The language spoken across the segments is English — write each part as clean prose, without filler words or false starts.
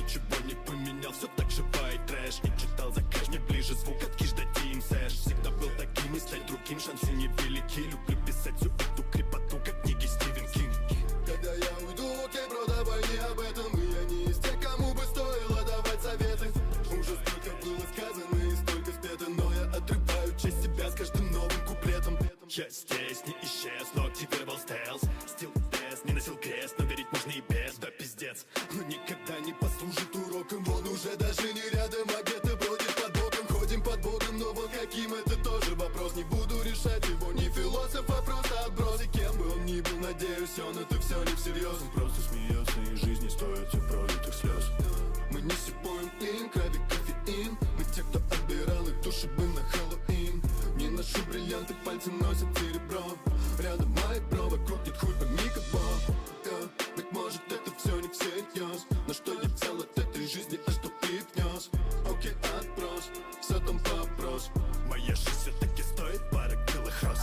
ничего не поменял, все так же white трэш. Не читал за кэш, мне ближе звук от киш до Team Сэш. Всегда был таким и стать другим, шансы невелики. Люблю писать всю эту крепоту, как книги Стивен Кинг. Когда я уйду, окей, бро, давай не об этом. И я не из тех, кому бы стоило давать советы. Уже столько было сказано и столько спето, но я отрываю часть себя с каждым новым куплетом. Я здесь не исчез, но активировал стелс. Стил тест, не носил крест, но верить можно и без. Да пиздец, но никогда не послужит уроком. Он уже даже не рядом, а где-то бродит под боком. Ходим под боком, но вот каким это тоже вопрос. Не буду решать его, не философ, а просто отброс. И кем бы он ни был, надеюсь, он это все не всерьез. Он просто смеется, и жизнь не стоит тех пролитых слез. Мы не сипуем им, крови кофеин. Мы те, кто отбирал их души бы на Хэллоуин. Не ношу бриллианты, пальцы носят серебро. Рядом мои бро, вокруг нет хуй пойми как бог. Быть может это все не всерьез, но что я взял от этой жизни, а что ты внес? Окей, отброс, все там вопрос. Моя жизнь все-таки стоит пары белых роз.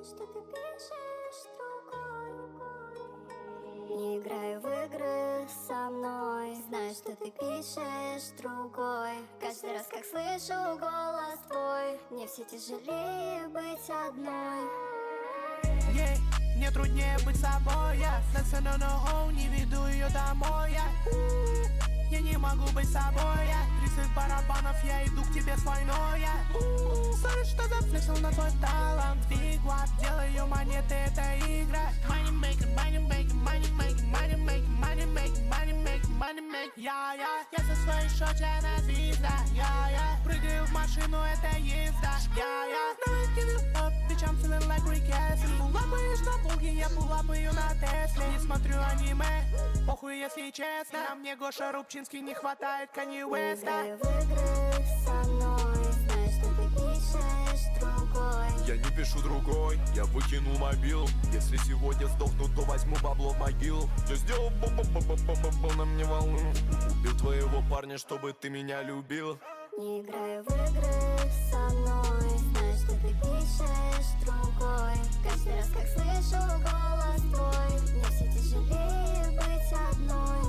Что ты пишешь другой. Не играй в игры со мной. Знаю, что ты пишешь другой. Каждый раз, как слышу голос твой, мне все тяжелее быть одной. Мне труднее быть собой. Я не веду ее домой. Я не могу быть собой. 30 барабанов, я иду к тебе с войной. Sorry, что зафлексил на твой талант. Фигва, делаю монеты, это игра. Money making, money making, money making, money making, money making, money making, money making. Я со своей шоте на звезда. Прыгаю в машину, это езда. Bitch, I'm feeling like Rick Astley. Пулапаешь на Волге, я пулапаю на Тесле. Не смотрю аниме, похуй, если честно. А мне Гоша Рубчинский не хватает Канье Уэста. Не играй в игры со мной. Знаю, что ты пишешь другой. Я не пишу другой, я выкину мобил. Если сегодня сдохну, то возьму бабло в могил. Я сделал бу-бу-бу-бу-бу-бу на мне волну. Убил твоего парня, чтобы ты меня любил. Не играй в игры со мной. Знаю, что ты пишешь другой. Каждый раз, как слышу голос твой, мне все тяжелее быть одной.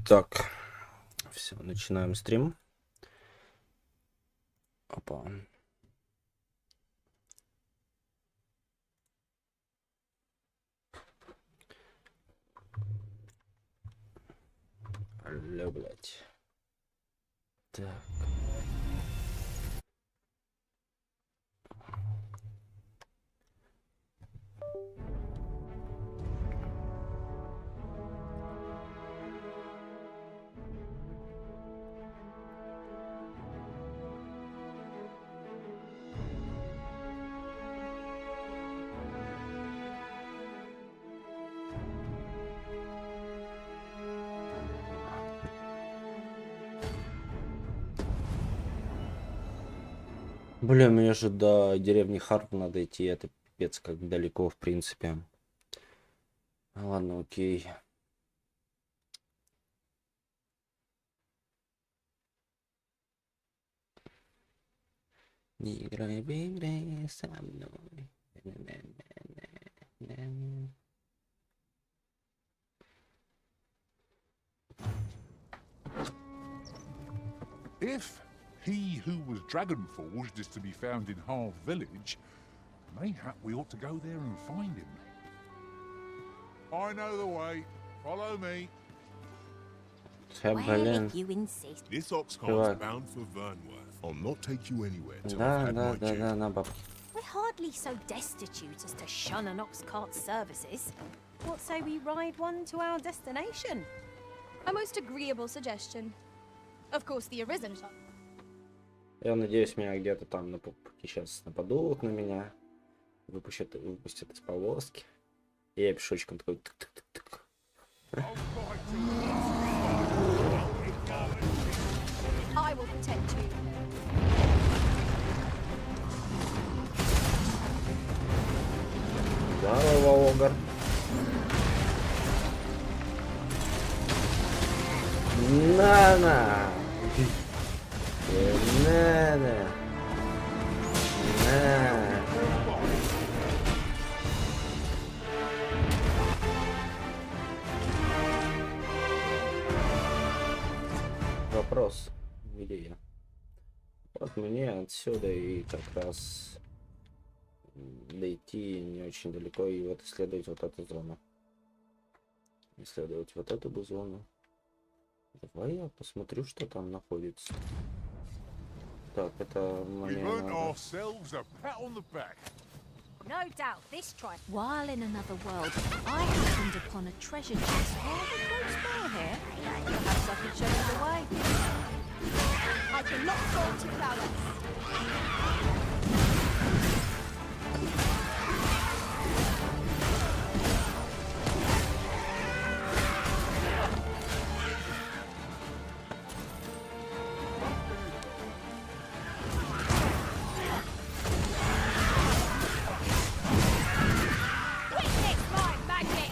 Так, все, начинаем стрим. Опа. Алло, блядь. Так. Бля, мне же до деревни Харп надо идти, это пипец как далеко, в принципе. Ладно, окей. Не играй в игры со мной. If he who was dragon forged is to be found in Harve Village, mayhap we ought to go there and find him. I know the way. Follow me. Блин. This ox cart's bound for Vernworth. I'll not take you anywhere till I've had my check. Да, на бабки. We're hardly so destitute as to shun an ox cart's services. What say we ride one to our destination? A most agreeable suggestion. Of course, the arisen shall. Я надеюсь, меня где-то там на пути сейчас нападут на меня. выпустят из повозки. И я пешочком такой тык-тык-тык-тык. I will protect you. Здорово, Огар. На-на! На-на! На! Вопрос, где я? Вот мне отсюда и как раз дойти не очень далеко и вот исследовать вот эту зону. Исследовать вот эту бы зону. Давай я посмотрю, что там находится. Так, это мне надо. No doubt this tribe. While in another world, I happened upon a treasure chest rather close by here. Perhaps I could show you the way. I cannot fall to prowess. Witness my magic!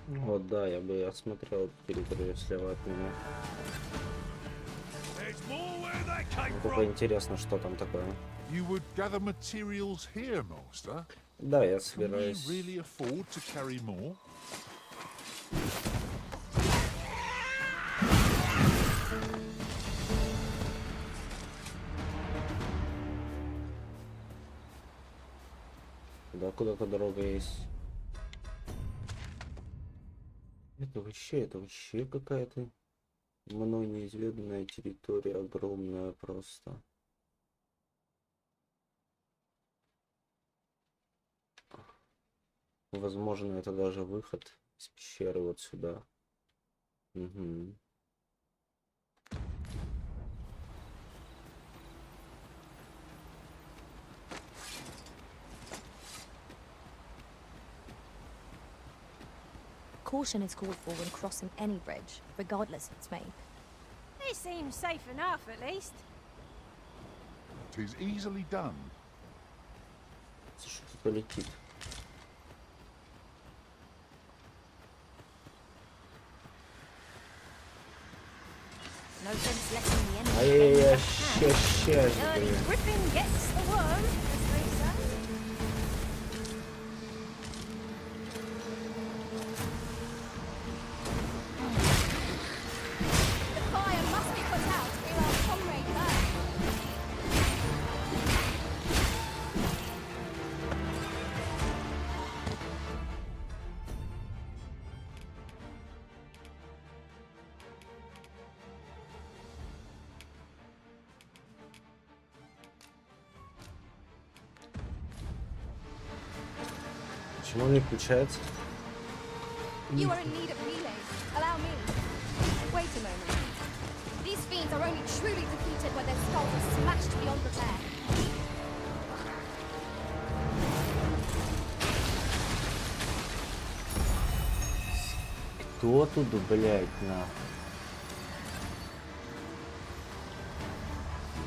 Вот, да, я бы осмотрел территорию слева от меня. Только интересно, что там такое. You would gather materials here, master? Да, я Can we собираюсь. really afford to carry more? Да, куда-то дорога есть. Это вообще какая-то мной неизведанная территория, огромная просто. Возможно, это даже выход из пещеры вот сюда. Угу. Caution is called for when crossing any bridge, regardless of its make. This seems safe enough, at least. It is easily done. Что-то летит. No sense letting the enemy Ай-яй-яй, get in ща, the hand. Early блин. griffin gets the worm, as they say. The fire must be put out ere our comrade burns. Почему он не включается? You are in need of healing. Allow me. Wait a moment. These fiends are only truly defeated when their skulls are smashed beyond repair. Кто тут, блядь, на?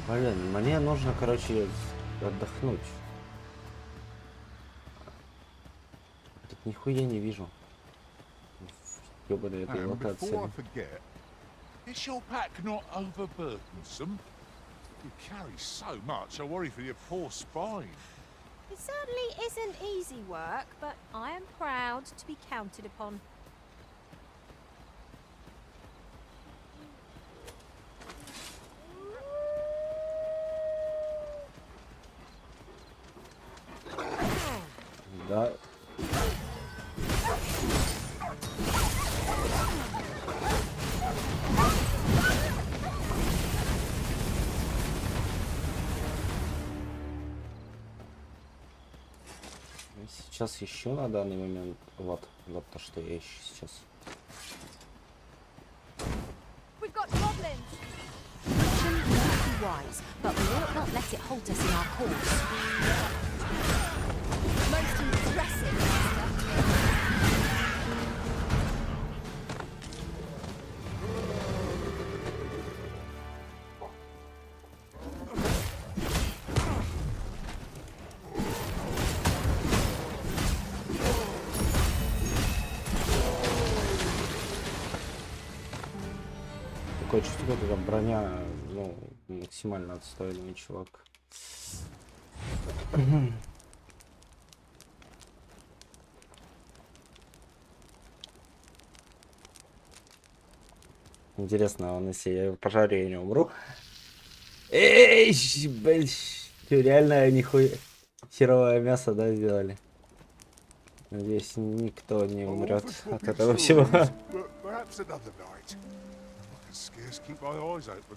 Блин, мне нужно, короче, отдохнуть. Тут нихуя не вижу. Ёбаная этой And before I локации. forget, is your pack not overburdensome? You carry so much, I worry for your poor spine. It certainly isn't easy work, but I am proud to be counted upon. Да. Сейчас ищу на данный момент. Вот то, что я ищу сейчас. We've got goblins. Action may be wise, but we ought not let it halt us in our course. Most impressive, master. Такое чувство, когда броня, ну, максимально отстойный чувак. Интересно, он если я в пожаре я не умру? Эй, блин, реально нихуя херовое мясо, да, сделали? Надеюсь, никто не умрет от этого всего. Scarce keep my eyes open.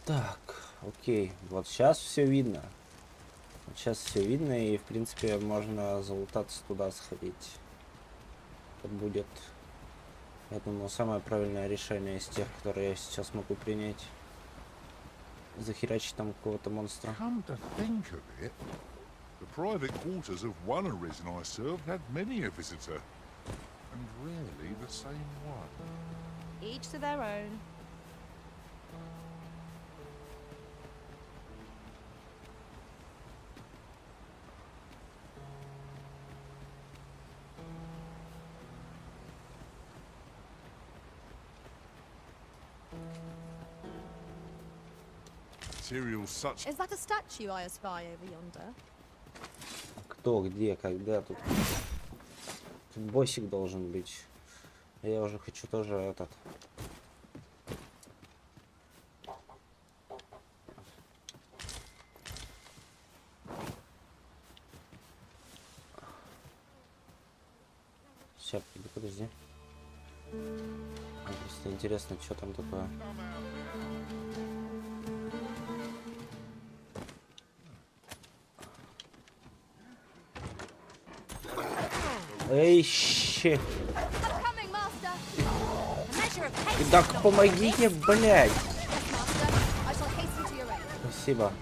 Так, окей, вот сейчас все видно. Сейчас все видно, и в принципе можно залутаться туда сходить. Это будет, я думаю, самое правильное решение из тех, которые я сейчас могу принять. Захерачить там какого-то монстра. Come to think of it, the private quarters of one arisen I served had many a visitor, and rarely the same one. Each to their own. Materials such Is that a statue I espy over yonder? Кто, где, когда тут? Тут боссик должен быть. Я уже хочу тоже этот. Сейчас, подожди. Просто интересно, что там такое. Эй, щи. Так помогите, блядь. Спасибо.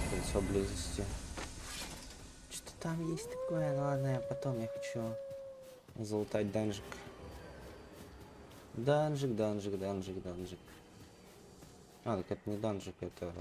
Кольцо близости. Что там есть такое? Ну ладно, я потом я хочу залутать данжик. Данжик. А, так это не данжик, это...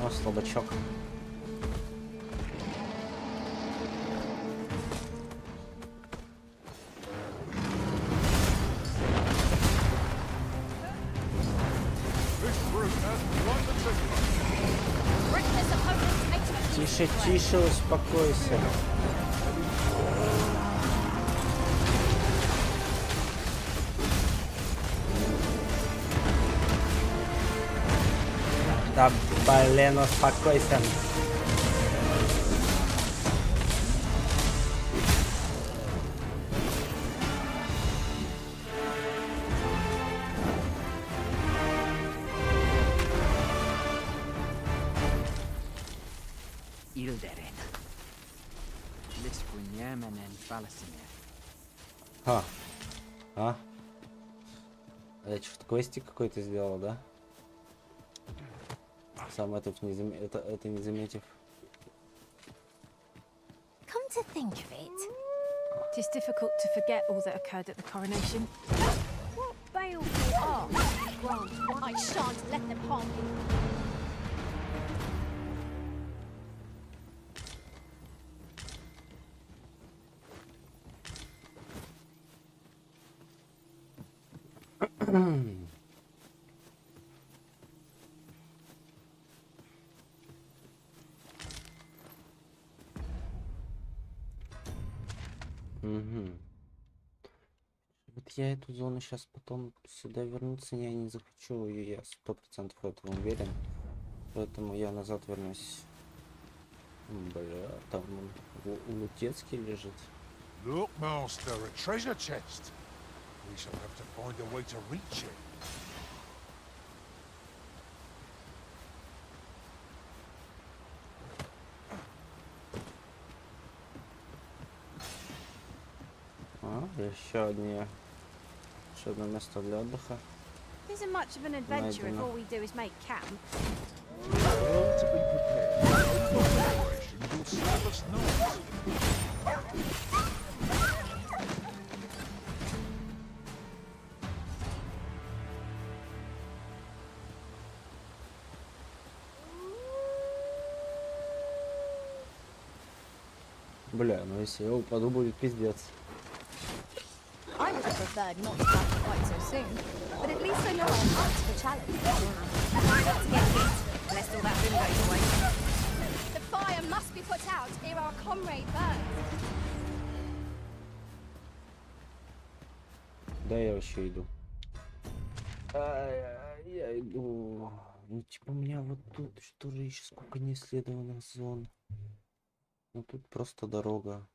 О, слабачок. Тише, тише, успокойся. Да, блин, успокойся. Я что-то квестик какой-то сделал, да? Сам это не заметив. Come to think of it, it is difficult to forget all that occurred at the coronation. What baleful art. Grant, I shan't let them harm you. Угу. Вот я эту зону сейчас потом сюда вернуться я не захочу, и я 100% в этом уверен. Поэтому я назад вернусь. Бля, там Лутецкий лежит. Look, master, a treasure chest. We shall have to find a way to reach it. Еще одно место для отдыха. isn't much of an adventure if all we do is make camp. Well, to be prepared. Preparation will serve us not. Бля, ну если я упаду, будет пиздец. I would have preferred not to start quite so soon, but at least I know I'm up to the challenge. Try not to get hit, lest all that room goes away. The fire must be put out ere our comrade burns. Да, я вообще иду. Я иду. Ну типа у меня вот тут что же еще сколько неисследованных зон. Ну тут просто дорога.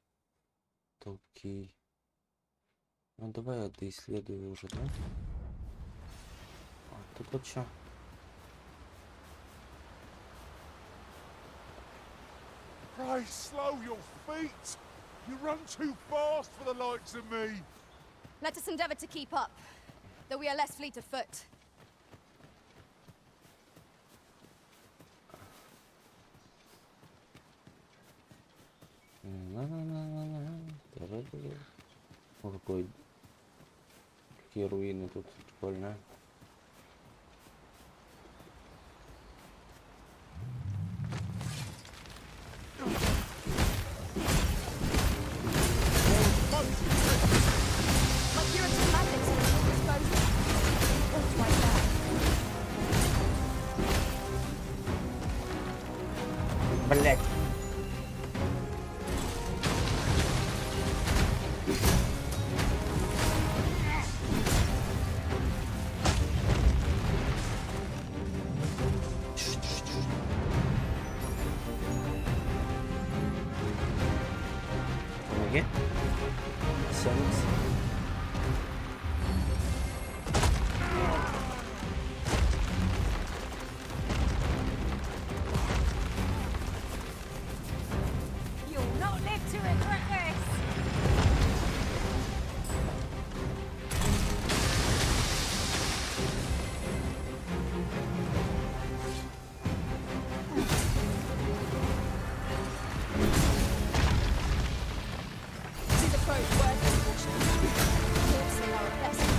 Окей. Ну давай я доисследую уже, да? А тут вот что? Christ, slow your feet! You run too fast for the likes of me! Let us endeavour to keep up, though we are less fleet of foot. О, какие руины тут прикольно. Блять. Помоги. Сенс. You'll not live to regret this. See the crow's words, unfortunately. Horses are a blessing.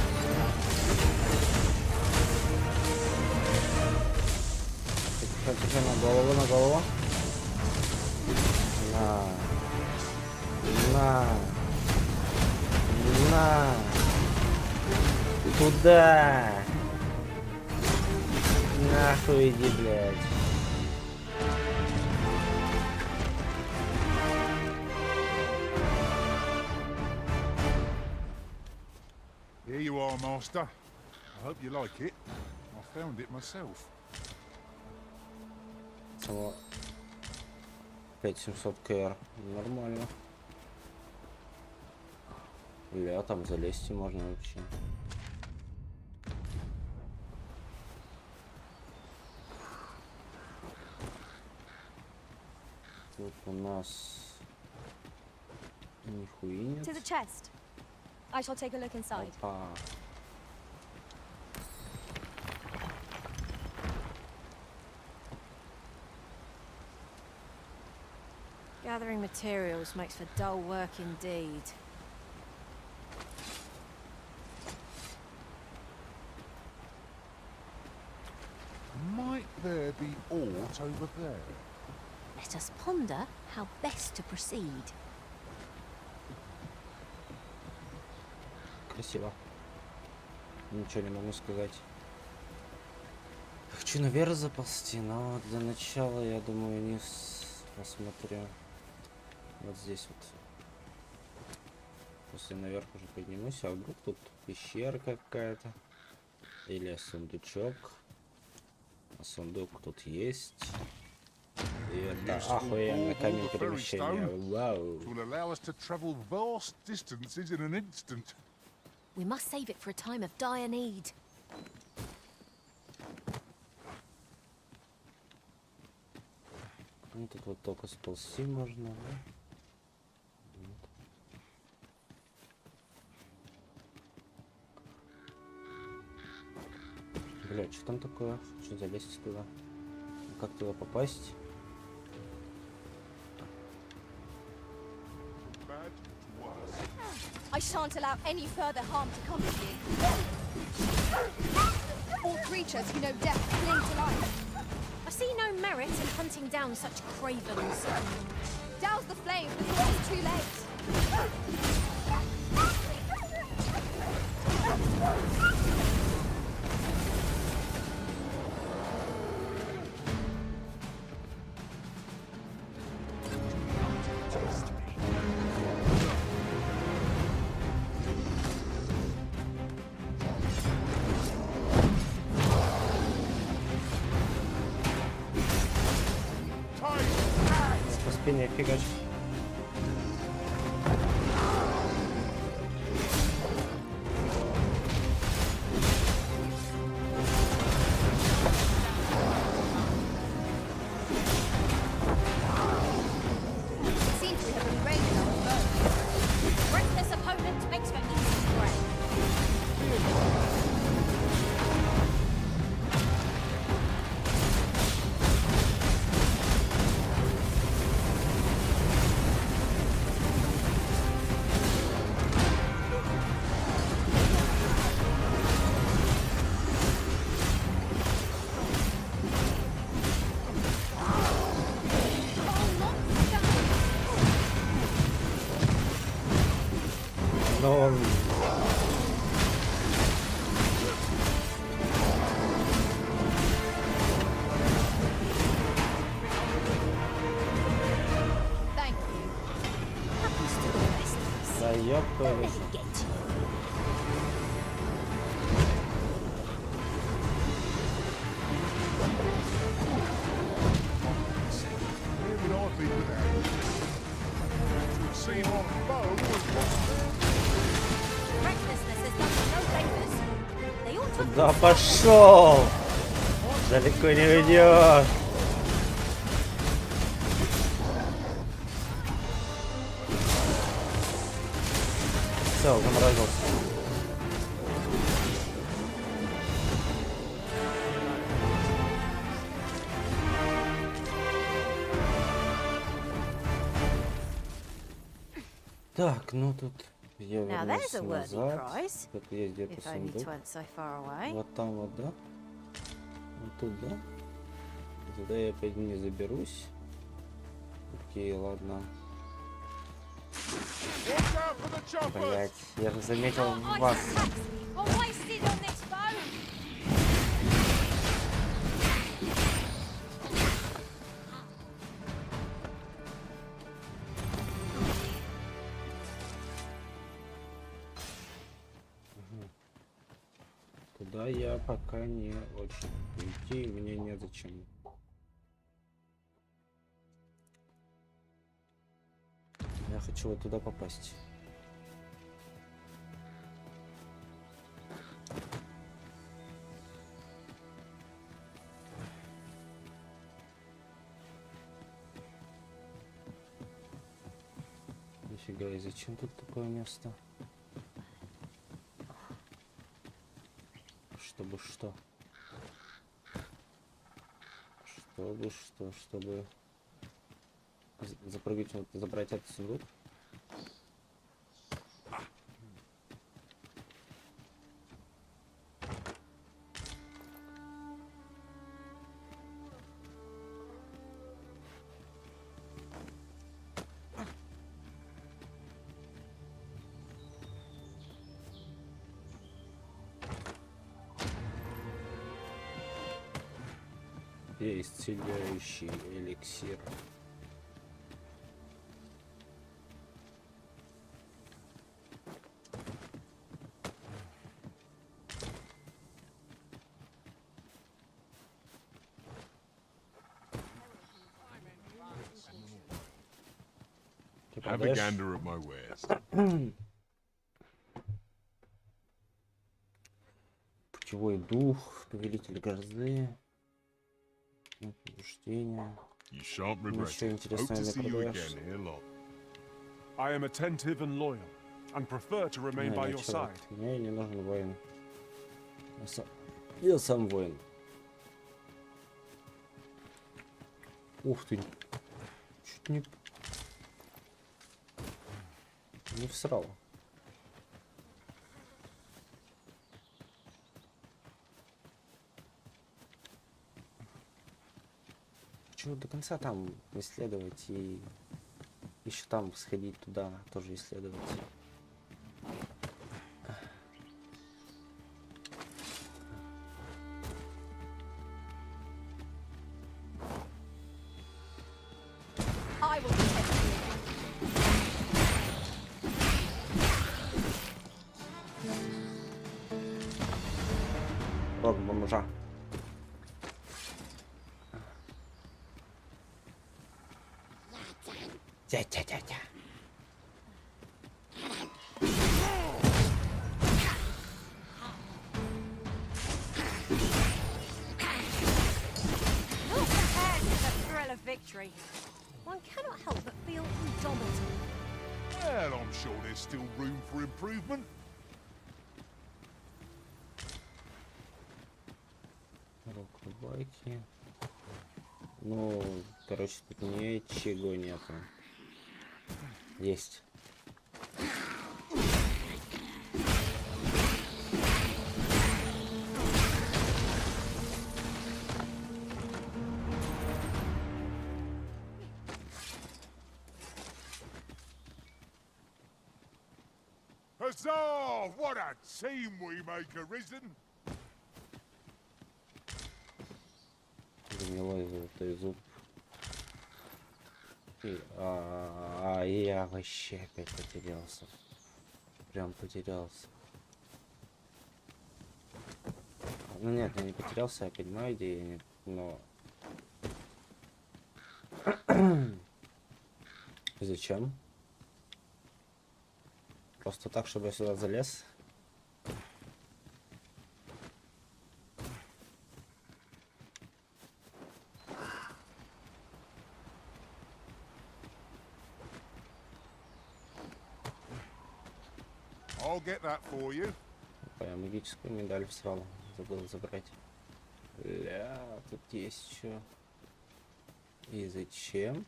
Тихо, на голову, на голову. На. Туда. Нахуй иди, блядь. Here you are, master. I hope you like it. I found it myself. Само 5700 КР. Нормально. Бля, там залезть можно вообще. Тут у нас нихуя нет. To the chest. I shall take a look inside. Опа. Gathering materials makes for dull work indeed. there be aught over there? Let us ponder how best to proceed. Красиво. Ничего не могу сказать. Хочу наверх заползти, но вот для начала, я думаю, вниз посмотрю. Вот здесь вот. После наверх уже поднимусь, а вдруг тут пещера какая-то. Или сундучок. А сундук тут есть. И это охуенно камень перемещения. Вау. We must save it for a time of dire need. Ну, тут вот только сползти можно, да? Вот. Бля, что там такое? Хочу залезть туда. Как туда попасть? I shan't allow any further harm to come to you. All creatures who know death cling to life. I see no merit in hunting down such cravens. Douse the flame before it's too late. По спине фигач. Seems to have been raised on the bow. Reckless opponent makes for easy prey. Но он... Thank you. Happens to the best of us. Да ёпта. Let it get to you. Recklessness has done us no favors. They ought to have Да пошел! Далеко не уйдешь. Все, заморозился. Так, ну тут я Now вернулся there's a worthy назад. prize. Тут есть где-то If only сундук. 'tweren't so far away. Вот там вот, да? Вот тут, да? Туда я опять не заберусь. Окей, ладно. Блять, я же заметил Your вас. ice attacks are wasted on this bow. Туда я пока не очень. Идти мне незачем. Я хочу вот туда попасть. Нифига, и зачем тут такое место? Чтобы что? Чтобы запрыгнуть, вот, забрать этот сундук? исцеляющий эликсир. Have a gander at my wares. Путевой дух, повелитель грозы, побуждение. You shan't regret Ничего it. Hope интересного to не see you продаешь. again ere long. I am attentive and loyal, and prefer to remain by Не, your чувак, side. мне не нужен воин. Я сам воин. Ух ты. Чуть не всрал. Хочу до конца там исследовать и еще там сходить туда, тоже исследовать. I will protect you. Рок бомжа. Тя-тя-тя-тя. Not compared to the thrill of victory. One cannot help but feel indomitable. Well, I'm sure there's still room for improvement. Рок байки. Ну, короче, тут ничего нету. Есть. Huzzah! What a team we make, Arisen! Гнилой золотой зуб. Я вообще опять потерялся. Прям потерялся. Ну нет, я не потерялся, я понимаю идею, но... Зачем? Просто так, чтобы я сюда залез? I'll get that for you. Я магическую медаль всрал, забыл забрать. Ля, тут есть еще. И зачем?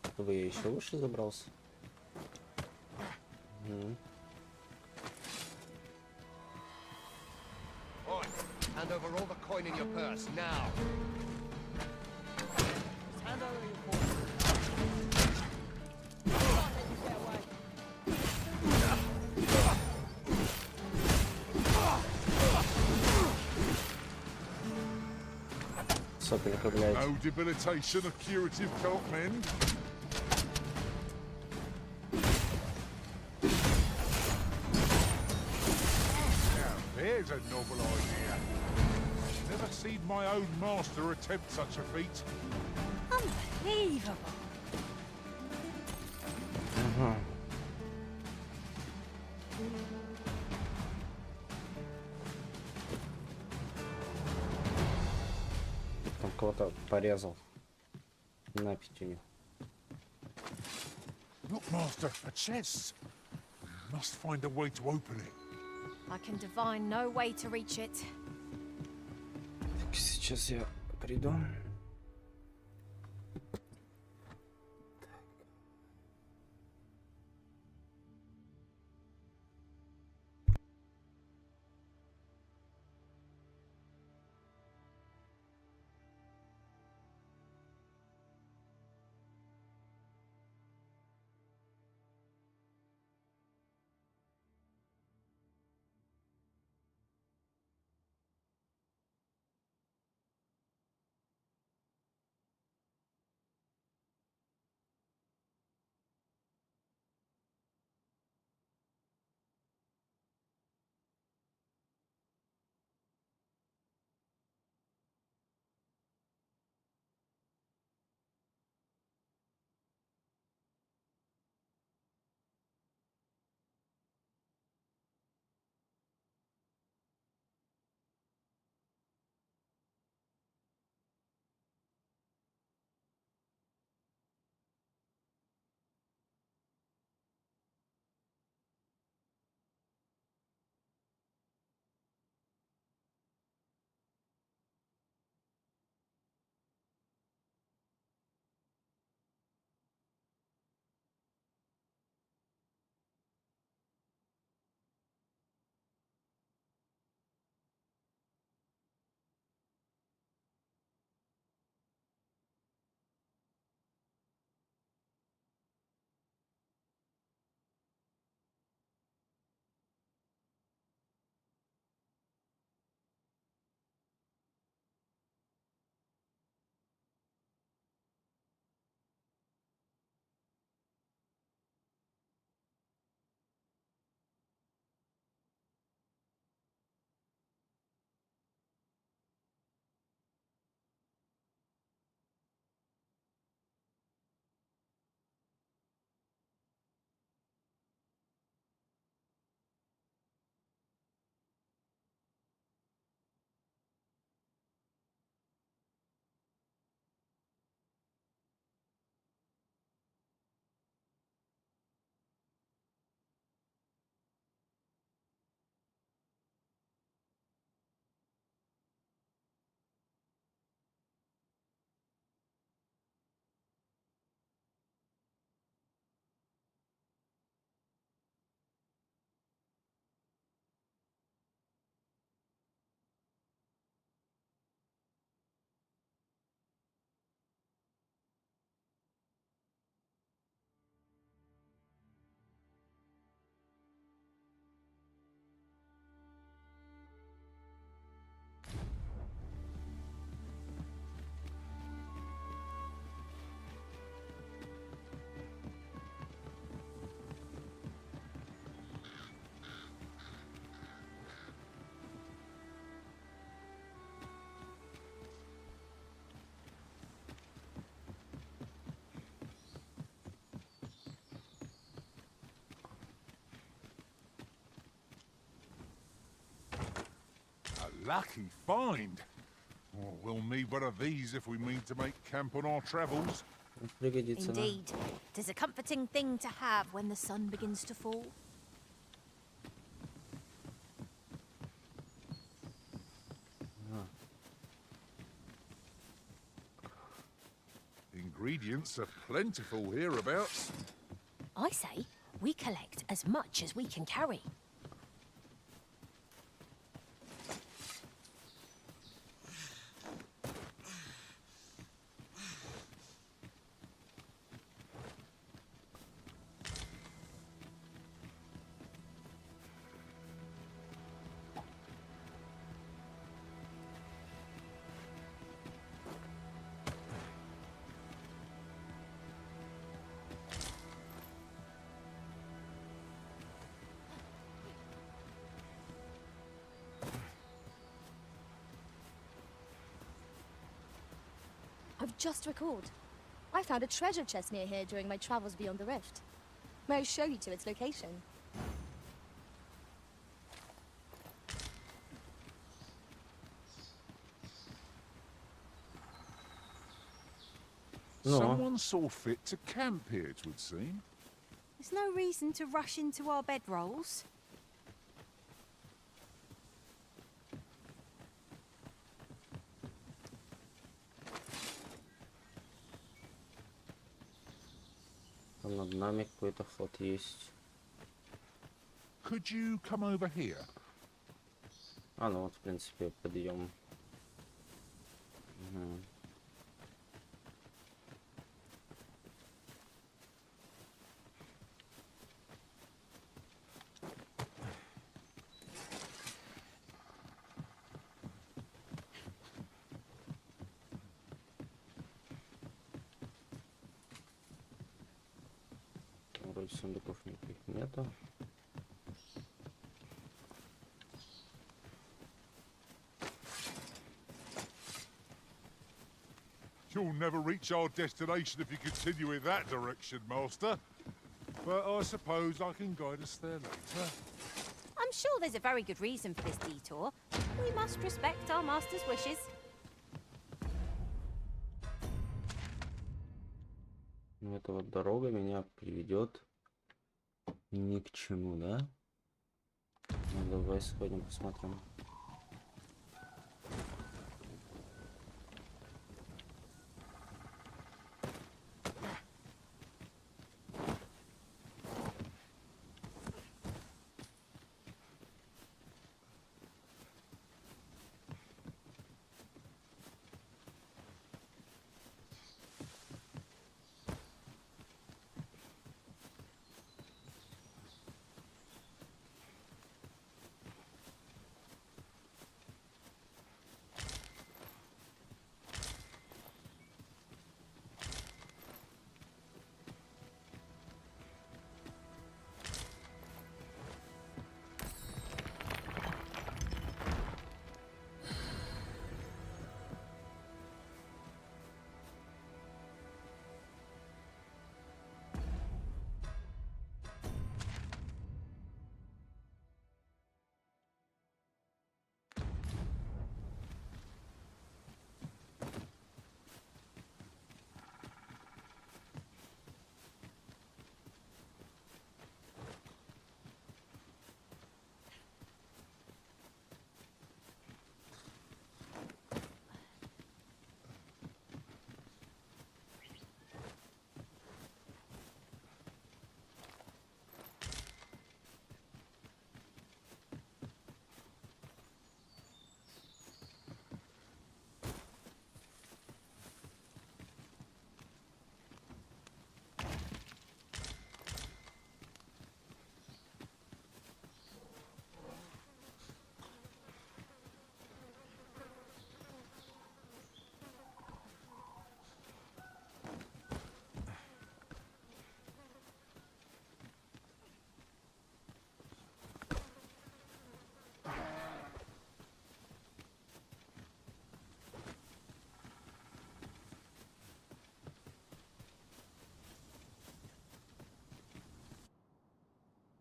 Чтобы я еще выше забрался. Oi, hand over all the coin in your purse, now. Hand over your phone. Get away. Сопелька, блядь. No debilitation, a curative can't mend. Now, there's a novel idea. Never seen my own master attempt such a feat. Unbelievable. Ага. Там кого-то порезал. На пятюню. Look, master, a chest. We must find a way to open it. I can divine no way to reach it. Сейчас я приду. lucky find. Oh, we'll need one of these if we mean to make camp on our travels. Пригодится, да. Indeed. 'Tis a comforting thing to have when the sun begins to fall. Ingredients are plentiful hereabouts. I say we collect as much as we can carry. I've just recalled. I found a treasure chest near here during my travels beyond the rift. May I show you to its location? No. Someone saw fit to camp here, it would seem. There's no reason to rush into our bedrolls. Там над нами какой-то ход есть. Could you come over here? А, ну вот, в принципе, подъем. Угу. Вроде сундуков никаких нету. You'll never reach our destination if you continue in that direction, Master. But I suppose I can guide us there later. I'm sure there's a very good reason for this detour. We must respect our master's wishes. Ну, эта вот дорога меня приведет ни к чему, да? Ну, давай сходим, посмотрим.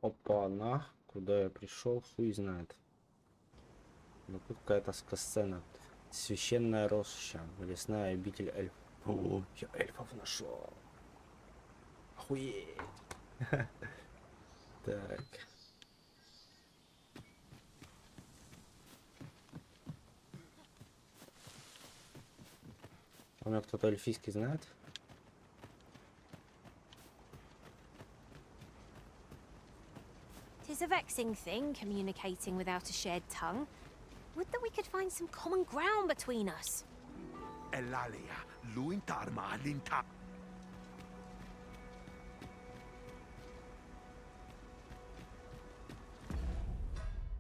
Опа-на, куда я пришел, хуй знает. Ну тут какая-то сцена. Священная роща. Лесная обитель эльф. О, я эльфов нашел. Охуеть. Так. У меня кто-то эльфийский знает? Tis a vexing thing, communicating without a shared tongue. Would that we could find some common ground between us. Elalia, luintarma alinta.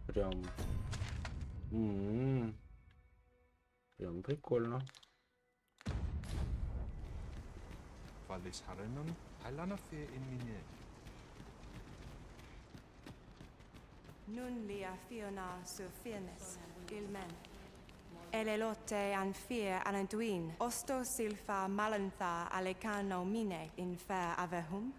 Прям. Прям прикольно. Nun lia fiona sur firnes, ilmen. Elelote an fir alanduin, osto silfa malantha alecano mine in fair avehum.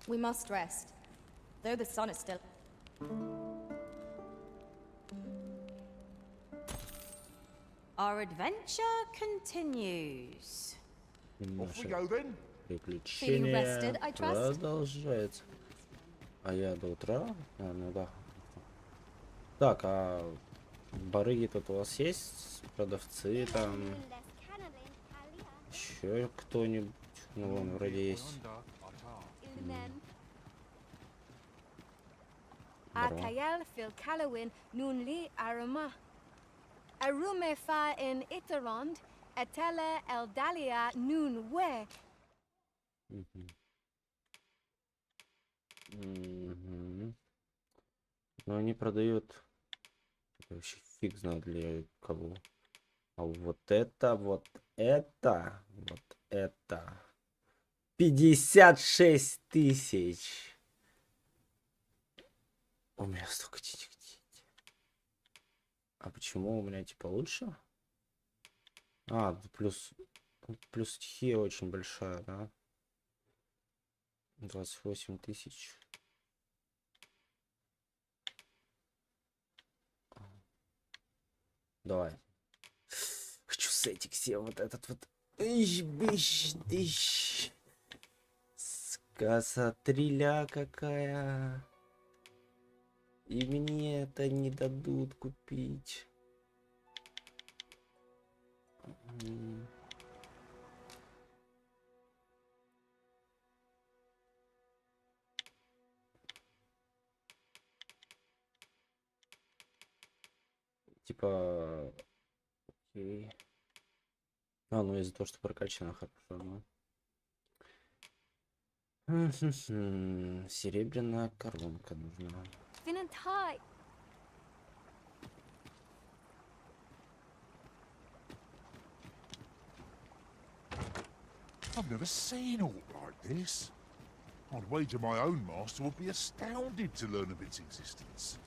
We must rest, though the sun is still. Our adventure continues. Off we go then. Приключение rested, I trust? продолжается. А я до утра? А, ну да. Так, а барыги тут у вас есть? Продавцы там? Еще кто-нибудь? Ну, вон, вроде есть. Akayal fil Calawin nun li arama. Arume fa in Itarond, Atela eldalia nun we. Но они продают. Это вообще фиг знает для кого. А вот это, вот это, вот это. 56 тысяч. У меня столько денег нет. А почему у меня типа лучше? А, плюс стихия очень большая, да? 28 тысяч. Давай. Хочу сетик себе вот этот вот. Сказатриля какая. И мне это не дадут купить. Типа... Окей. А, ну из-за того, что прокачано хорошо, ну. Серебряная коронка нужна. Vinantai. I've never seen aught like this. I'd wager my own master would be astounded to learn of its existence.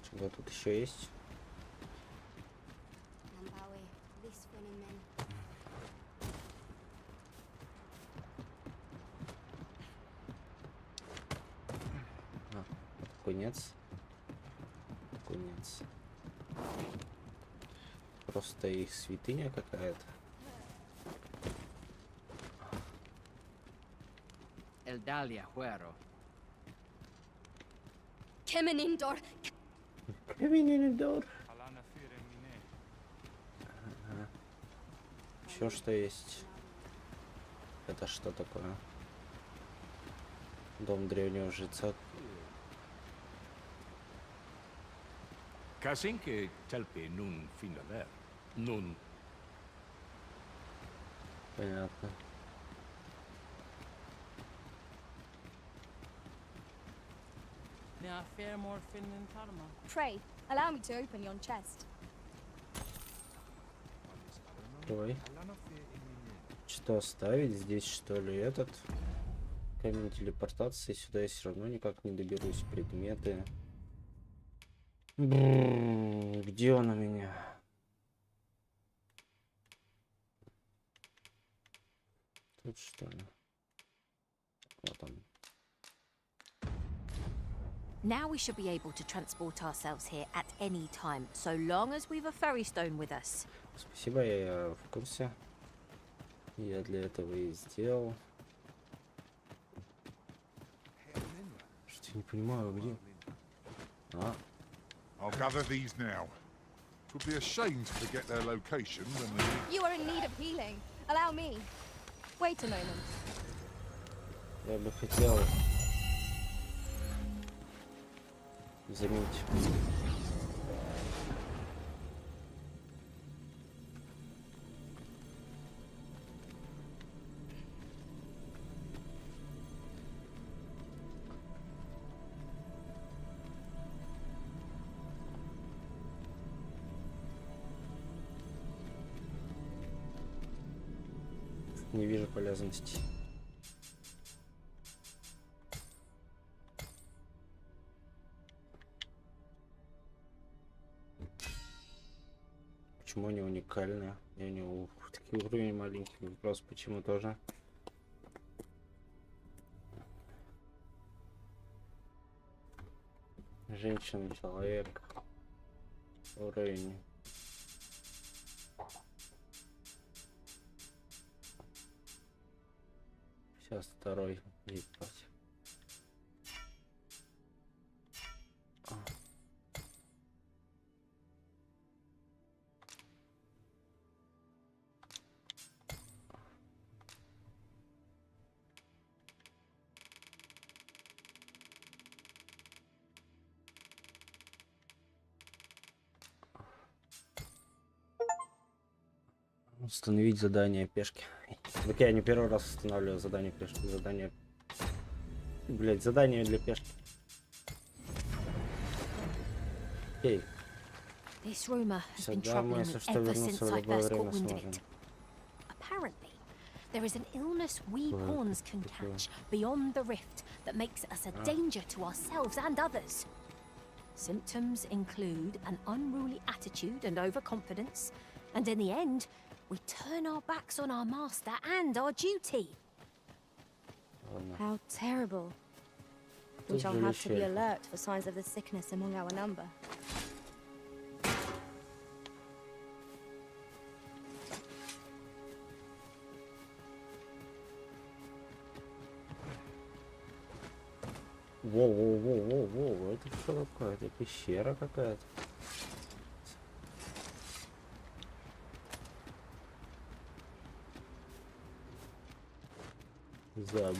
Чего тут еще есть? Nambawi, this men. Конец. Конец. Просто их святыня какая-то. Eldalia Huero. Kemenindor. Kemenindor. Еще что есть? Это что такое? Дом древнего жреца. Casin que telpe nun finaler, nun Понятно. Pray, allow me to open your chest. Ой. Что оставить? Здесь что ли этот? Камень телепортации. Сюда я все равно никак не доберусь. Предметы. Где он у меня? Тут что ли? Вот он. Now we should be able to transport ourselves here at any time, so long as we've a ferry stone with us. Спасибо, я в курсе. Я для этого и сделал. Что я не понимаю, где? А. I'll gather these now. It would be a shame to forget their location when we... You are in need of healing. Allow me. Wait a moment. Я бы хотел заметить. Не вижу полезности. Почему они уникальны? И у него такие уровни маленькие. Вопрос, почему тоже? Женщина, человек. Уровень. Сейчас второй вид. Установить задание пешки. Так я не первый раз устанавливаю задание пешки. Задание... Блять, задание для пешки. Окей. Сюда мы, если что, вернуться в любое время сможем. Apparently, there is an illness we pawns can catch beyond the rift that makes us a danger to ourselves and others. Symptoms include an unruly attitude and overconfidence, and in the end, we turn our backs on our master and our duty. How terrible. We shall have to be alert for signs of the sickness among our number. Воу, это что такое? Это пещера какая-то.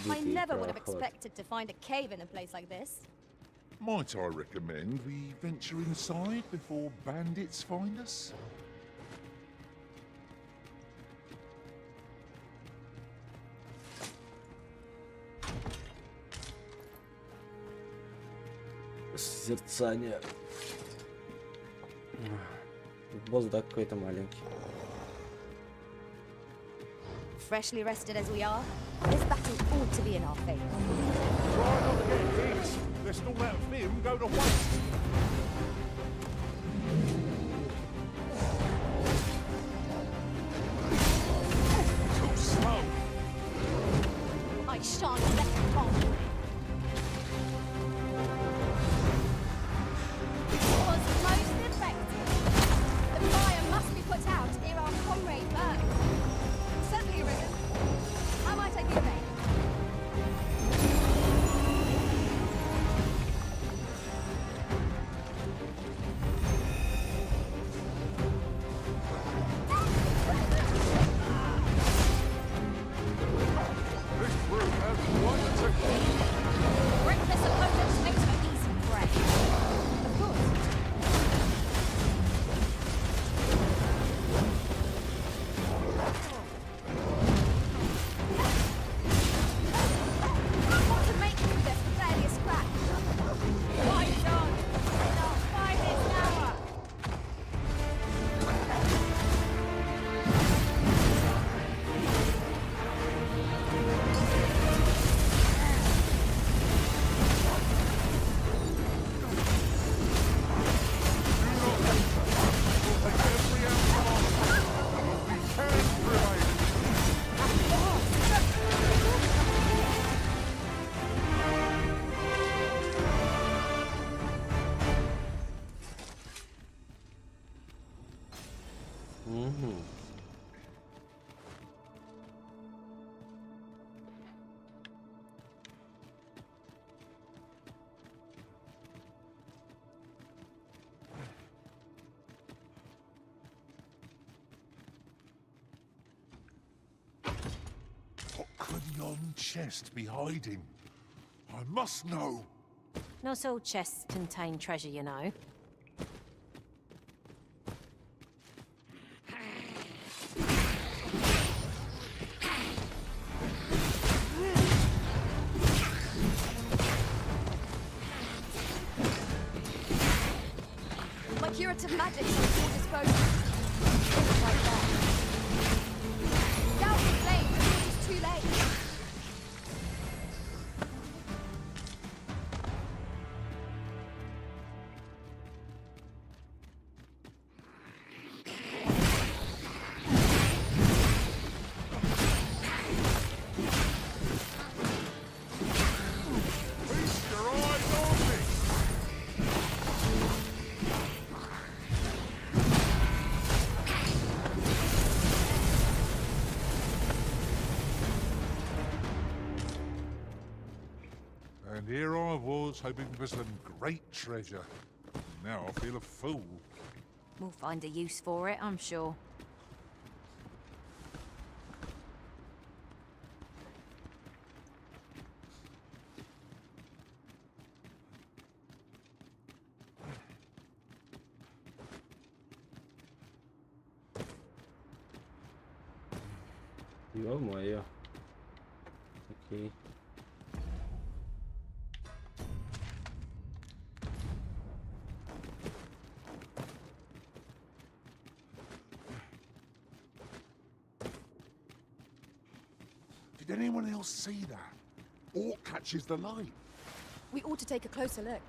I never would have expected to find a cave in a place like this. Might I recommend we venture inside before bandits find us? Созерцание. Босс, да, какой-то маленький. Freshly rested as we are, this battle ought to be in our favor. Try not to get hit, lest all that vim go to waste. Too slow. I shan't let it come. It was most effective. The fire must be put out ere our comrade burns. Certainly, Arisen. How might I give aid? Угу. What could yon chest be hiding? I must know. Not all chests contain treasure, you know. My curative magic's at your disposal. It's right there. Down the flame before it's too late. Feast your eyes on me. And here I was hoping for some great treasure. Now I feel a fool. We'll find a use for it, I'm sure. Ё-моё. Окей. Did anyone else see that? Or catches the light? We ought to take a closer look.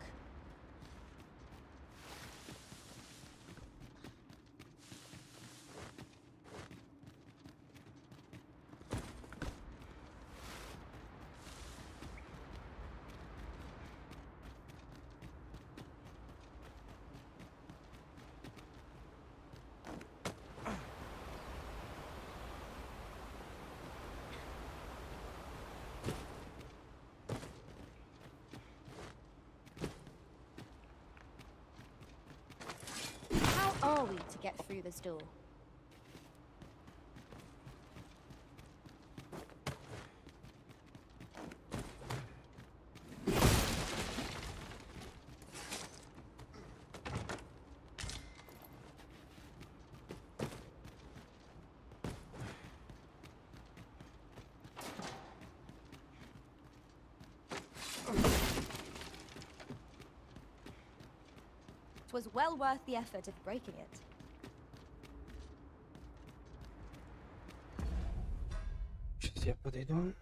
How are we to get through this door? It was well worth the effort of breaking it. Сейчас я подойду.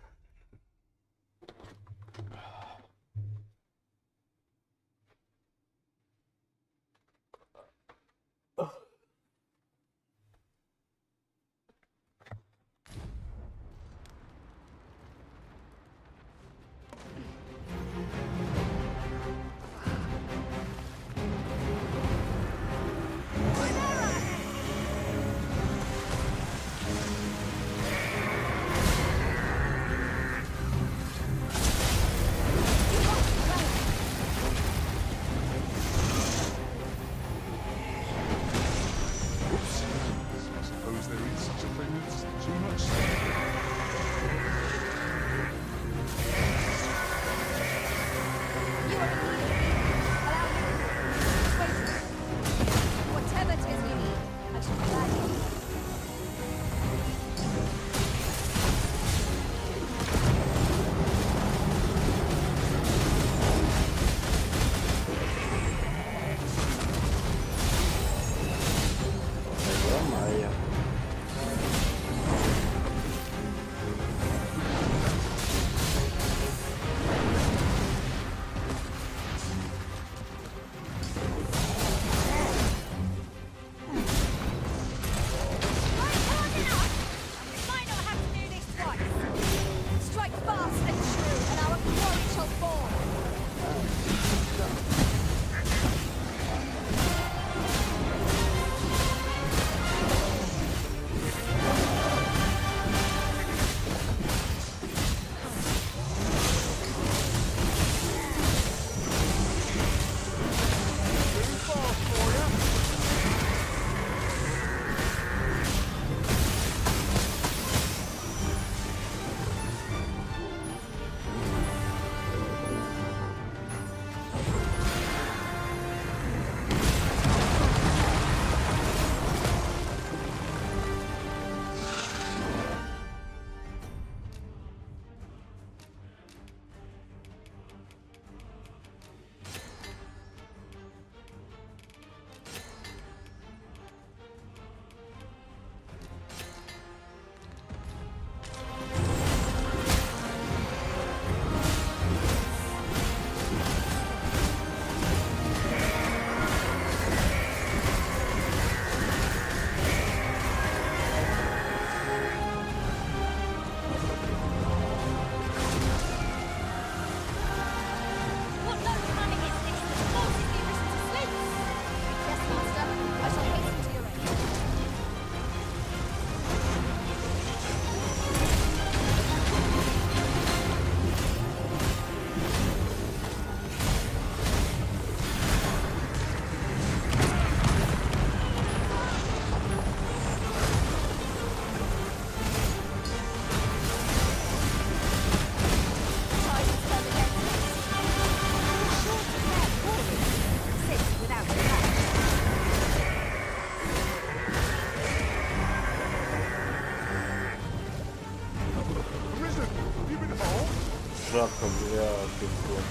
жарко, бля, пиздец.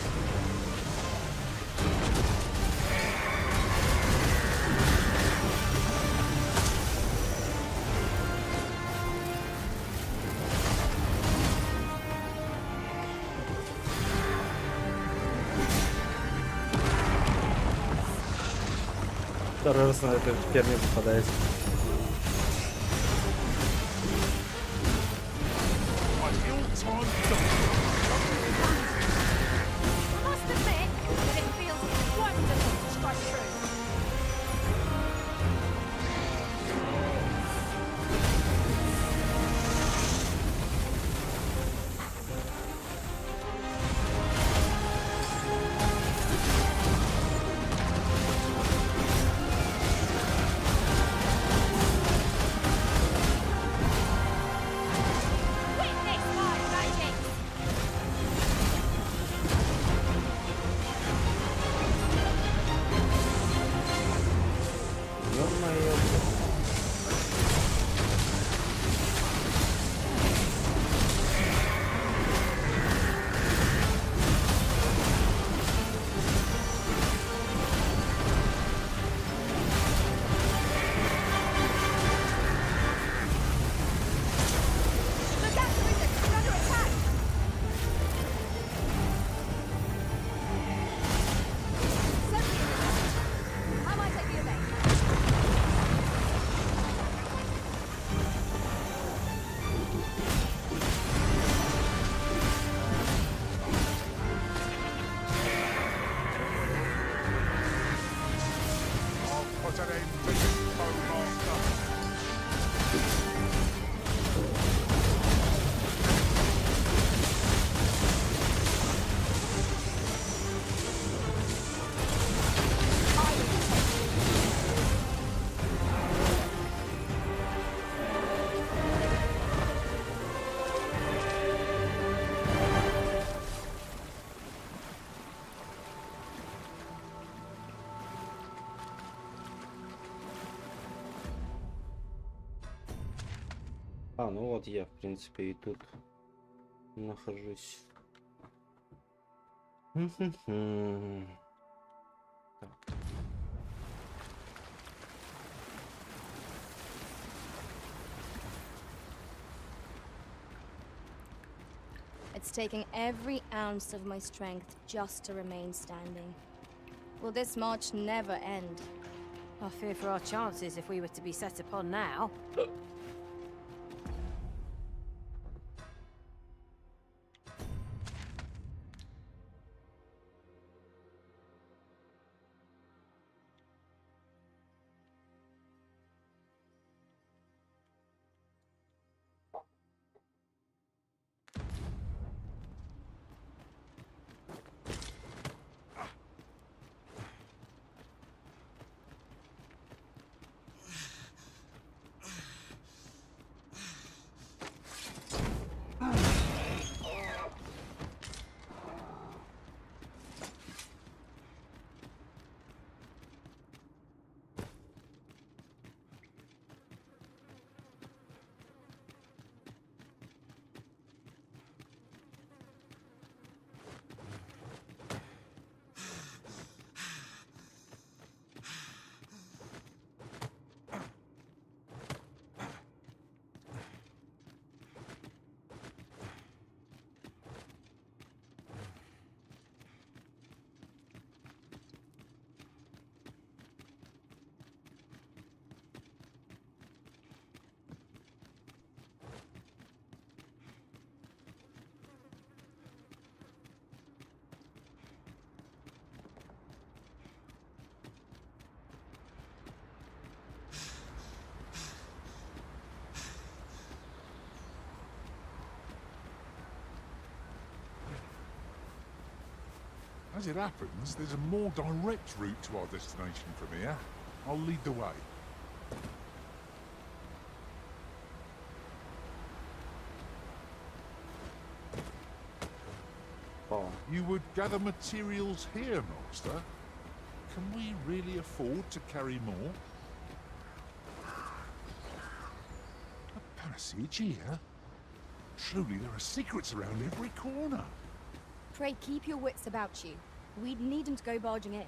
Второй раз на эту херню попадаюсь. Must admit that it feels wonderful to strike through. Witness my magic! Ё-моё, Look out, the wizard! He's under attack! Certainly, I might take you away. I'll put an end to this, Bowmaster. А, ну вот я, в принципе, и тут нахожусь. Так. It's taking every ounce of my strength just to remain standing. Will this march never end? I fear for our chances if we were to be set upon now. As it happens, there's a more direct route to our destination from here. I'll lead the way. Oh. You would gather materials here, Master? Can we really afford to carry more? A passage here? Truly, there are secrets around every corner. Pray keep your wits about you. We'd need him to go barging in.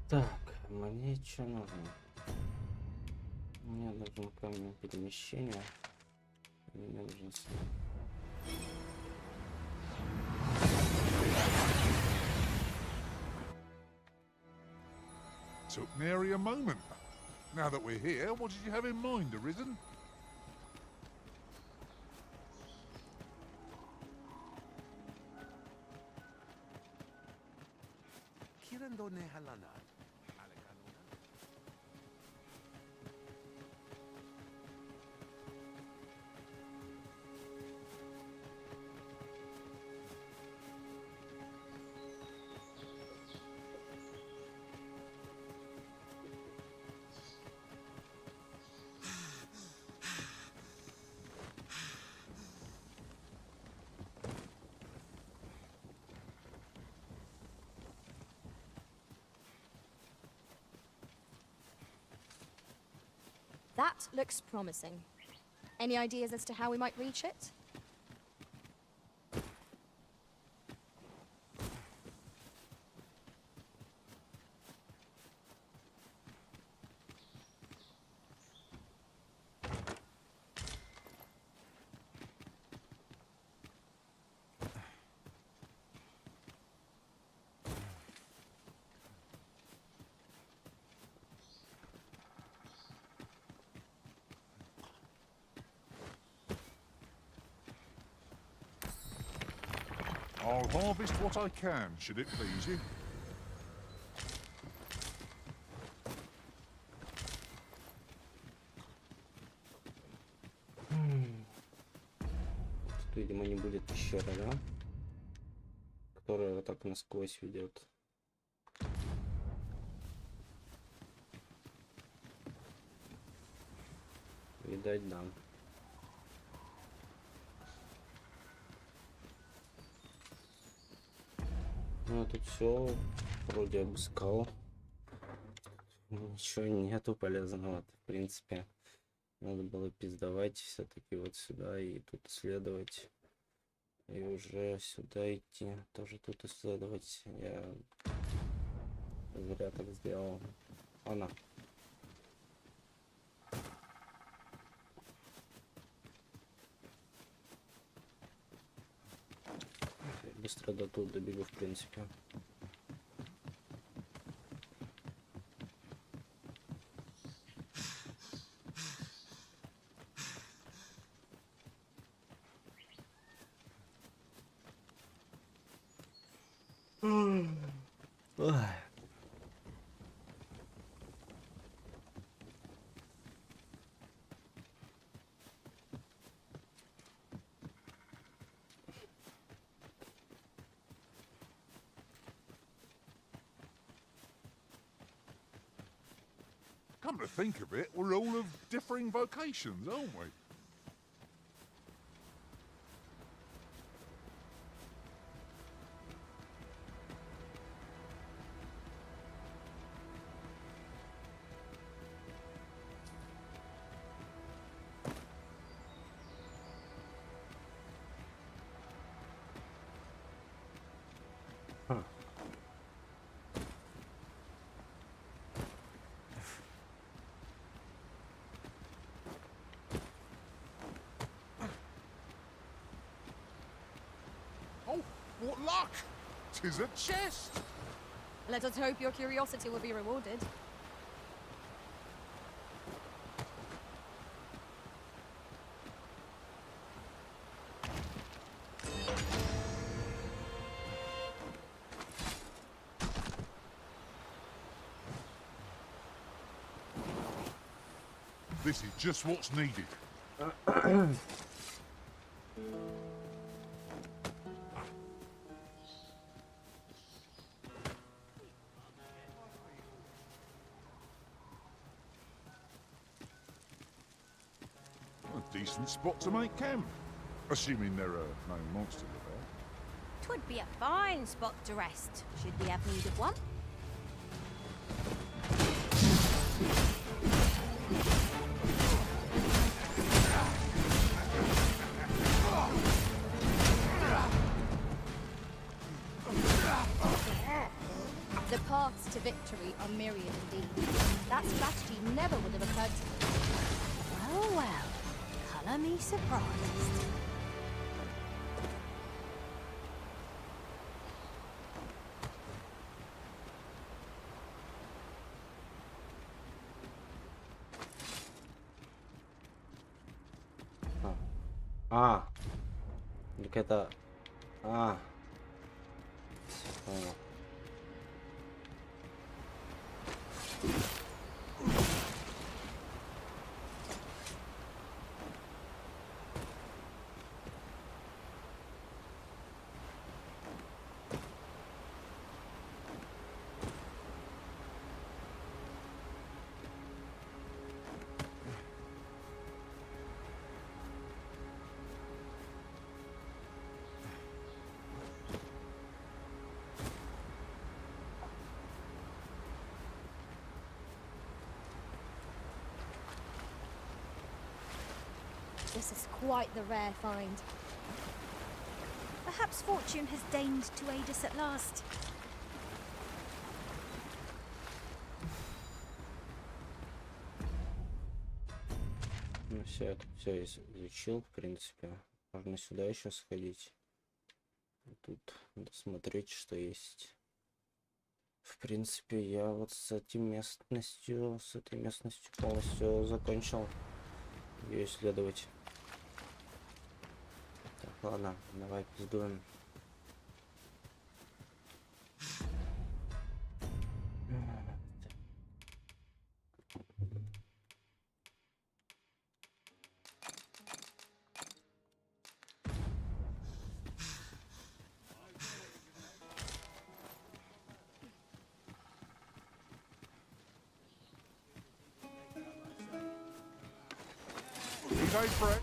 Так, мне что нужно? Мне нужен камень перемещения. Мне нужен свет. Took nary a moment. Now that we're here, what did you have in mind, Arisen? That looks promising. Any ideas as to how we might reach it? I'll harvest what I can, should it please you. Тут, видимо, не будет пещеры, да? Которая вот так насквозь ведет. Видать, да. Ну, а тут все вроде обыскал. Ничего нету полезного. В принципе, надо было пиздовать все-таки вот сюда и тут исследовать. И уже сюда идти. Тоже тут исследовать. Я зря так сделал. Она. Быстро до тут добегу, в принципе. Ой. Come to think of it, we're all of differing vocations, aren't we? What luck! 'Tis a chest! Let us hope your curiosity will be rewarded. This is just what's needed. A decent spot to make camp, assuming there are no monsters about. 'Twould be a fine spot to rest, should we have need of one. paths to victory are myriad indeed. That strategy never would have occurred to me. Well, well. Colour me surprised. Так это... Понял. This is quite the rare find. Perhaps fortune has deigned to aid us at last. Ну все, это все изучил, в принципе. Можно сюда еще сходить. Тут смотреть, что есть. В принципе, я вот с этой местностью полностью закончил ее исследовать. Так, ладно, давай пиздуем. Go for it.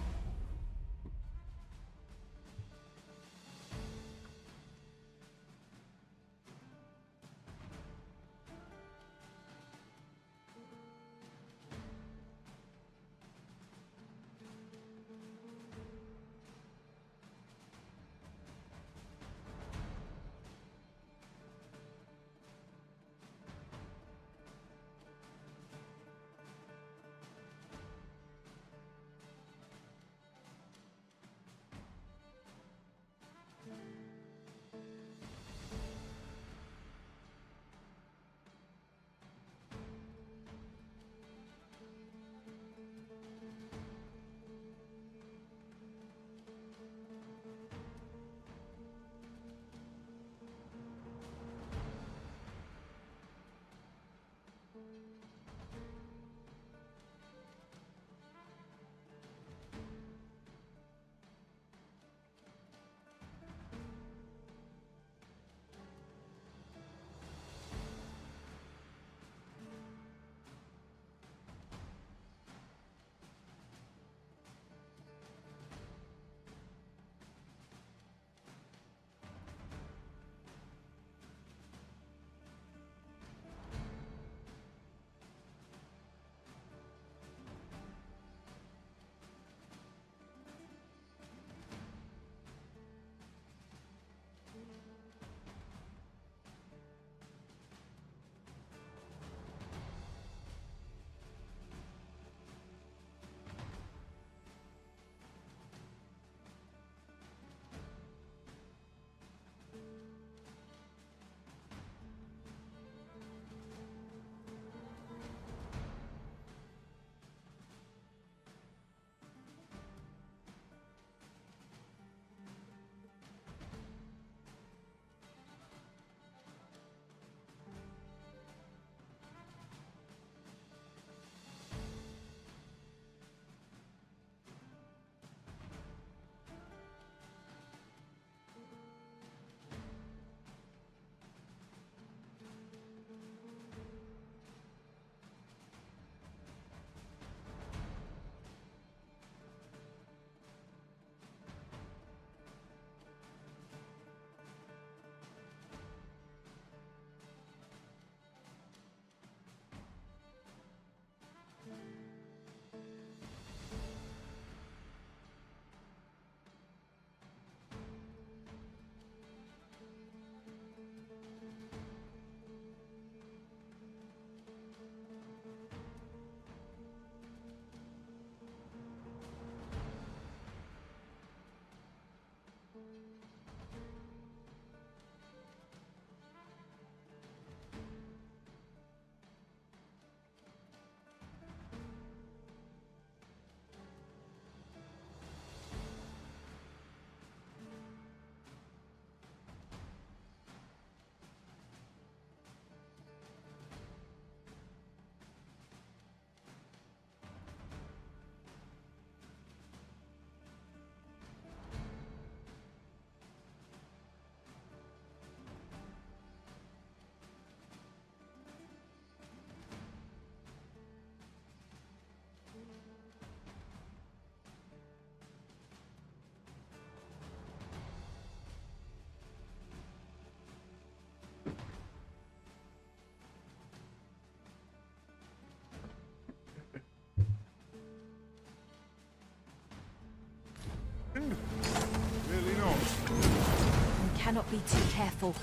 cannot be too careful.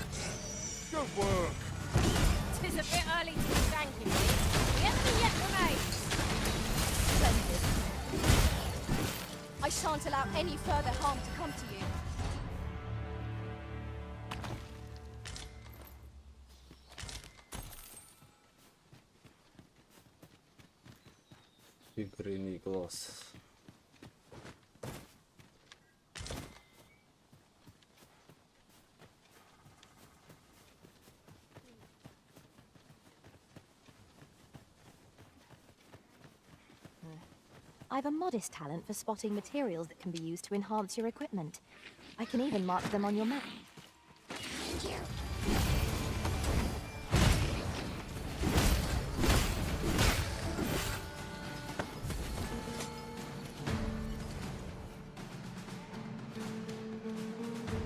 Good work. Tis a bit early to be thanking me. The enemy yet remains. Splendid. I shan't allow any further harm to come to you. Игрыный глаз. I've a modest talent for spotting materials that can be used to enhance your equipment. I can even mark them on your map.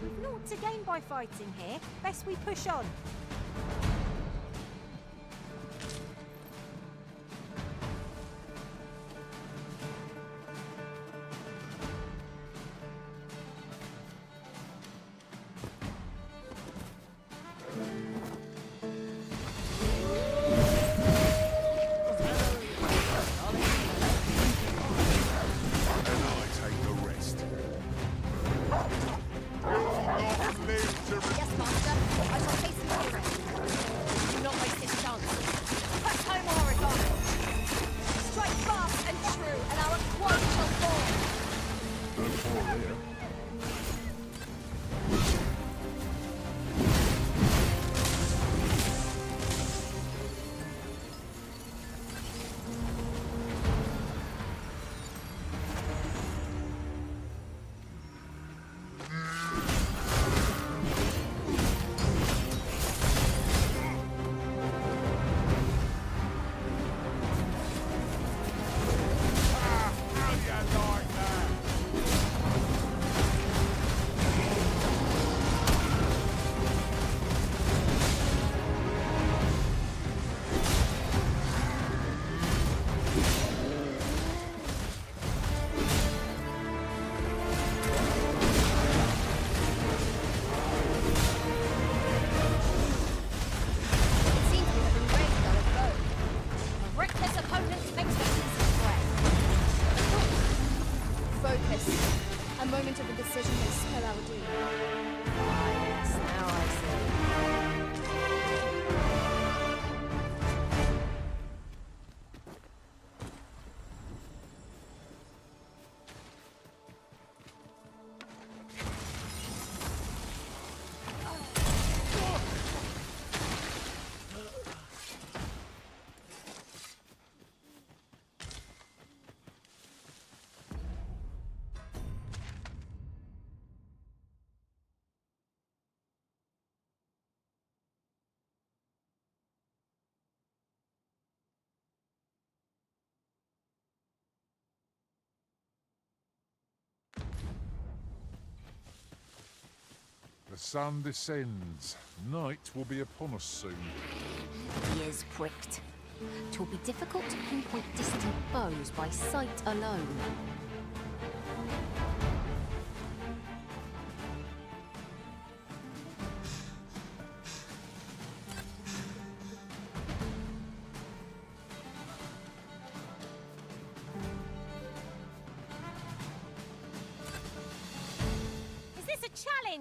We've naught to gain by fighting here. Best we push on. The sun descends. Night will be upon us soon. Ears pricked. 'Twill be difficult to pinpoint distant foes by sight alone.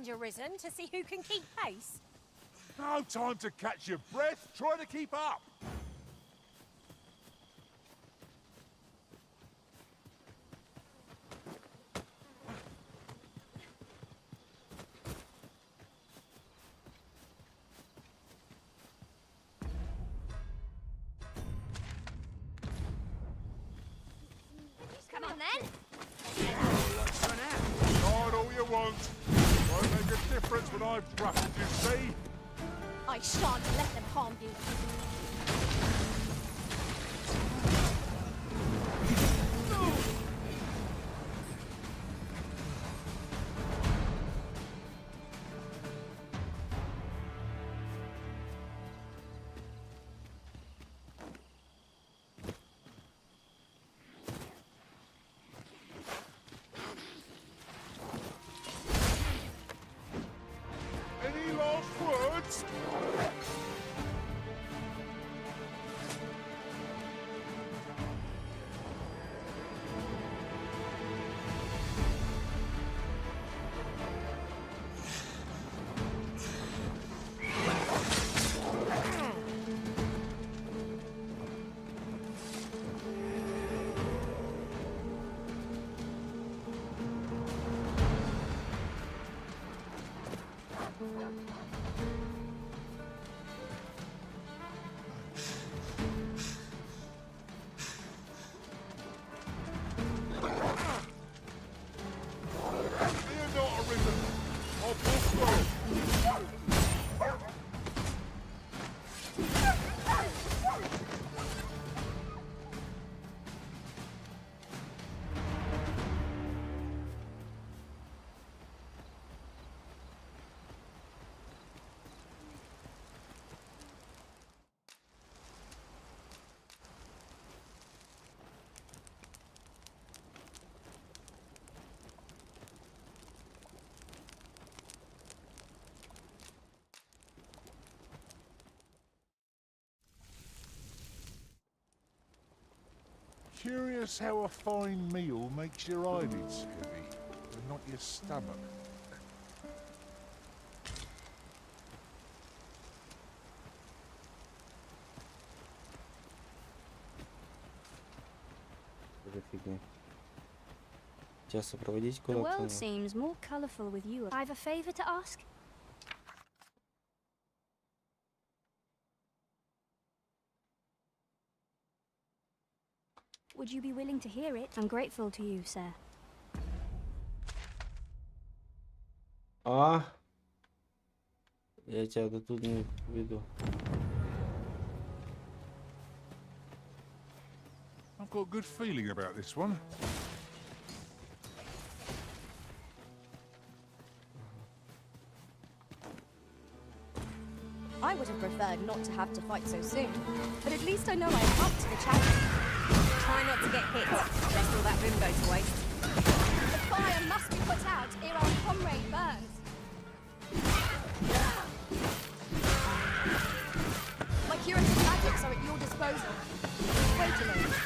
Arisen to see who can keep pace? No time to catch your breath. Try to keep up. Come on then. Not all you want. Won't make a difference when I've grappled you, see? I shan't let them harm you. Curious how a fine meal makes your eyelids heavy, but not your stomach. Тебя сопроводить The куда-то? world seems more colourful with you. I've a favour to ask. Would you be willing to hear it? I'm grateful to you, sir. А? Я тебя до тут не веду. I've got a good feeling about this one. I would have preferred not to have to fight so soon, but at least I know I'm up to the challenge. Try not to get hit, lest all that room go to waste. The fire must be put out ere our comrade burns. My curative magics are at your disposal. Wait a minute.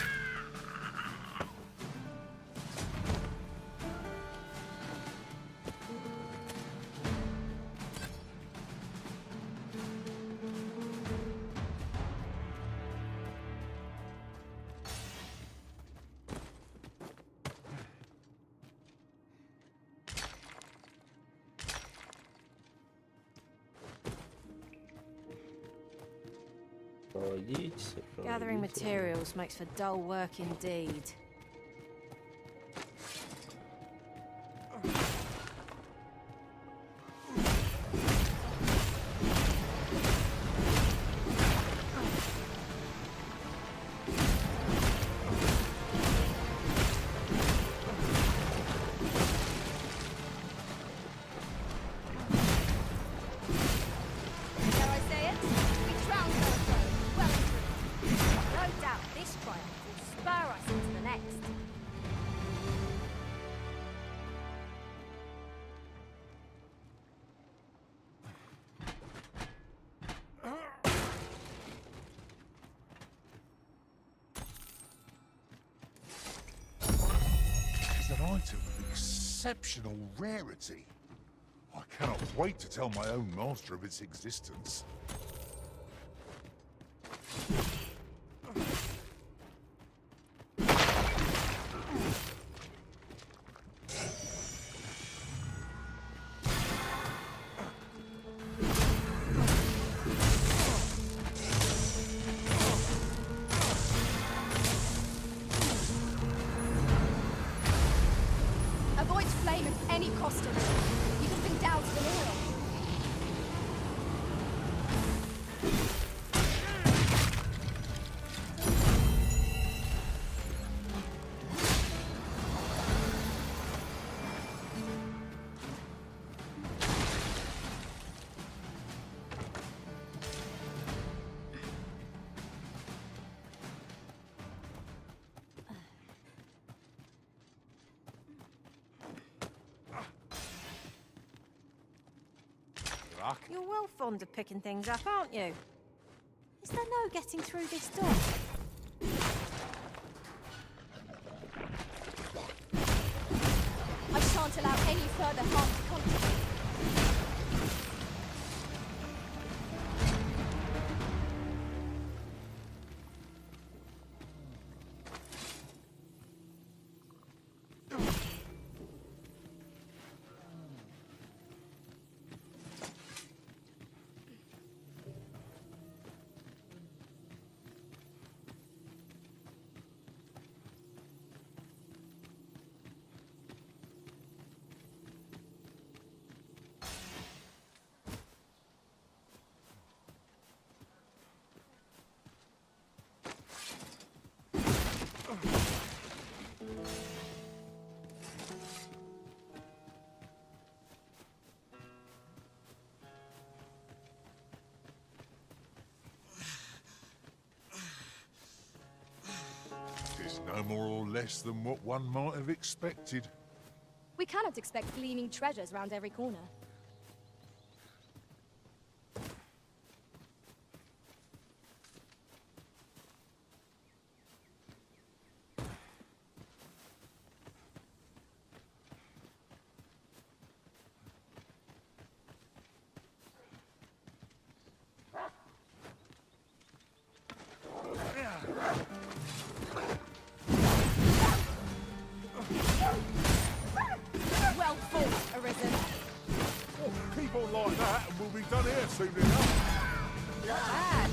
Gathering materials makes for dull work indeed. An item of exceptional rarity. I cannot wait to tell my own master of its existence. Avoid flame at any cost. You have been doused in oil. You're well fond of picking things up, aren't you? Is there no getting through this door? I shan't allow any further harm to come to you. It's no more or less than what one might have expected. We cannot expect gleaming treasures round every corner. like that, and we'll be done here soon enough. Not bad.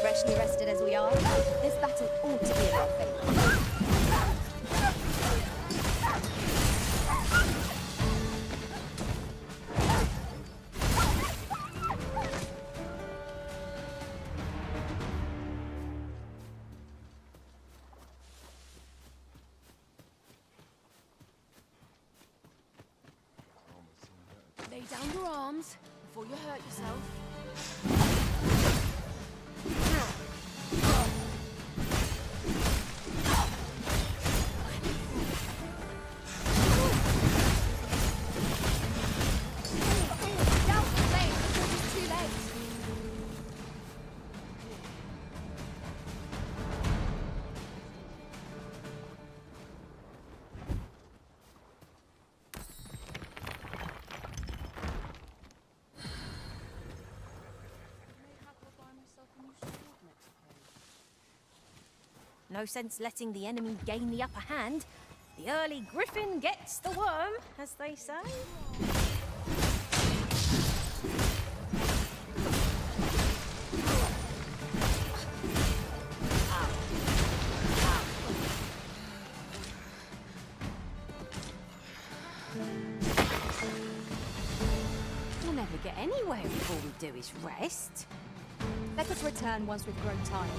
Freshly rested as we are, this battle ought to be in our favour. Lay down your arms before you hurt yourself. No sense letting the enemy gain the upper hand. The early griffin gets the worm, as they say. We'll never get anywhere if all we do is rest. Let us return once we've grown tired.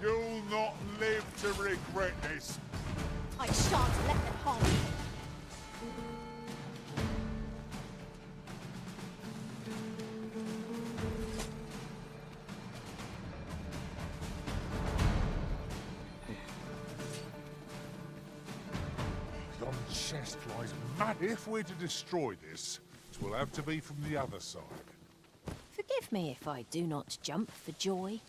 You'll not live to regret this. I shan't let them harm you. Yon chest lies mad. If we're to destroy this, it will have to be from the other side. Forgive me if I do not jump for joy.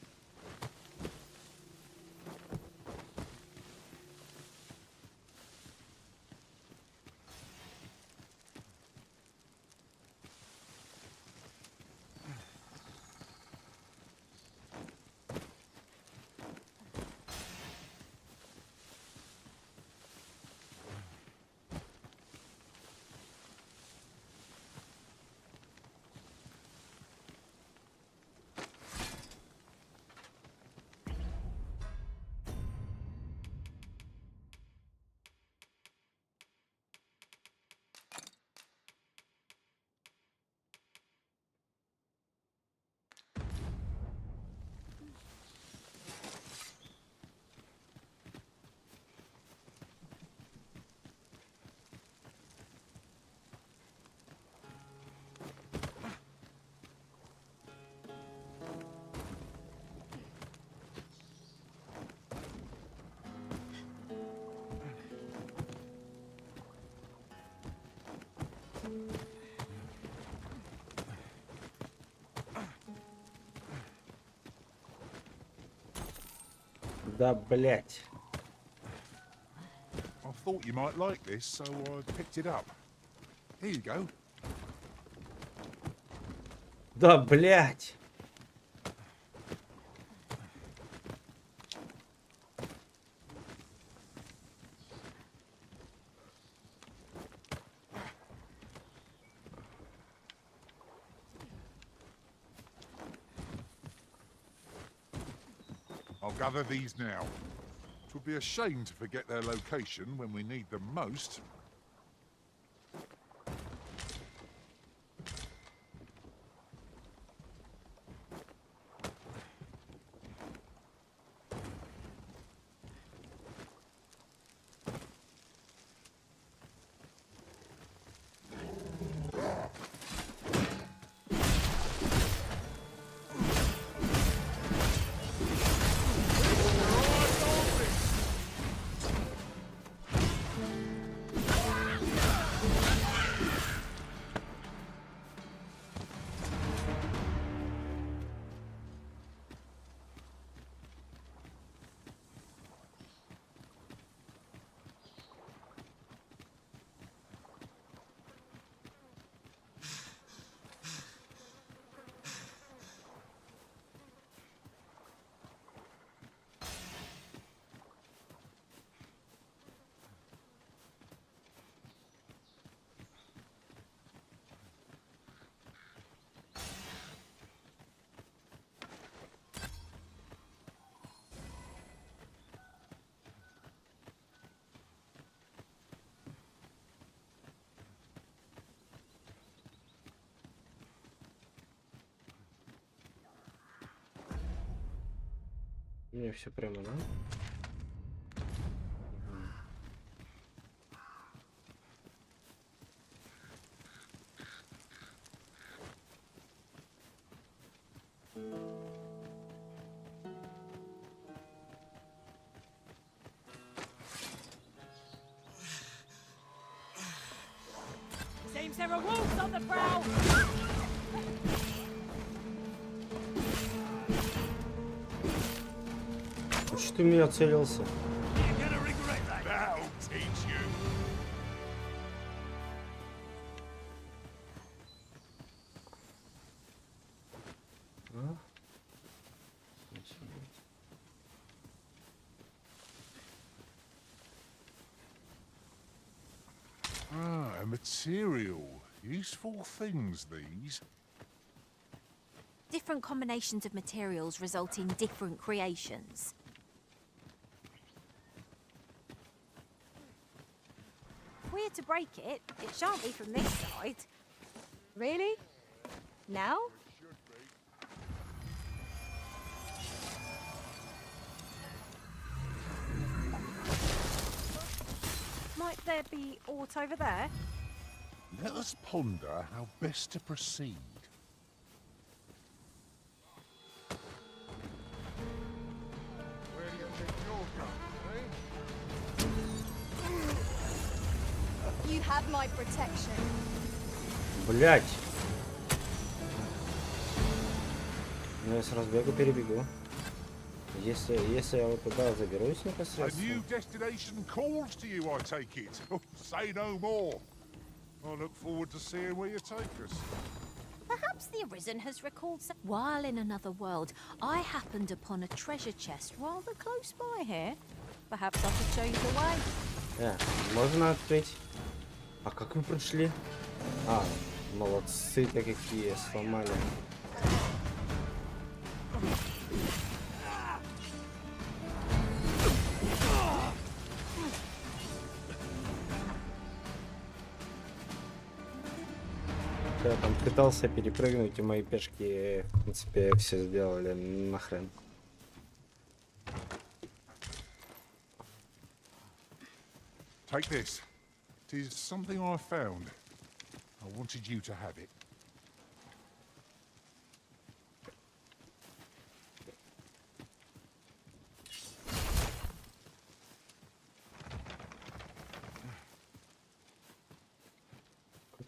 Да, блять. I thought you might like this, so I picked it up. Here you go. Да, блядь. I'll gather these now. It would be a shame to forget their location when we need them most. Мне все прямо, да? Seems there are wolves on the prowl. Что ты меня целился? That'll teach you. А? Ah, a material. Useful things, these. Different combinations of materials result in different creations. We're to break it. It shan't be from this side. Really? Now? Might there be aught over there? Let us ponder how best to proceed. Where do you think you're going, eh? You have my protection. Блять. Ну я с разбега перебегу. Если я вот туда заберусь A непосредственно. new destination calls to you, I take it. Oh, say no more. I look forward to seeing where you take us. Perhaps the Arisen has recalled some... While in another world, I happened upon a treasure chest rather close by here. Perhaps I could show you the way. Можно открыть. А как вы прошли? А, молодцы-то какие, сломали. Я там пытался перепрыгнуть, и мои пешки, в принципе, все сделали нахрен. Take this. It is something I found. I wanted you to have it.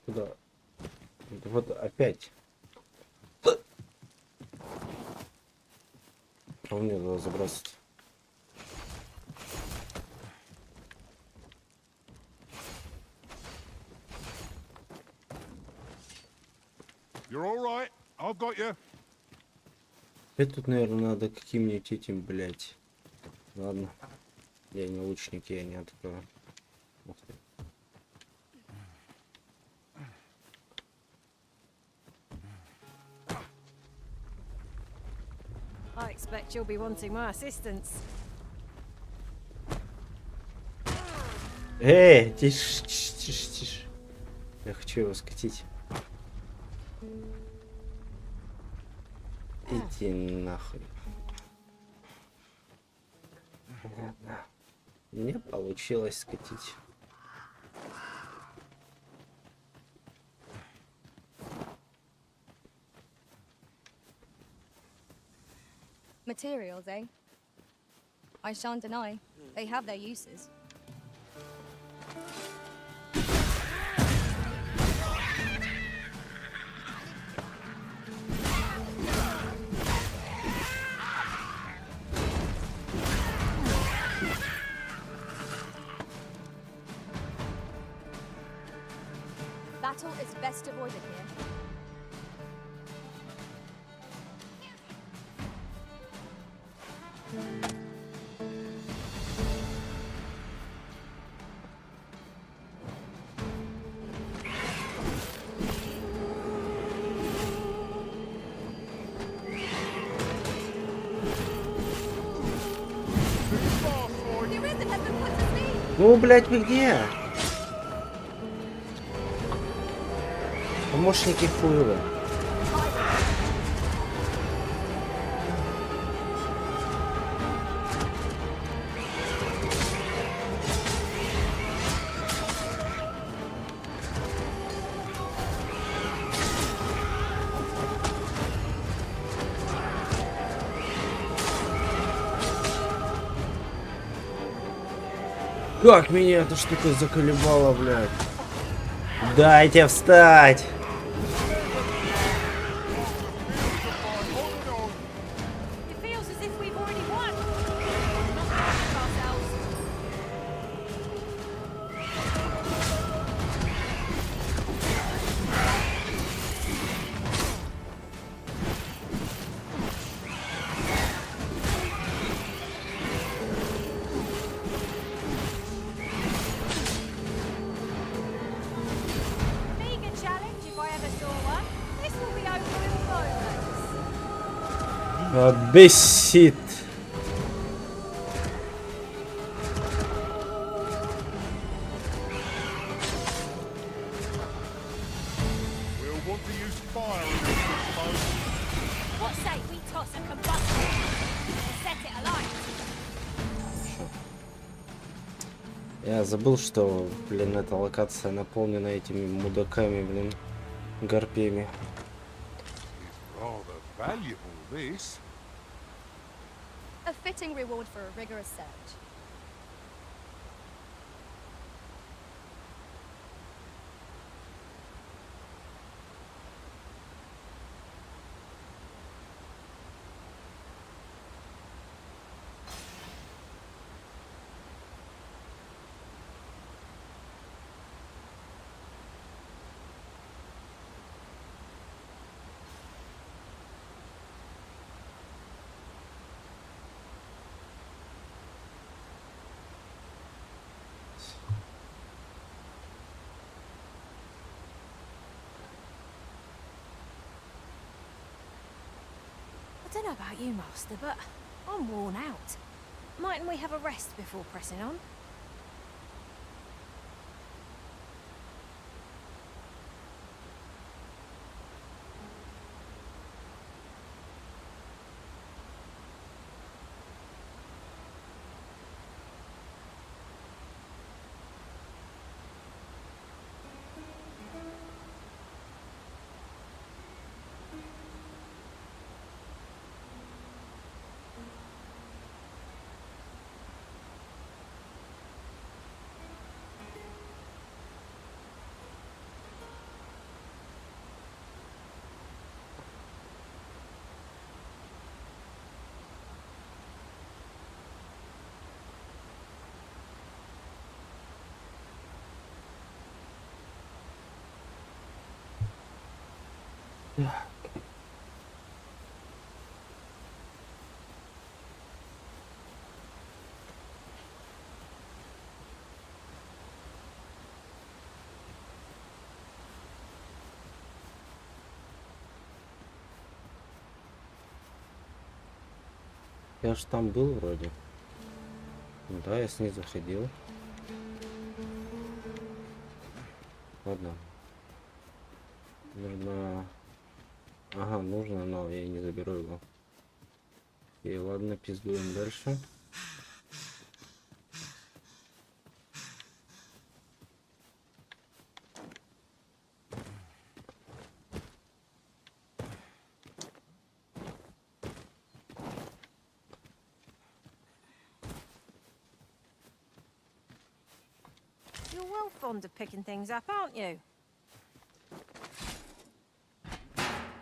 Куда? Вот опять. А мне надо забросить. You're all right. I've got got you. Это тут, наверное, надо каким-нибудь этим, блядь. Ладно. Я не лучник, я не открою. Ух ты. I expect you'll be wanting my assistance. Тише, тише, тише, тише. Я хочу его скатить. Иди нахуй. Ладно. Мне получилось скатить. Materials, eh? I shan't deny. They have their uses. Battle is best avoided here. Ну, блядь, вы где? Помощники хуева. Как меня эта штука заколебала, блядь. Дайте встать! It feels as if we've already won. Not proud of ourselves. Mega challenge if I ever saw one. This will be over in moments. Бесит. We'll want to use fire in this mode. What say we toss a combustion and set it alight? Я забыл, что, блин, эта локация наполнена этими мудаками, блин, гарпиями. Rather valuable, this. A fitting reward for a rigorous search. I don't know about you, Master, but I'm worn out. Mightn't we have a rest before pressing on? Я ж там был вроде. Ну да, я снизу ходил. Ладно. Нужно... Ага, нужно, но я не заберу его. И ладно, пиздуем дальше. You're well fond of picking things up, aren't you?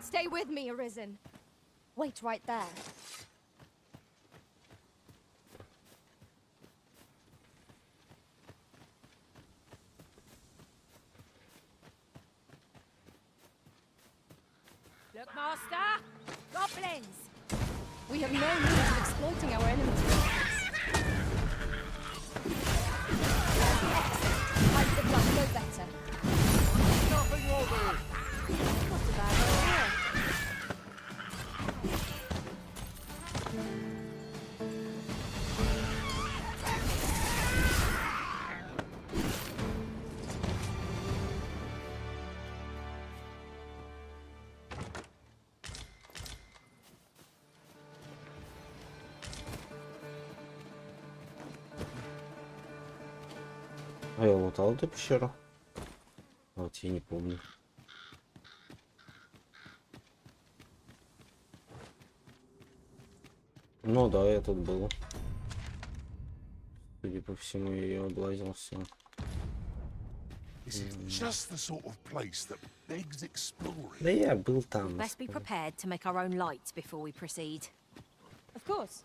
Stay with me, Arisen. Wait right there. Look, Master! Goblins! We have no means of exploiting our enemies' weakness. Hide the blood no better. Nothing will do. Not a bad idea. А я лутал эту пещеру? Вот я не помню. Ну да, я тут был. Судя по всему, я ее облазил все. This is just the sort of place that begs exploring. Да я был там. Best be prepared to make our own lights before we proceed. Of course.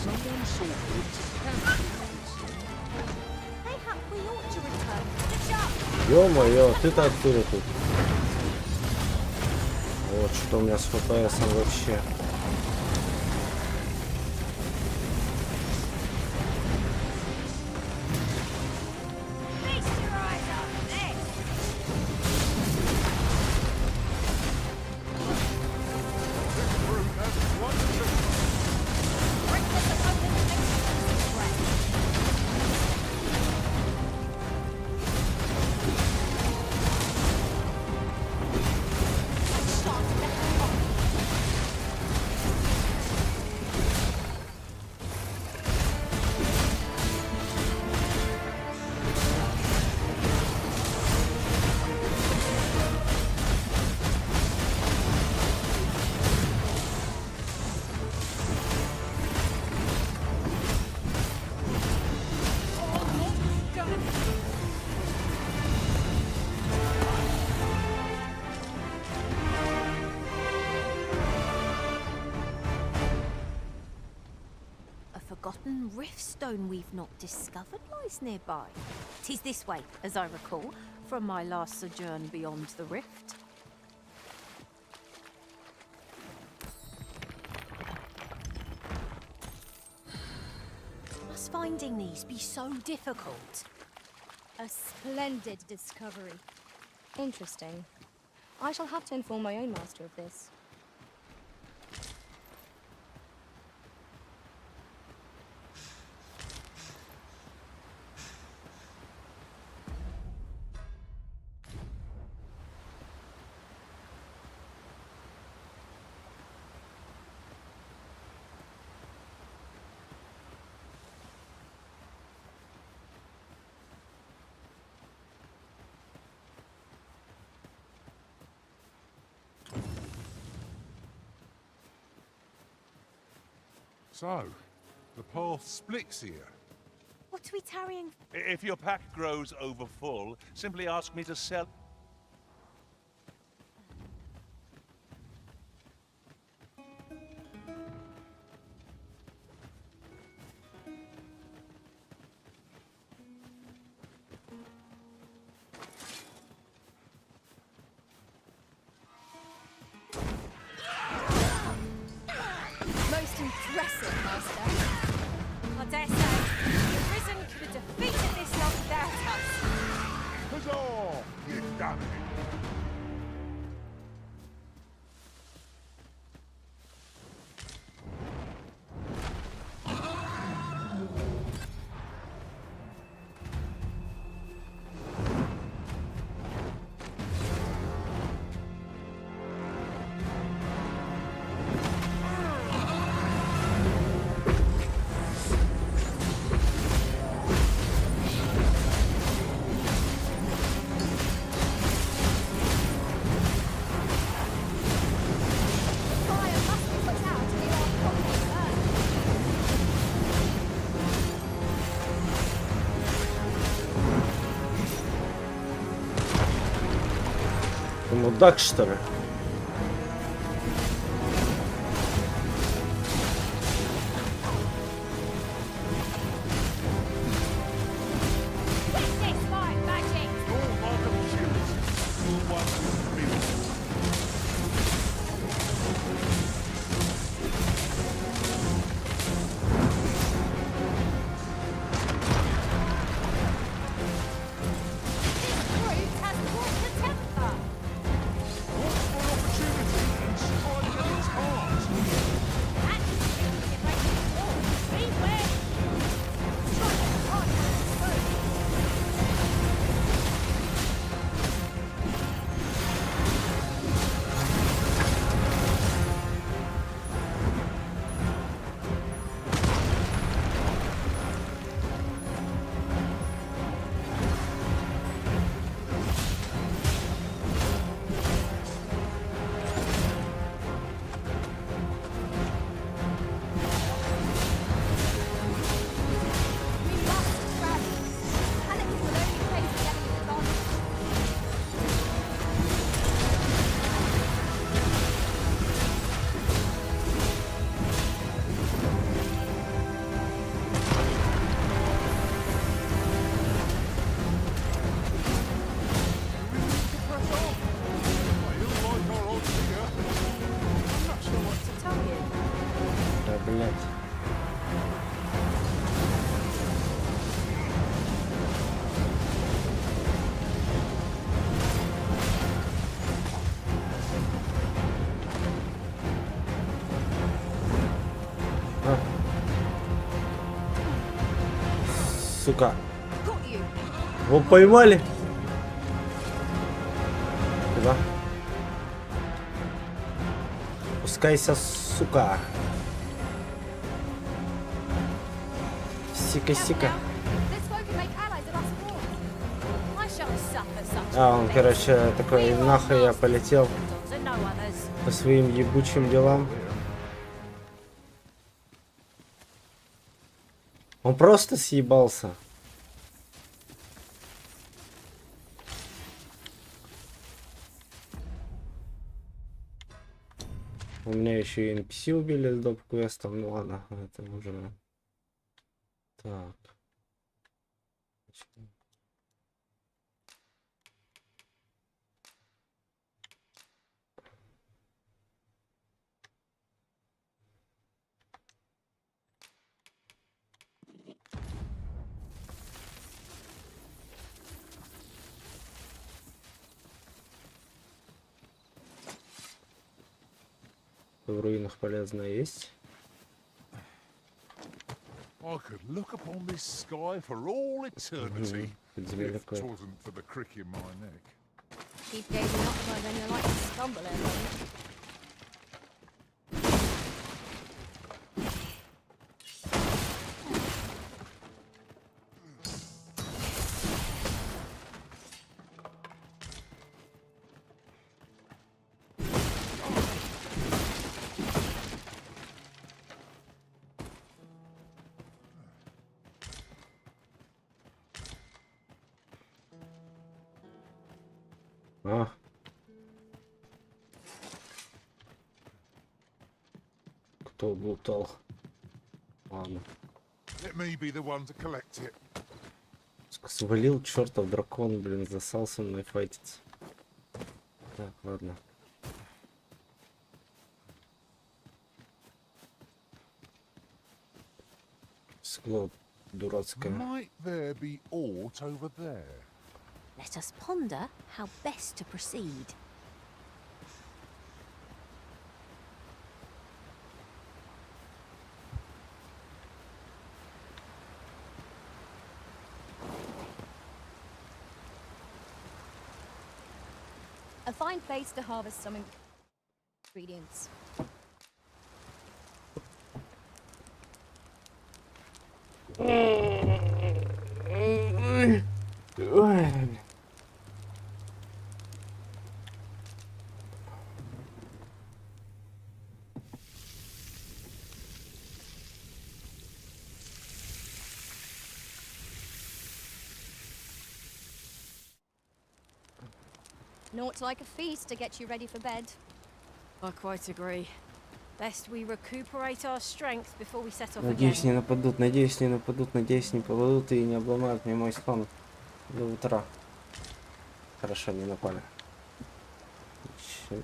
Someone saw Mayhap we ought to return to the shop. Ё-моё, ты-то откуда тут? Вот что у меня с FPS вообще. Feast your eyes on this! Reckless opponent exposed threat. A forgotten riftstone we've not discovered lies nearby. 'Tis this way, as I recall, from my last sojourn beyond the rift. Must finding these be so difficult? A splendid discovery. Interesting. I shall have to inform my own master of this. So, the path splits here. What are we tarrying? If your pack grows over full, simply ask me to sell. Ты мудак, что ли? Сука. Его поймали. Куда? Пускайся, сука. Сика-сика. А, он, короче, такой, нахуй я полетел по своим ебучим делам. Он просто съебался. У меня еще и NPC убили с доп-квестом. Ну ладно, это уже... Так. В руинах полезное есть. I could look upon this sky for all eternity if it wasn't for the crick in my neck. Keep gazing upward and you're like to stumble in. А. Кто лутал? Ладно. Let me be the one to collect it. Свалил чертов дракон, блин, засал со мной файтиться. Так, ладно. Скло дурацкое. Might there be aught over there? Let us ponder how best to proceed. A fine place to harvest some ingredients. Naught like a feast to get you ready for bed. I quite agree. Best we recuperate our strength before we set off Надеюсь, не again. нападут, надеюсь, не нападут, надеюсь, не попадут и не обломают мне мой сон до утра. Хорошо, не напали. Ничего.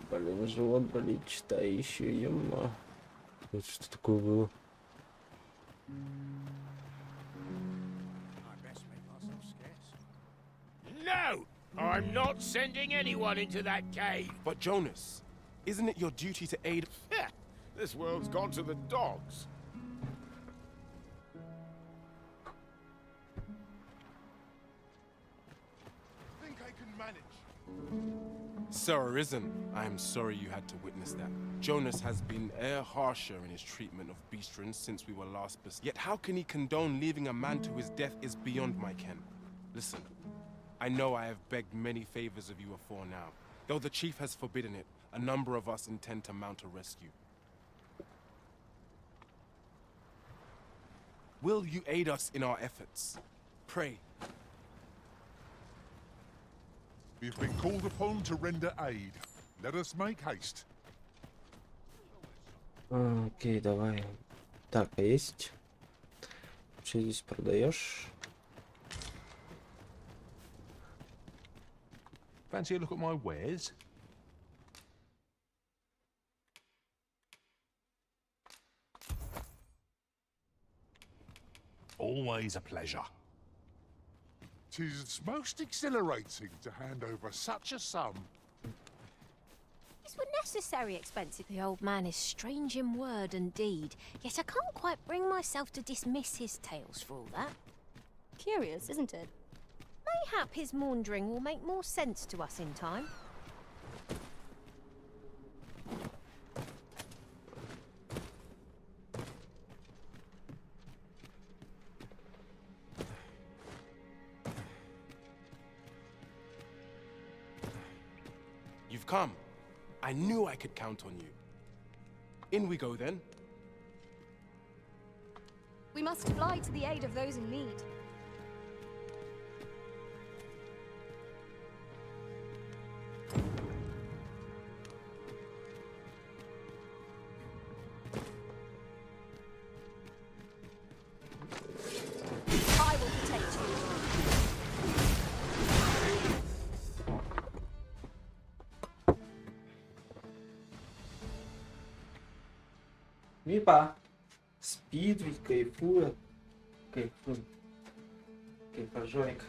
Блин, живот болит, читай еще, ема. Это что такое было? No! I'm not sending anyone into that cave. But Jonas, isn't it your duty to aid? This world's gone to the dogs. Think I can manage? Sir Arisen, I am sorry you had to witness that. Jonas has been harsher in his treatment of beastrons since we were last Yet how can he condone leaving a man to his death is beyond my ken. Listen, I know I have begged many favors of you afore now. Though the chief has forbidden it, a number of us intend to mount a rescue. Will you aid us in our efforts? Pray. We've been called upon to render aid. Let us make haste. Окей, давай. Так, а есть? Что здесь продаешь? Fancy a look at my wares? Always a pleasure. 'Tis most exhilarating to hand over such a sum. These were necessary expenses. The old man is strange in word and deed, yet I can't quite bring myself to dismiss his tales for all that. Curious, isn't it? Mayhap his maundering will make more sense to us in time. You've come. I knew I could count on you. In we go then. We must fly to the aid of those in need. I will protect you. Випа. Спит ведь, кайфует. Кайфует. Кайфажорик.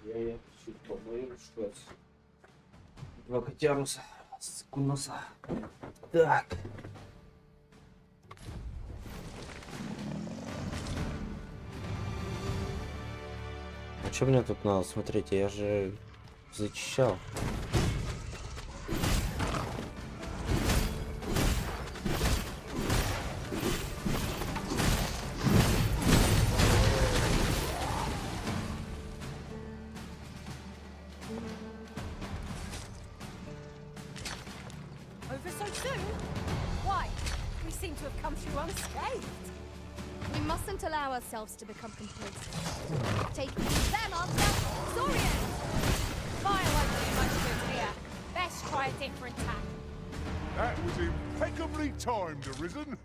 Я чуть помою, что это. Два котяруса. Секундоса. Так. А что мне тут надо? Смотрите, я же зачищал. Over so soon? Why? We seem to have come through unscathed. We mustn't allow ourselves to become complacent. Take them after Zorian! Fire won't do much good here. Best try a different tack. That was impeccably timed, Arisen.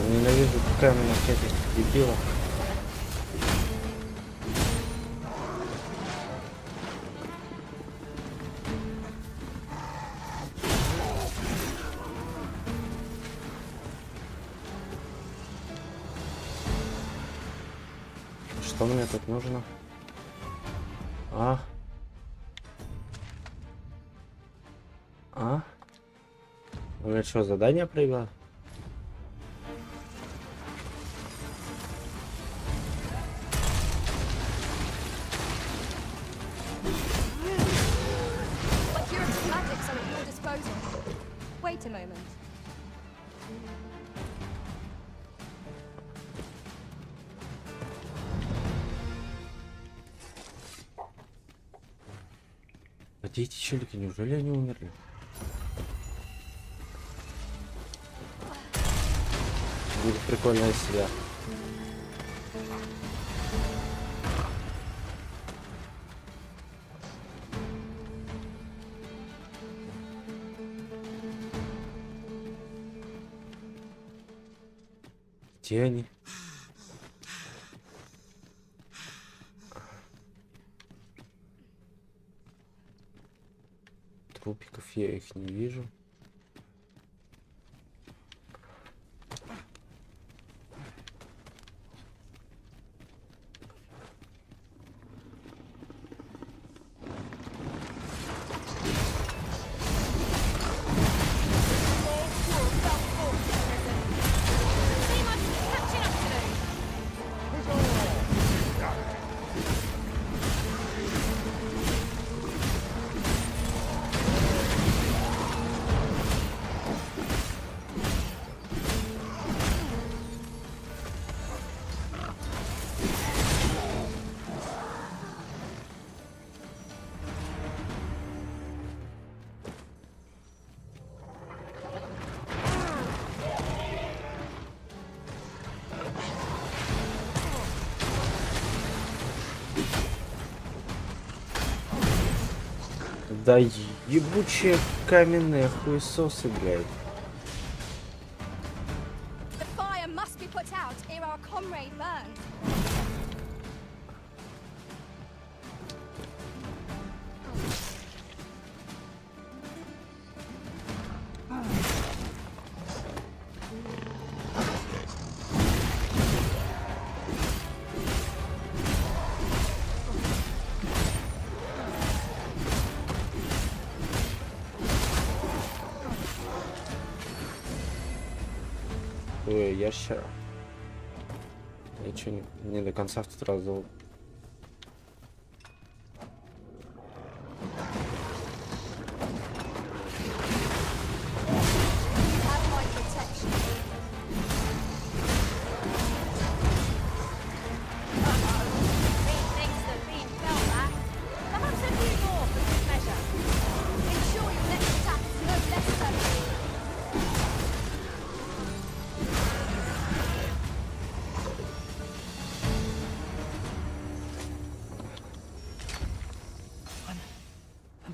Ненавижу каменных этих дебилов. Что мне тут нужно? У меня что, задание проявило? Wait a moment. Где эти челики? Неужели они умерли? Будет прикольно, если я... Где они? Трупиков я их не вижу. Да ебучие каменные хуесосы, блядь. The fire must be put out ere our comrade burns. Ой, ящер. Я что, не до конца в тот раз зовут.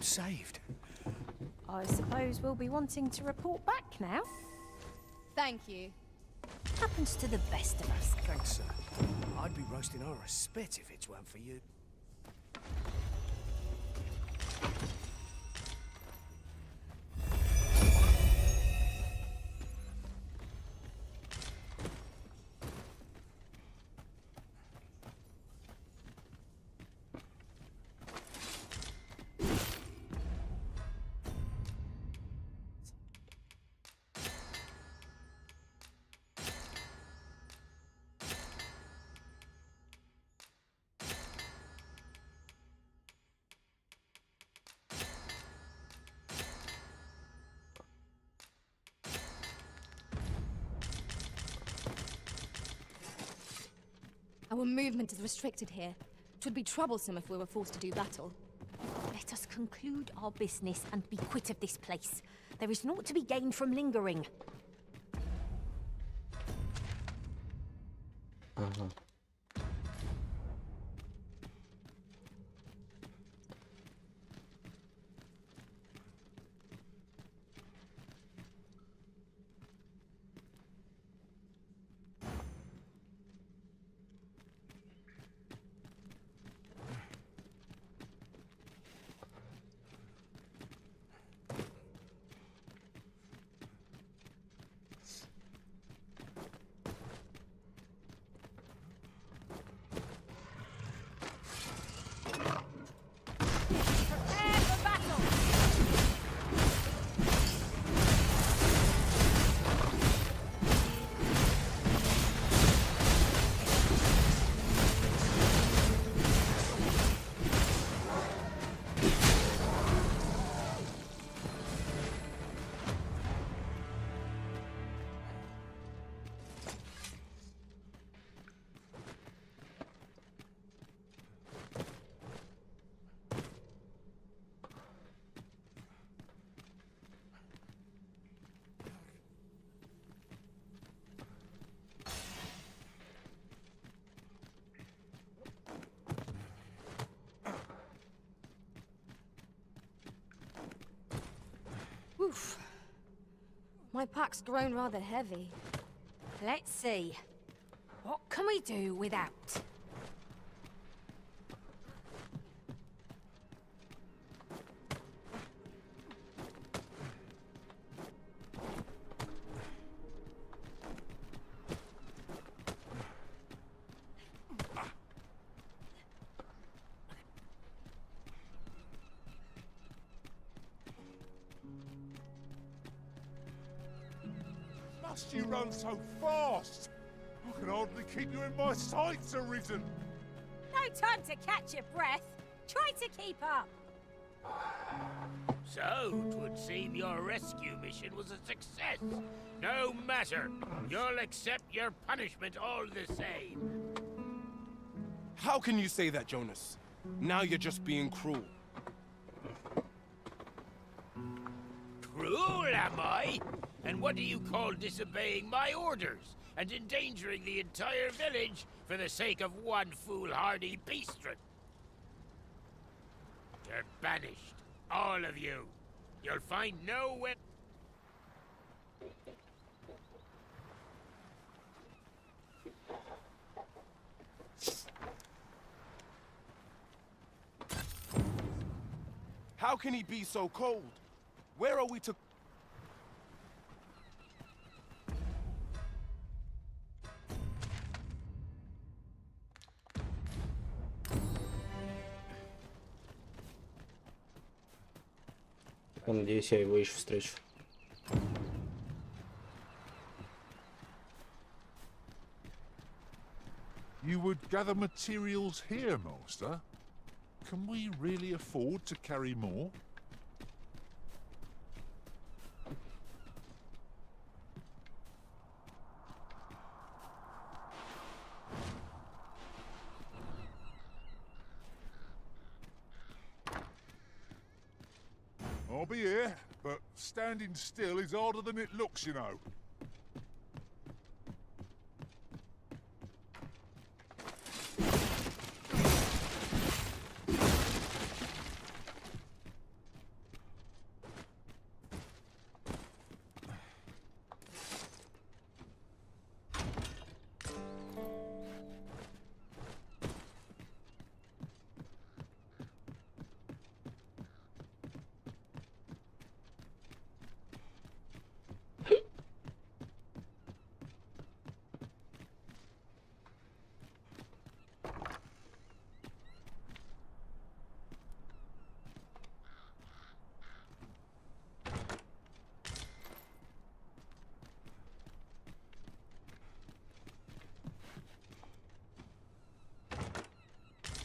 Saved. I suppose we'll be wanting to report back now. Thank you. Happens to the best of us. Thanks, sir. I'd be roasting over a spit if it weren't for you. Our movement is restricted here. It would be troublesome if we were forced to do battle. Let us conclude our business and be quit of this place. There is naught to be gained from lingering. Oof. My pack's grown rather heavy. Let's see. What can we do without? Must you run so fast? I can hardly keep you in my sights, Arisen. No time to catch your breath. Try to keep up. So, 'twould seem your rescue mission was a success. No matter. You'll accept your punishment all the same. How can you say that, Jonas? Now you're just being cruel. Cruel, am I? And what do you call disobeying my orders and endangering the entire village for the sake of one foolhardy beastron? You're banished, all of you. You'll find no way. How can he be so cold? Where are we to... Надеюсь, я его еще встречу. gather materials here, Master. Can we really afford to carry more? I'll be here, but standing still is harder than it looks, you know.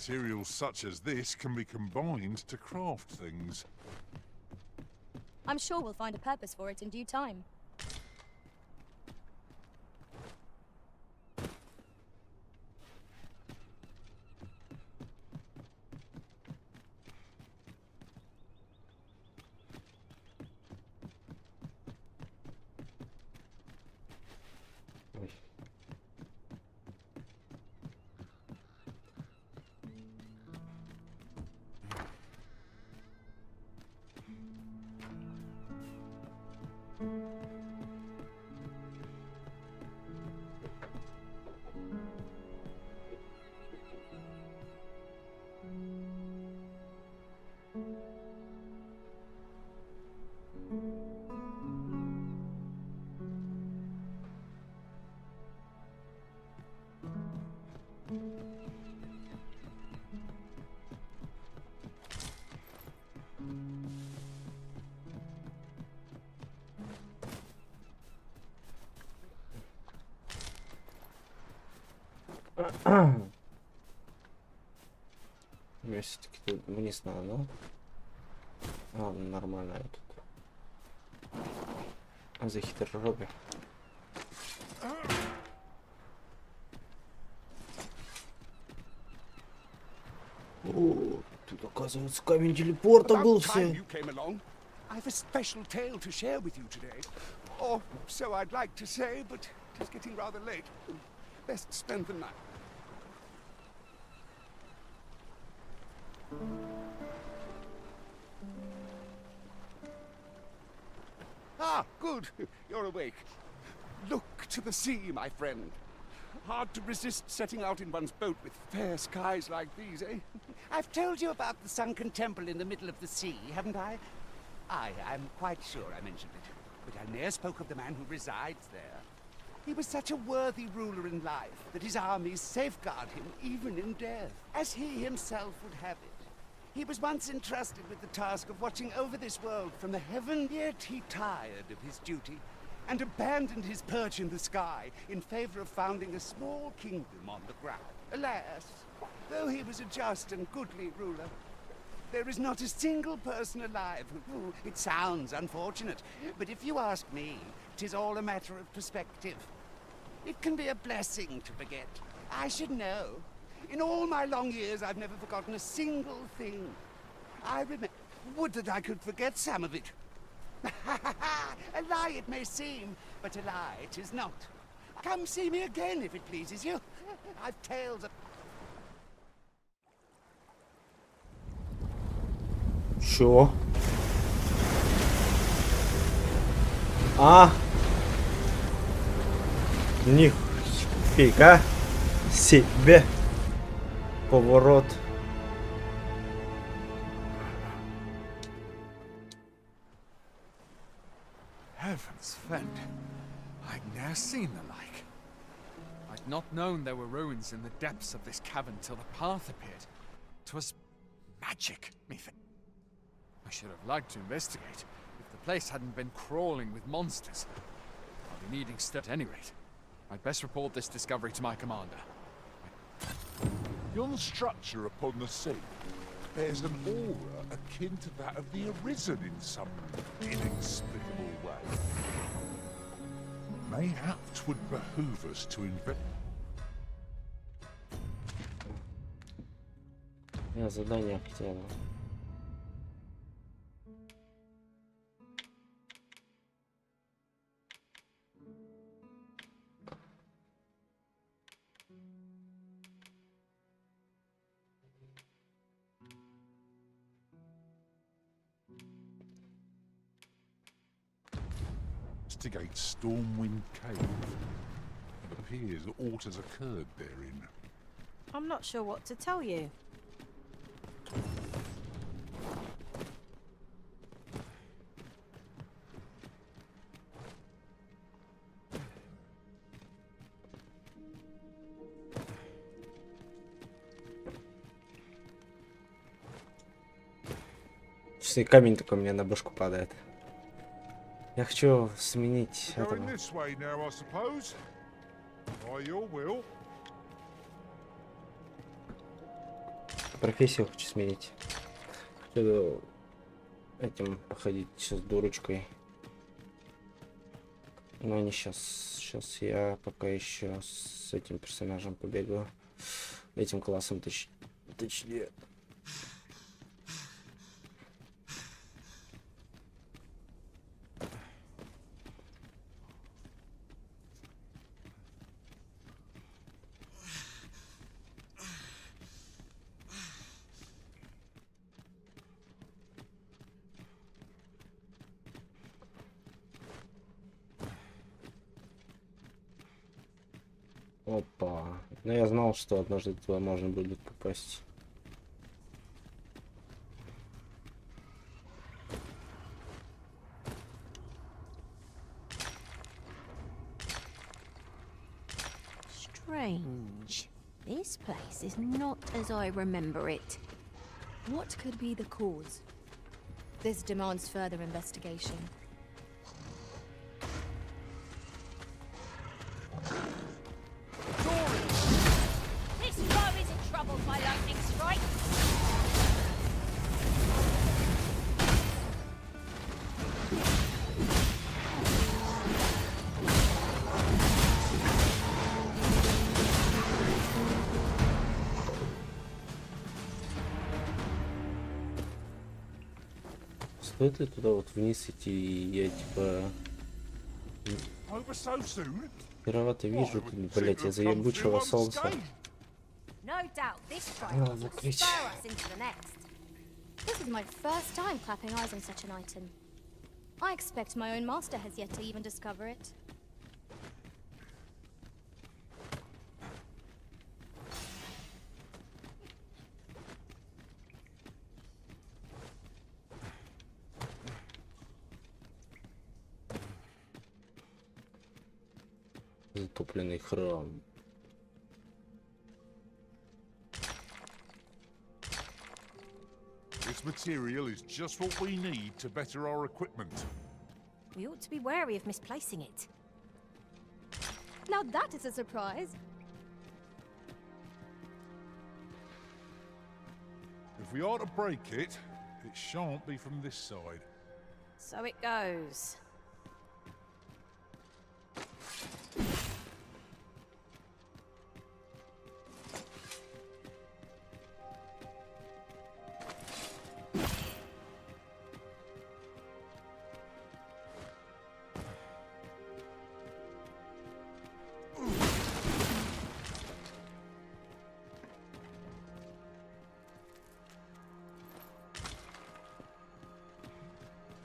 Materials such as this can be combined to craft things. I'm sure we'll find a purpose for it in due time. Мне все-таки тут вниз надо, да? Ладно, нормально я тут. За хитрожопе. О, тут оказывается камень телепорта был все. I've a special tale to share with you today. Or so I'd like to say, but it's getting rather late. Best spend the night. Ah, good. You're awake. Look to the sea, my friend. Hard to resist setting out in one's boat with fair skies like these, eh? I've told you about the sunken temple in the middle of the sea, haven't I? I'm quite sure I mentioned it, but I ne'er spoke of the man who resides there. He was such a worthy ruler in life that his armies safeguard him even in death, as he himself would have it. He was once entrusted with the task of watching over this world from the heaven, yet he tired of his duty and abandoned his perch in the sky in favor of founding a small kingdom on the ground. Alas, though he was a just and goodly ruler, there is not a single person alive who... It sounds unfortunate, but if you ask me, 'tis all a matter of perspective. It can be a blessing to forget. I should know. In all my long years, I've never forgotten a single thing. I remember... Would that I could forget some of it. A lie it may seem, but a lie it is not. Come see me again if it pleases you. I've tales of... Чё? А? Нифига себе поворот. Heavens fend, I'd ne'er seen the like. I'd not known there were ruins in the depths of this cavern till the path appeared. 'Twas magic, methinks. I should have liked to investigate if the place hadn't been crawling with monsters. I'll be needing at any rate. I'd best report this discovery to my commander. Beyond the structure upon the sea, there's an aura akin to that of the Arisen in some inexplicable way. Mayhap 'twould behoove us to invest. Я задание хотел. Investigate Stormwind Cave. It appears that aught has occurred therein. I'm not sure what to tell you. Чистый камень такой мне на башку падает. Я хочу сменить этого. Going this way now, I suppose. By your will. Профессию хочу сменить. Хочу этим походить с дурочкой. Но не сейчас. Сейчас я пока еще с этим персонажем побегаю. Этим классом точнее. Опа. Но я знал, что однажды туда можно будет попасть. Strange. This place is not as I remember it. What could be the cause? This demands further investigation. This foe isn't troubled by lightning strike. Стоит ли туда вот вниз идти, и я типа... Первого-то вижу, блять, из-за ебучего солнца. Надо закрыть. This is my first time clapping eyes on such an item. I expect my own master has yet to even discover it. Затопленный храм. This material is just what we need to better our equipment. We ought to be wary of misplacing it. Now that is a surprise. If we are to break it, it shan't be from this side. So it goes.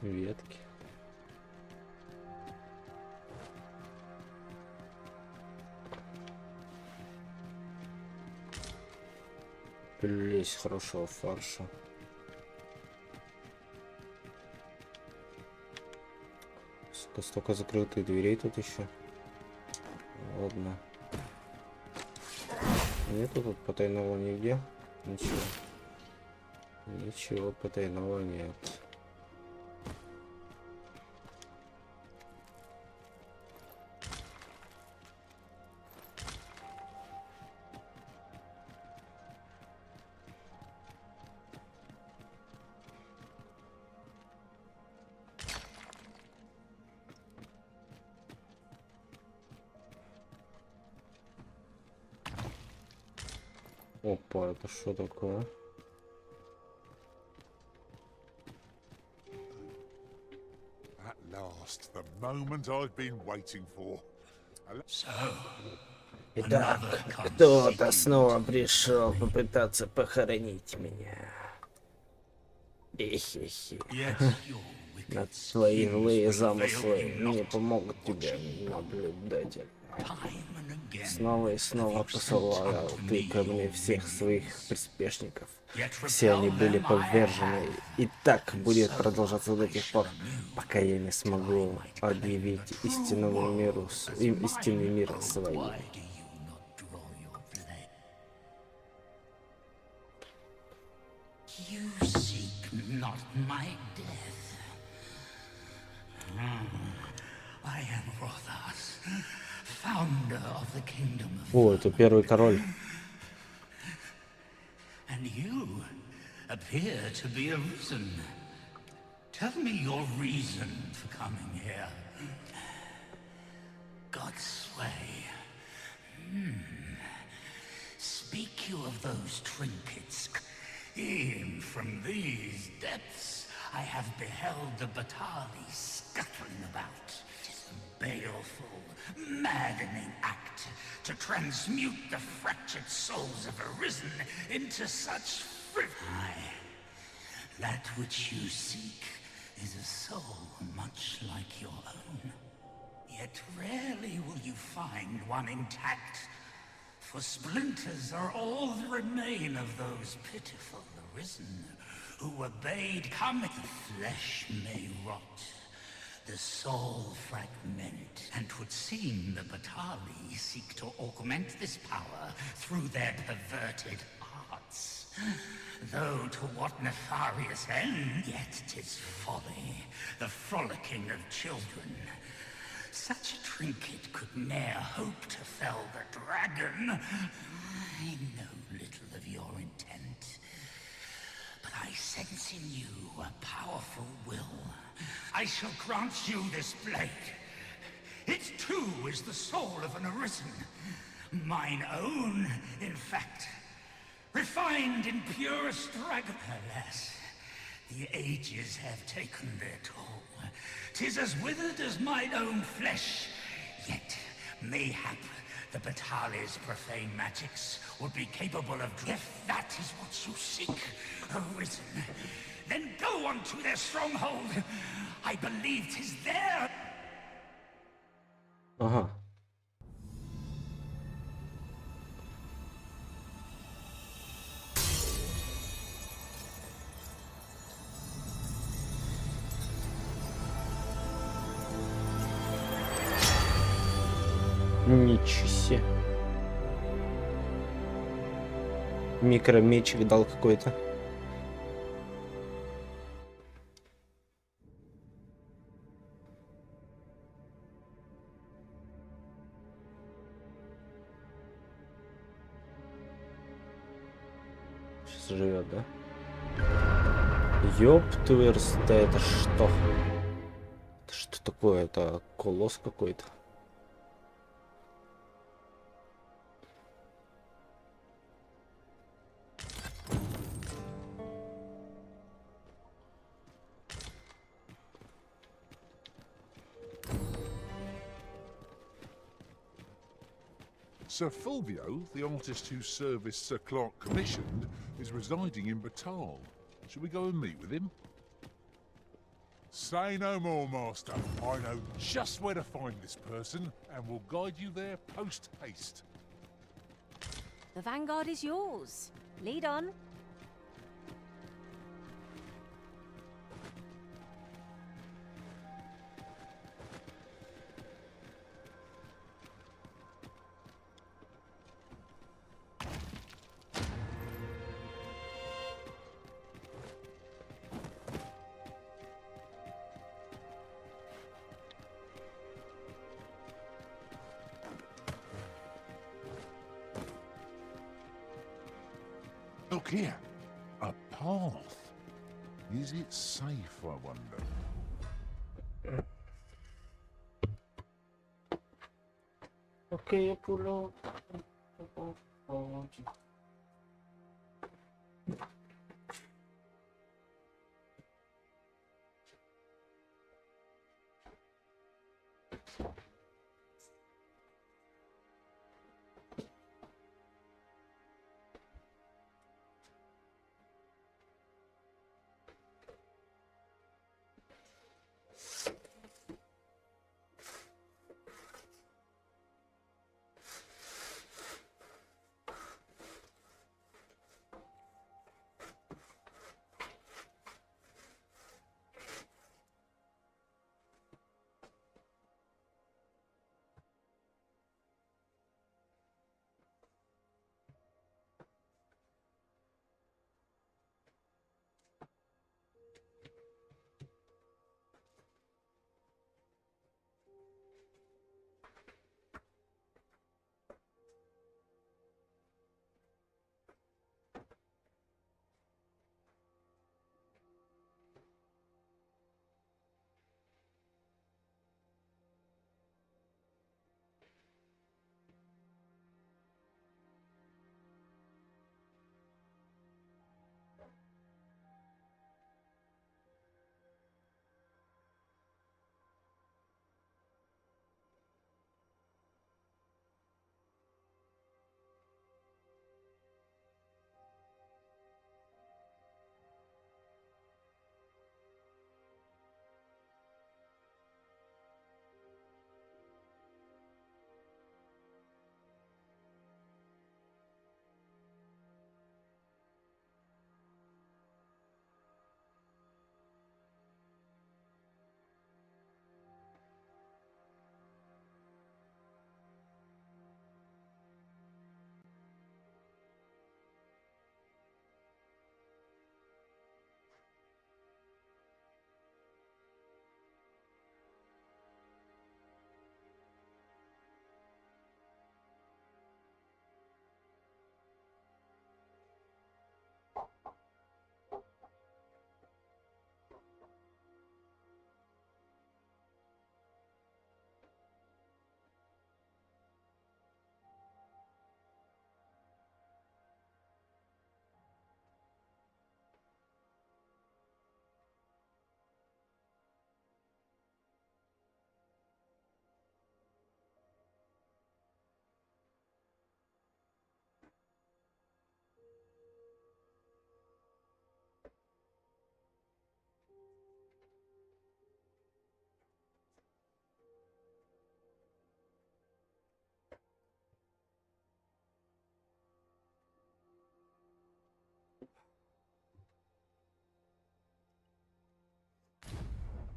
Ветки. Плесь хорошего фарша. Столько закрытых дверей тут еще. Ладно. Нету тут потайного нигде. Ничего. Ничего потайного нет. Опа, это что такое? At last, the moment I've been waiting for. Итак, кто-то снова пришел попытаться похоронить меня. Эхе-хе. На твои злые замыслы не помогут тебе, наблюдатель. Снова и снова посылал ты ко мне всех своих приспешников. Все они были повержены, и так будет продолжаться до тех пор, пока я не смогу объявить истинному миру, истинный мир своим. О, это первый король. And you appear to be arisen. Tell me your reason for coming here. God's way. Speak you of those trinkets. E'en from these depths I have beheld the Batali scuttling about. It is a baleful, maddening act to transmute the fractured souls of Arisen into such that which you seek is a soul much like your own. Yet rarely will you find one intact, for splinters are all that remain of those pitiful Arisen who were bade come. The flesh may rot, the soul fragment, and 'twould seem the Batali seek to augment this power through their perverted arts. Though to what nefarious end, yet 'tis folly, the frolicking of children. Such a trinket could ne'er hope to fell the dragon. I know little of your intent, but I sense in you a powerful will. I shall grant you this blade. It too is the soul of an Arisen. Mine own, in fact. Refined in purest dragon. Alas, the ages have taken their toll. 'Tis as withered as mine own flesh. Yet, mayhap, the Batali's profane magics would be capable of... If that is what you seek, Arisen, then go on to their stronghold. I believe 'tis there. Ага. Ничего себе. Микромечик дал какой-то. Сейчас живет, да? Ёптверс, да это что? Это что такое? Это колосс какой-то. Sir Fulvio, the artist whose service Sir Clark commissioned, is residing in Batal. Shall we go and meet with him? Say no more, Master. I know just where to find this person, and will guide you there post-haste. The vanguard is yours. Lead on. Look here, a path. Is it safe, I wonder? Okay, pull up.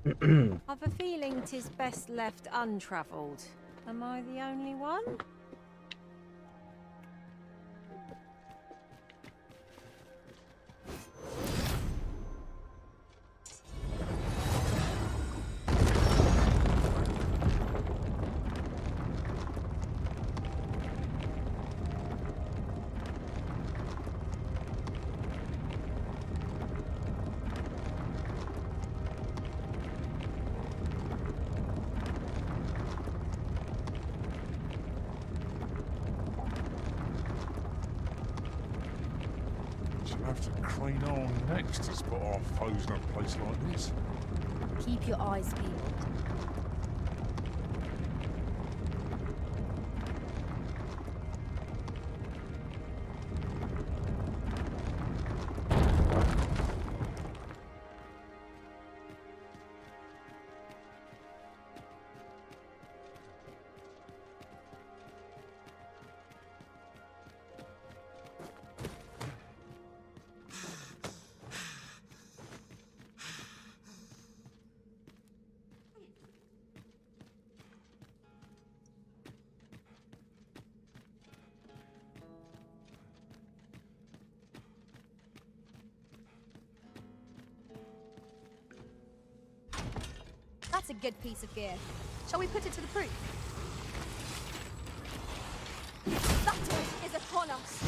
I've a feeling 'tis best left untravelled. Am I the only one? She'll have to crane on next to spot our foes in a place like this. Keep your eyes peeled. That's a good piece of gear. Shall we put it to the proof? That torch is upon us.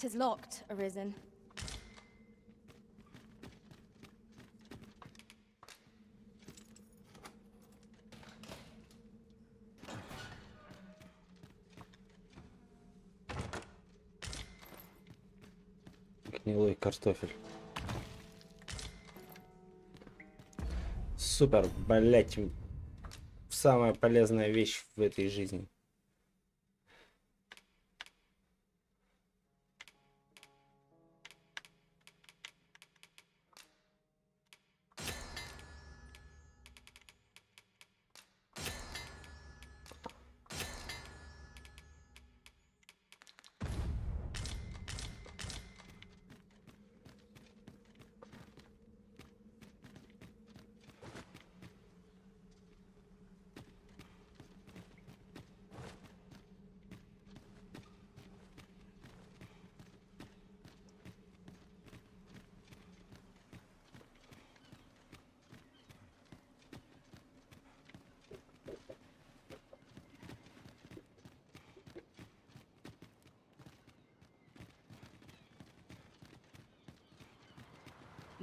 Tis locked, Arisen. Гнилой картофель. Супер, блять, самая полезная вещь в этой жизни.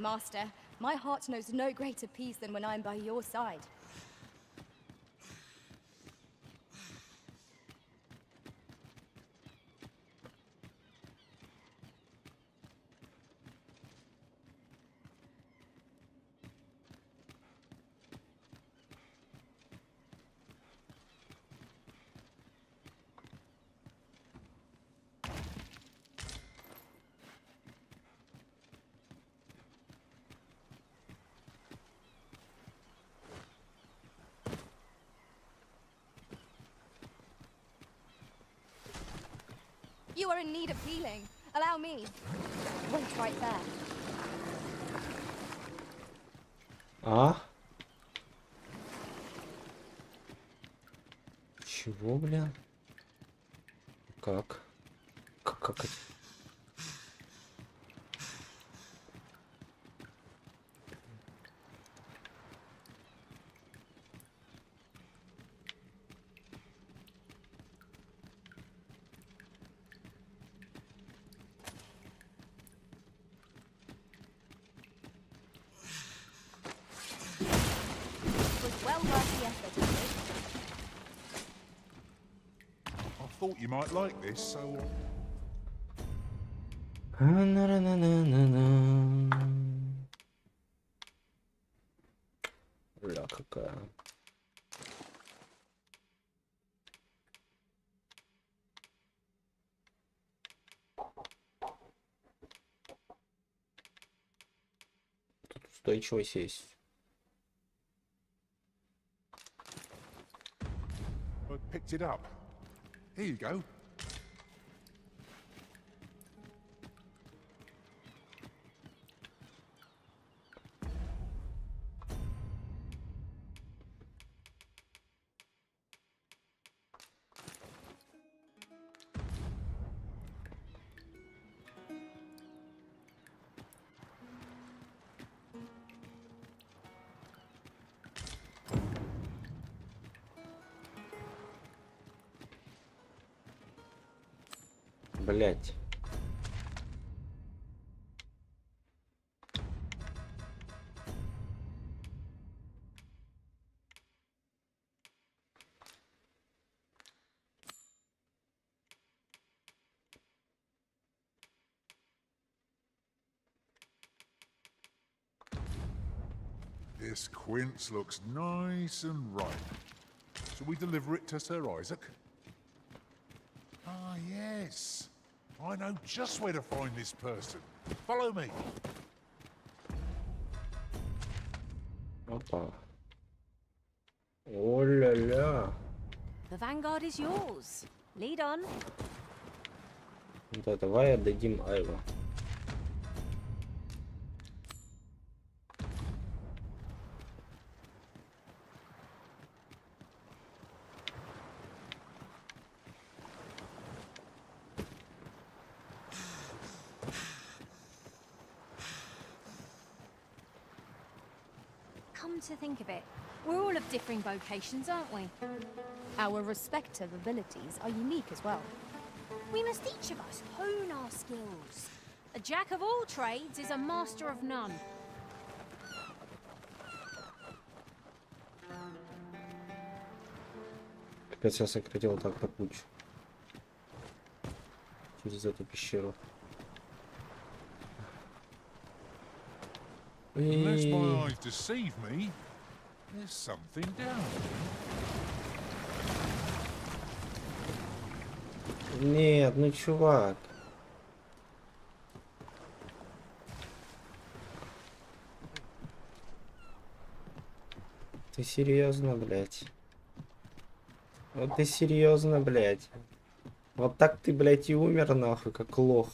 Master, my heart knows no greater peace than when I'm by your side. You are in need of healing. Allow me. Wait right there. А? Чего, бля? Как? Как это? I thought you might like this, so... Бля, какая. Тут устойчивость есть. I picked it up. Here you go. Блять. This quince looks nice and ripe. Shall we deliver it to Sir Isaac? Ah, yes. I know just where to find this person. Follow me. Опа. О-ля-ля. The vanguard is yours. Lead on. Да, давай отдадим Айву. Come to think of it, we're all of differing vocations, aren't we? Our respective abilities are unique as well. We must each of us hone our skills. A jack of all trades is a master of none. Капец, я сократил так-то путь через эту пещеру. Unless my eyes deceive me, there's something down there. Нет, ну чувак. Ты серьезно, блядь? Вот ты серьезно, блядь? Вот так ты, блядь, и умер, нахуй, как лох.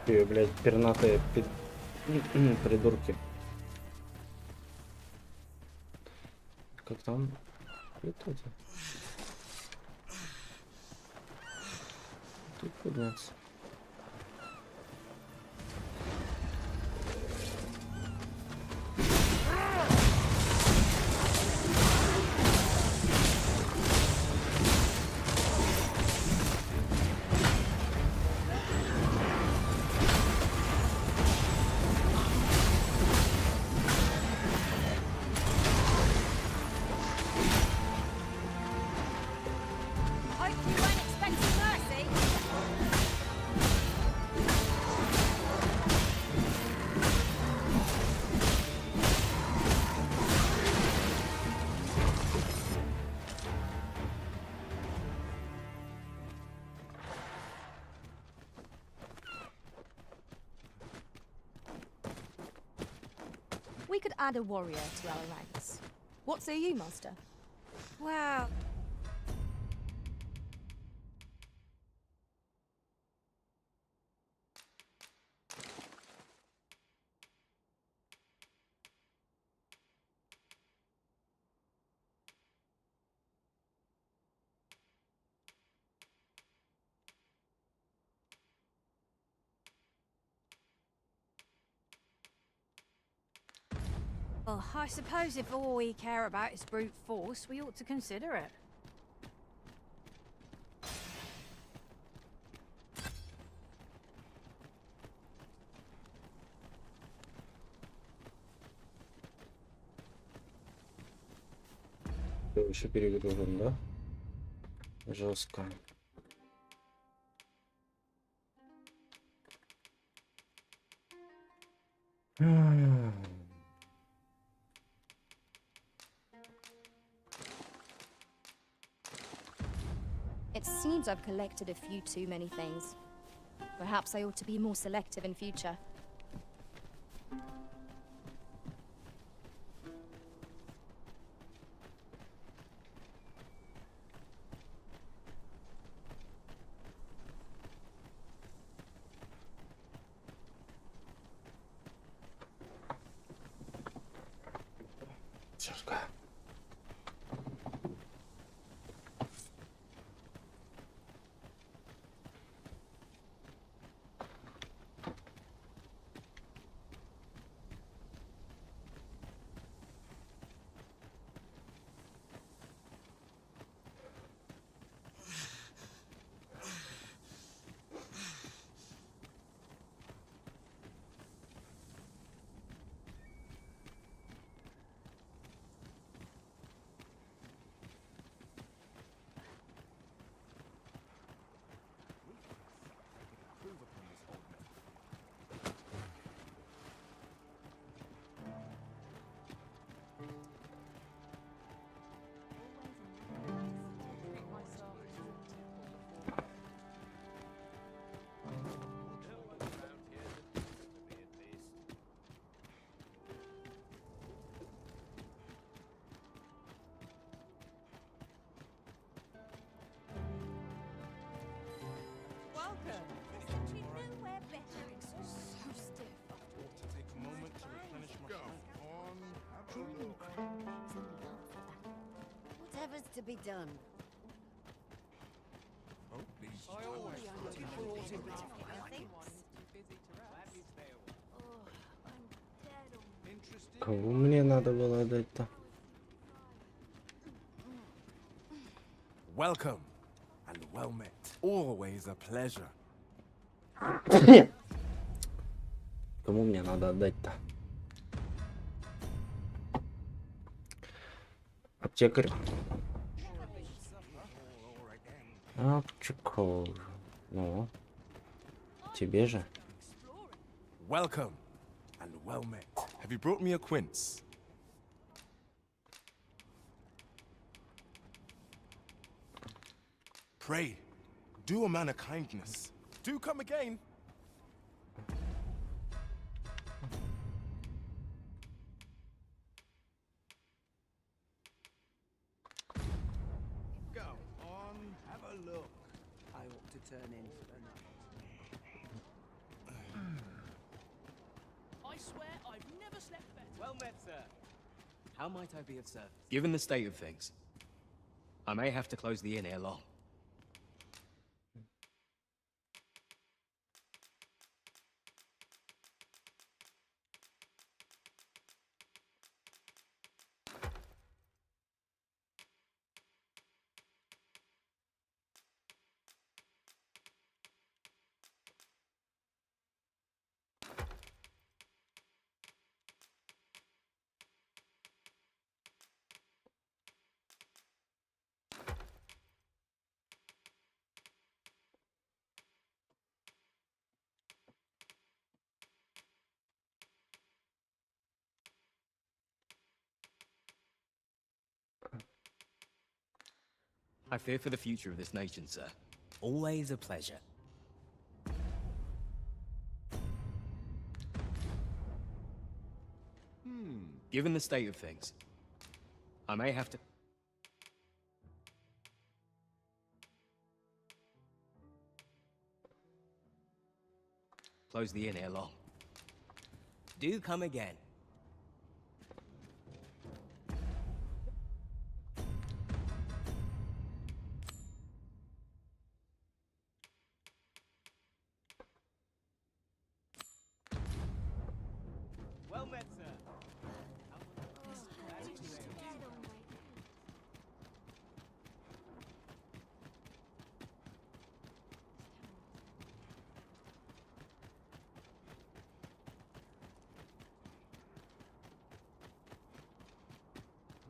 Блять, пернатые придурки. Как там? Это? Тут подняться. We could add a warrior to our ranks. What say you, master? Well... Well, I suppose if all we care about is brute force, we ought to consider it. Еще перегружен, да? Жестко. It seems I've collected a few too many things. Perhaps I ought to be more selective in future. Whatever's to be done. Кого мне надо было отдать-то? Welcome and well met. Always a pleasure. Кому мне надо отдать-то? Аптекарь. Аптекарь. Ну, тебе же. Welcome and well met. Have you brought me a quince? Pray, do a man a kindness. Do come again. Go on, have a look. I ought to turn in for the night. I swear I've never slept better. Well met, sir. How might I be of service? Given the state of things, I may have to close the inn ere long. I fear for the future of this nation, sir. Always a pleasure. Given the state of things, I may have to... close the inn ere long. Do come again. Well met, sir.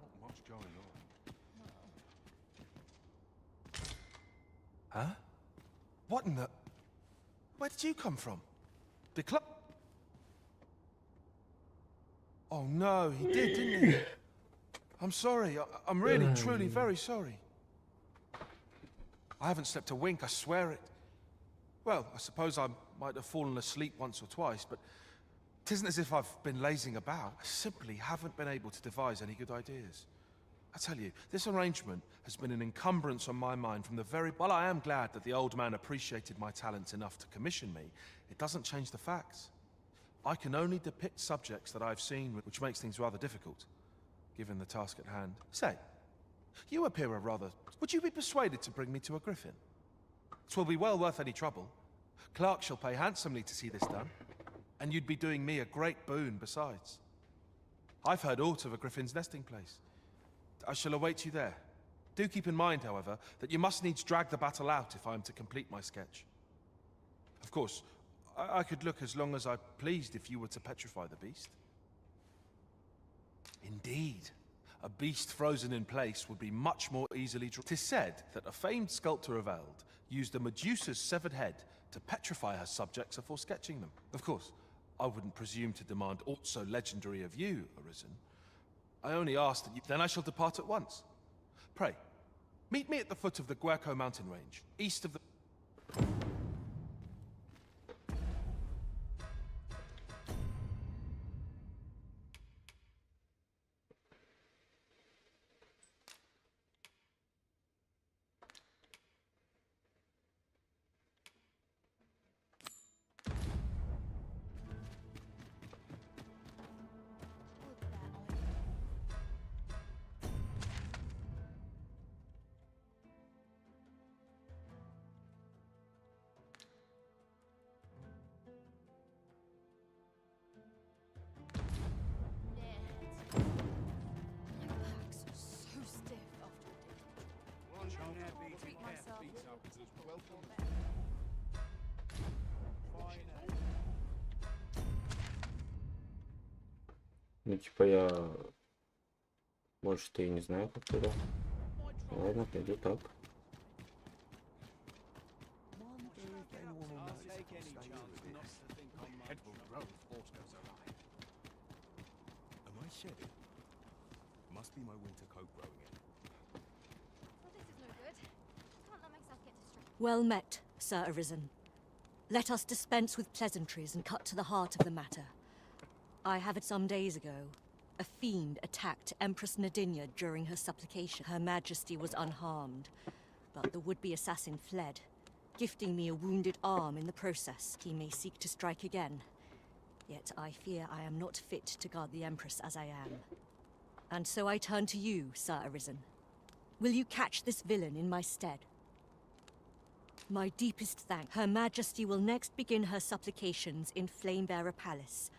Not much going on. Huh? What in the... Where did you come from? The club? Oh no, he did, didn't he? I'm sorry. I'm really, truly very sorry. I haven't slept a wink, I swear it. Well, I suppose I might have fallen asleep once or twice, but it isn't as if I've been lazing about. I simply haven't been able to devise any good ideas. I tell you, this arrangement has been an encumbrance on my mind from the very... While I am glad that the old man appreciated my talents enough to commission me, it doesn't change the facts. I can only depict subjects that I've seen, which makes things rather difficult, given the task at hand. Say, you appear a rather... Would you be persuaded to bring me to a griffin? 'Twill be well worth any trouble. Clark shall pay handsomely to see this done, and you'd be doing me a great boon besides. I've heard aught of a griffin's nesting place. I shall await you there. Do keep in mind, however, that you must needs drag the battle out if I am to complete my sketch. Of course, I could look as long as I pleased if you were to petrify the beast. Indeed. A beast frozen in place would be much more easily... 'Tis said that a famed sculptor of Eld used a Medusa's severed head to petrify her subjects before sketching them. Of course, I wouldn't presume to demand aught so legendary of you, Arisen. I only ask that you... Then I shall depart at once. Pray, meet me at the foot of the Guerco mountain range, east of the... Ну, типа я... Может, и не знаю, как туда. Ладно, пойду так. Must be my winter coat growing in. Well met, Sir Arisen. Let us dispense with pleasantries and cut to the heart of the matter. I have it some days ago. A fiend attacked Empress Nadinia during her supplication. Her Majesty was unharmed, but the would-be assassin fled, gifting me a wounded arm in the process. He may seek to strike again. Yet I fear I am not fit to guard the Empress as I am. And so I turn to you, Sir Arisen. Will you catch this villain in my stead? My deepest thanks. Her Majesty will next begin her supplications in Flamebearer Palace.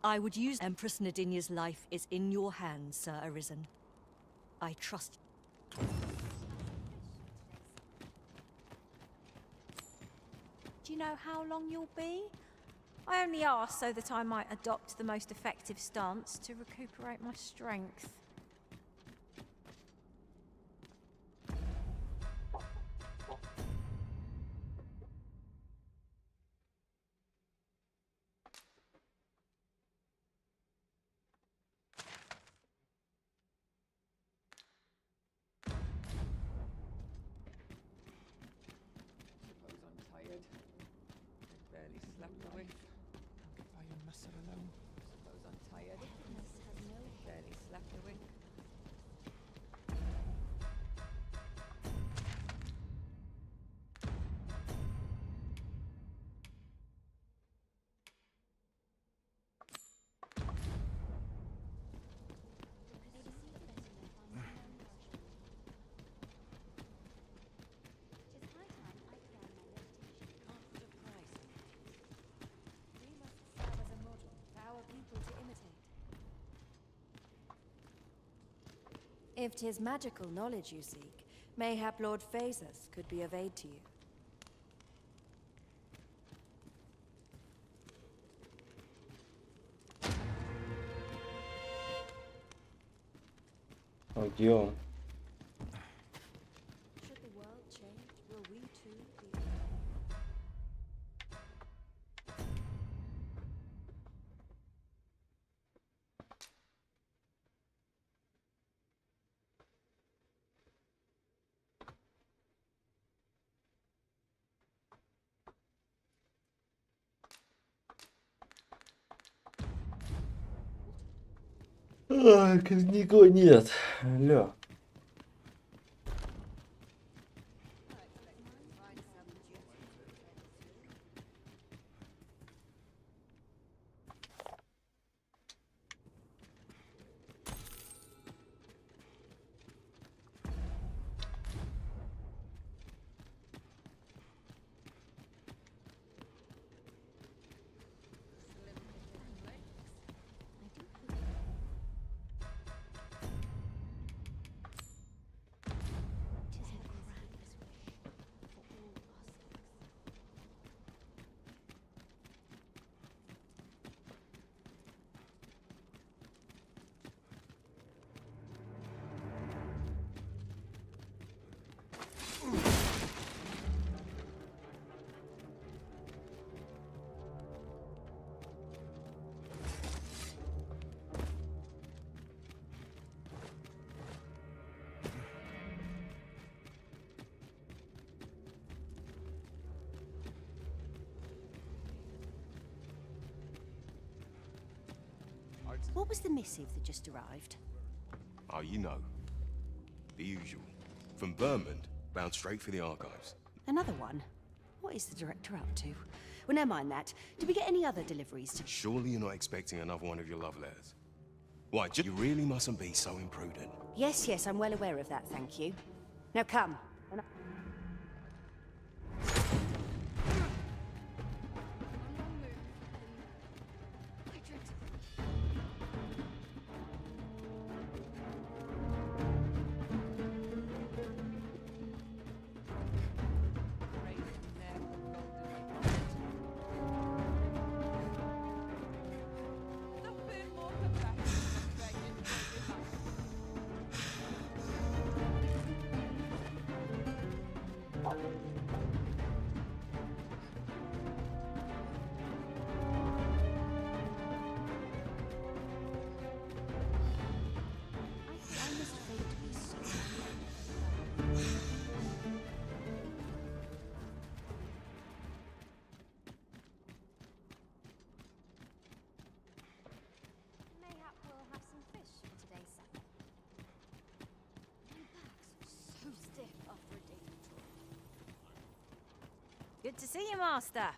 I would use... Empress Nadinia's life is in your hands, Sir Arisen. I trust... Do you know how long you'll be? I only ask so that I might adopt the most effective stance to recuperate my strength. Barely slept a wink. If I am messing alone. Suppose I'm tired. If 'tis magical knowledge you seek, mayhap Lord Phasus could be of aid to you. А где он? Should the world change, will we too be? Никого нет. Алло. What was the missive that just arrived? Oh, you know. The usual. From Vermont, bound straight for the archives. Another one? What is the director up to? Well, never mind that. Did we get any other deliveries to... Surely you're not expecting another one of your love letters. Why, you really mustn't be so imprudent. Yes, yes, I'm well aware of that, thank you. Now come. Mayhap we'll have some fish for today's supper. My back's so stiff after a daily tour. Good to see you, Master.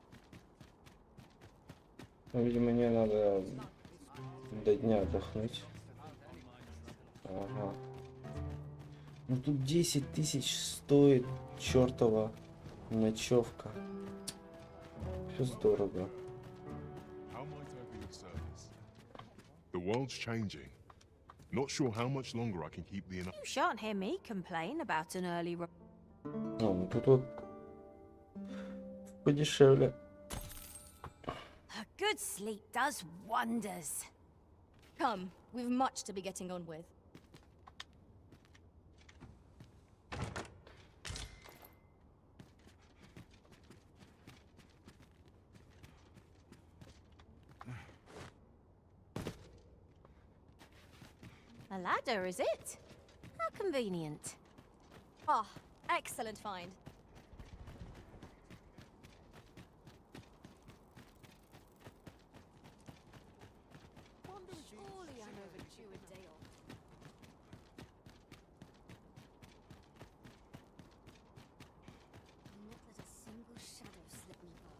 Видимо, мне надо до дня отдохнуть. Ага. Ну тут 10 тысяч стоит чертова ночевка. Все здорово. How might I be of service? The world's changing. Not sure how much longer I can keep the... You shan't hear me complain about an early... Ну тут вот подешевле. A good sleep does wonders. Come, we've much to be getting on with. A ladder, is it? How convenient. Ah, excellent find. Surely I'm overdue a day off. I'll not let a single shadow slip me by.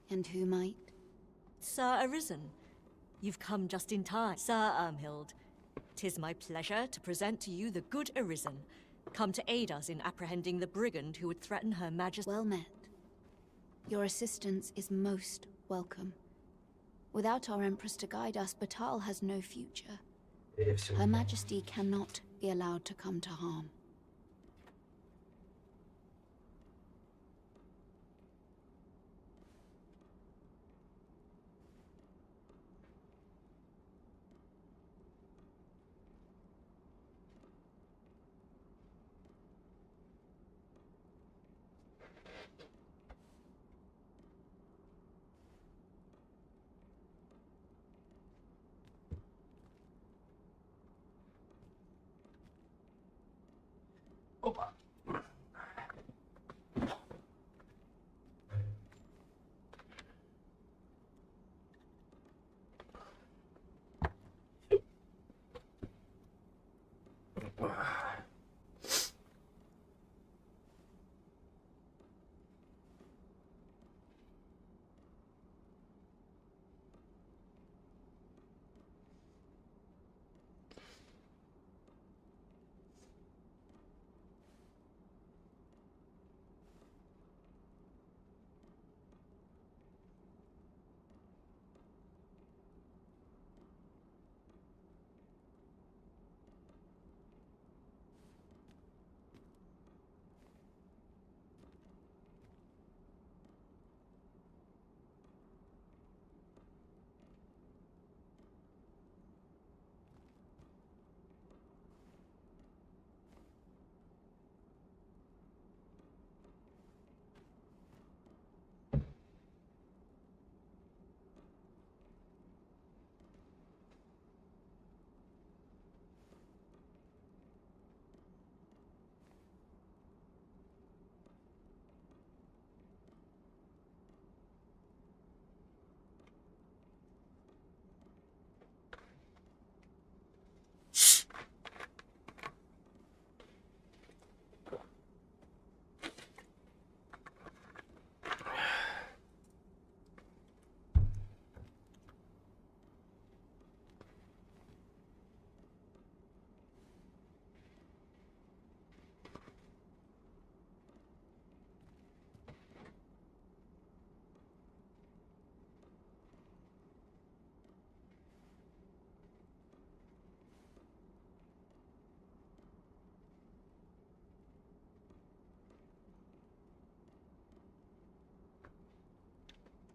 And who might? Sir Arisen, you've come just in time. Sir Ermhild, 'tis my pleasure to present to you the good Arisen, come to aid us in apprehending the brigand who would threaten her majesty. Well met. Your assistance is most welcome. Without our Empress to guide us, Batal has no future. Her Majesty cannot be allowed to come to harm.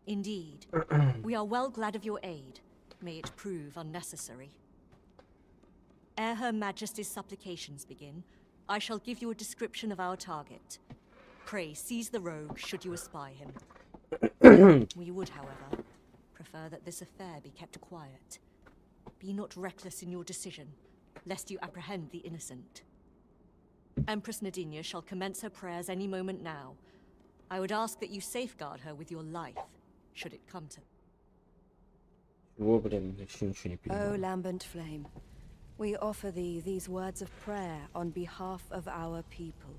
Indeed. We are well glad of your aid. May it prove unnecessary. Ere Her Majesty's supplications begin, I shall give you a description of our target. Pray seize the rogue should you espy him. We would, however, prefer that this affair be kept quiet. Be not reckless in your decision, lest you apprehend the innocent. Empress Nadinia shall commence her prayers any moment now. I would ask that you safeguard her with your life, should it come to... O lambent flame, we offer thee these words of prayer on behalf of our people.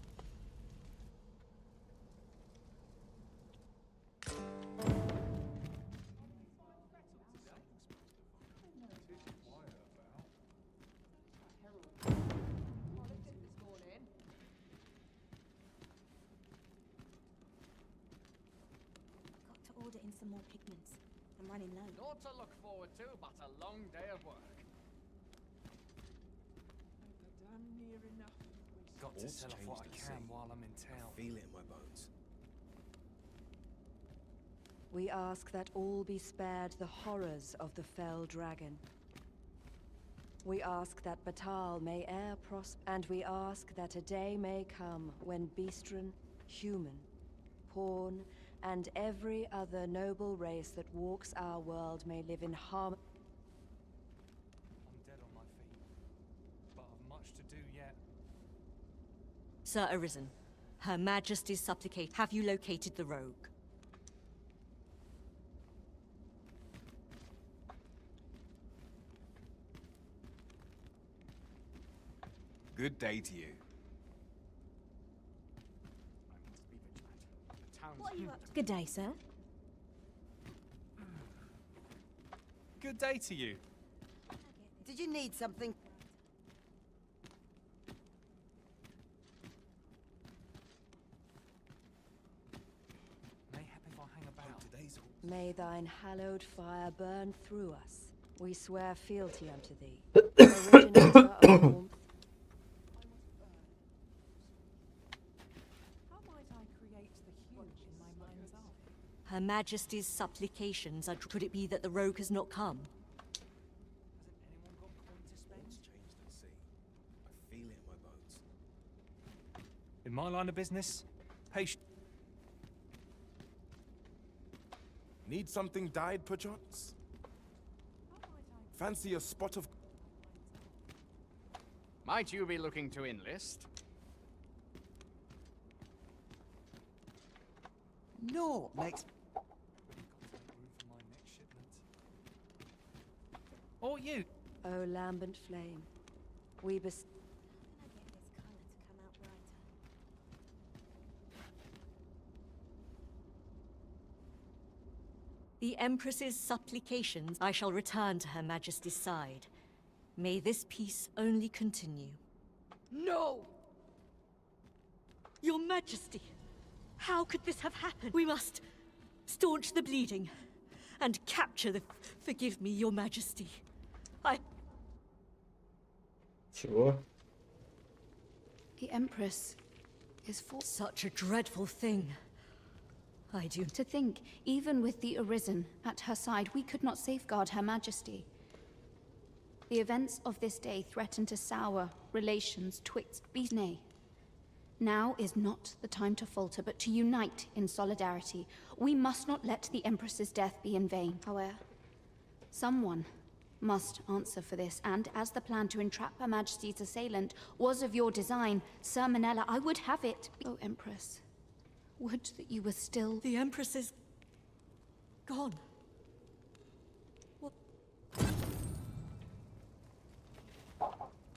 In some more pigments. I'm running low. Naught to look forward to, but a long day of work. Damn near enough. Got to sell off what I can while I'm in town. Feel it in my bones. We ask that all be spared the horrors of the fell dragon. We ask that Batal may e'er prosper, and we ask that a day may come when Beastren, human, pawn, and every other noble race that walks our world may live in harmony. I'm dead on my feet, but I've much to do yet. Sir Arisen, Her Majesty's supplicate. Have you located the rogue? Good day to you. What are you up to? Good day, sir. Good day to you. Did you need something? Mayhap if I hang about. Today's all May thine hallowed fire burn through us. We swear fealty unto thee. Originator of warmth. Her Majesty's supplications are... Could it be that the rogue has not come? In my line of business, patient. Need something dyed, perchance? Fancy a spot of... Might you be looking to enlist? No, makes... Or you. O lambent flame, we The Empress's supplications, I shall return to Her Majesty's side. May this peace only continue. No! Your Majesty, how could this have happened? We must staunch the bleeding and capture the... Forgive me, Your Majesty. Чего? The Empress is for... Such a dreadful thing. I do... To think, even with the Arisen at her side, we could not safeguard Her Majesty. The events of this day threaten to sour relations twixt nay. Now is not the time to falter, but to unite in solidarity. We must not let the Empress's death be in vain. However, someone must answer for this, and as the plan to entrap Her Majesty's assailant was of your design, Sir Manella, I would have it. Oh, Empress, would that you were still... The Empress is... gone. What?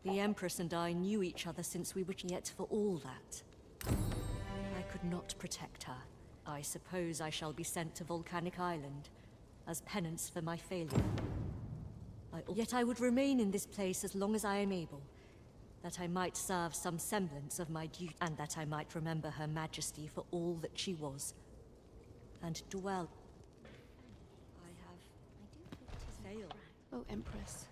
The Empress and I knew each other since we were... Yet for all that, I could not protect her. I suppose I shall be sent to Volcanic Island as penance for my failure. Yet I would remain in this place as long as I am able, that I might serve some semblance of my duty, and that I might remember Her Majesty for all that she was, and dwell. I have failed. Oh, Empress.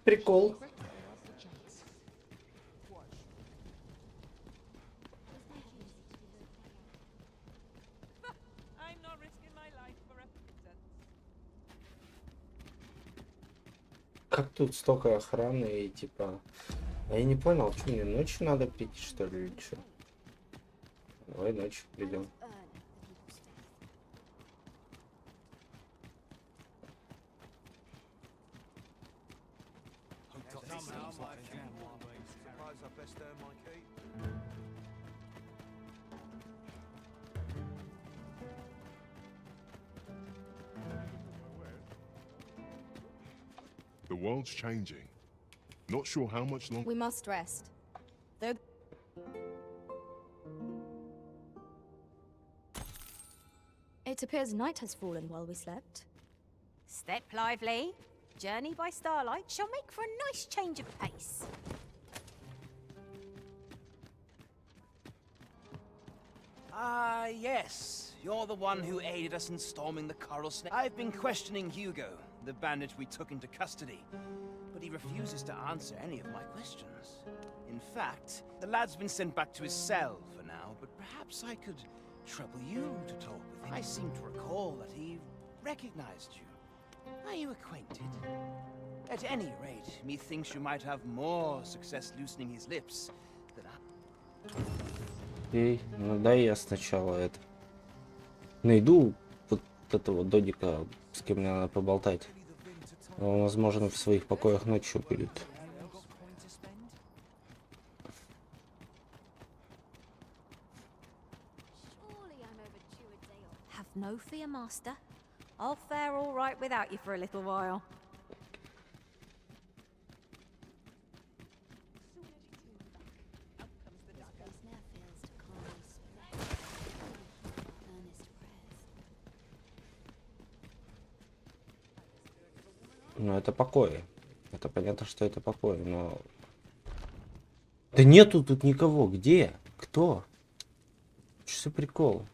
Прикол. Как тут столько охраны и типа... А я не понял, что мне ночью надо прийти, что ли, или что? Давай ночью придем. The world's changing. Not sure how much longer. We must rest. Though... It appears night has fallen while we slept. Step lively. Journey by starlight shall make for a nice change of pace. Ah, yes. You're the one who aided us in storming the Coral Snake. I've been questioning Hugo, the bandit we took into custody, but he refuses to answer any of my questions. In fact, the lad's been sent back to his cell for now, but perhaps I could trouble you to talk with him. I seem to recall that he recognized you. Are you acquainted? At any rate, methinks you might have more success loosening his lips than I. Окей, ну дай я сначала это... Найду вот этого додика, с кем мне надо поболтать. Он, возможно, в своих покоях ночью будет. Have no fear, master. I'll fare all right without you for a little while. Ну, это покои. Это понятно, что это покой, но... Да нету тут никого. Где? Кто? Что за прикол?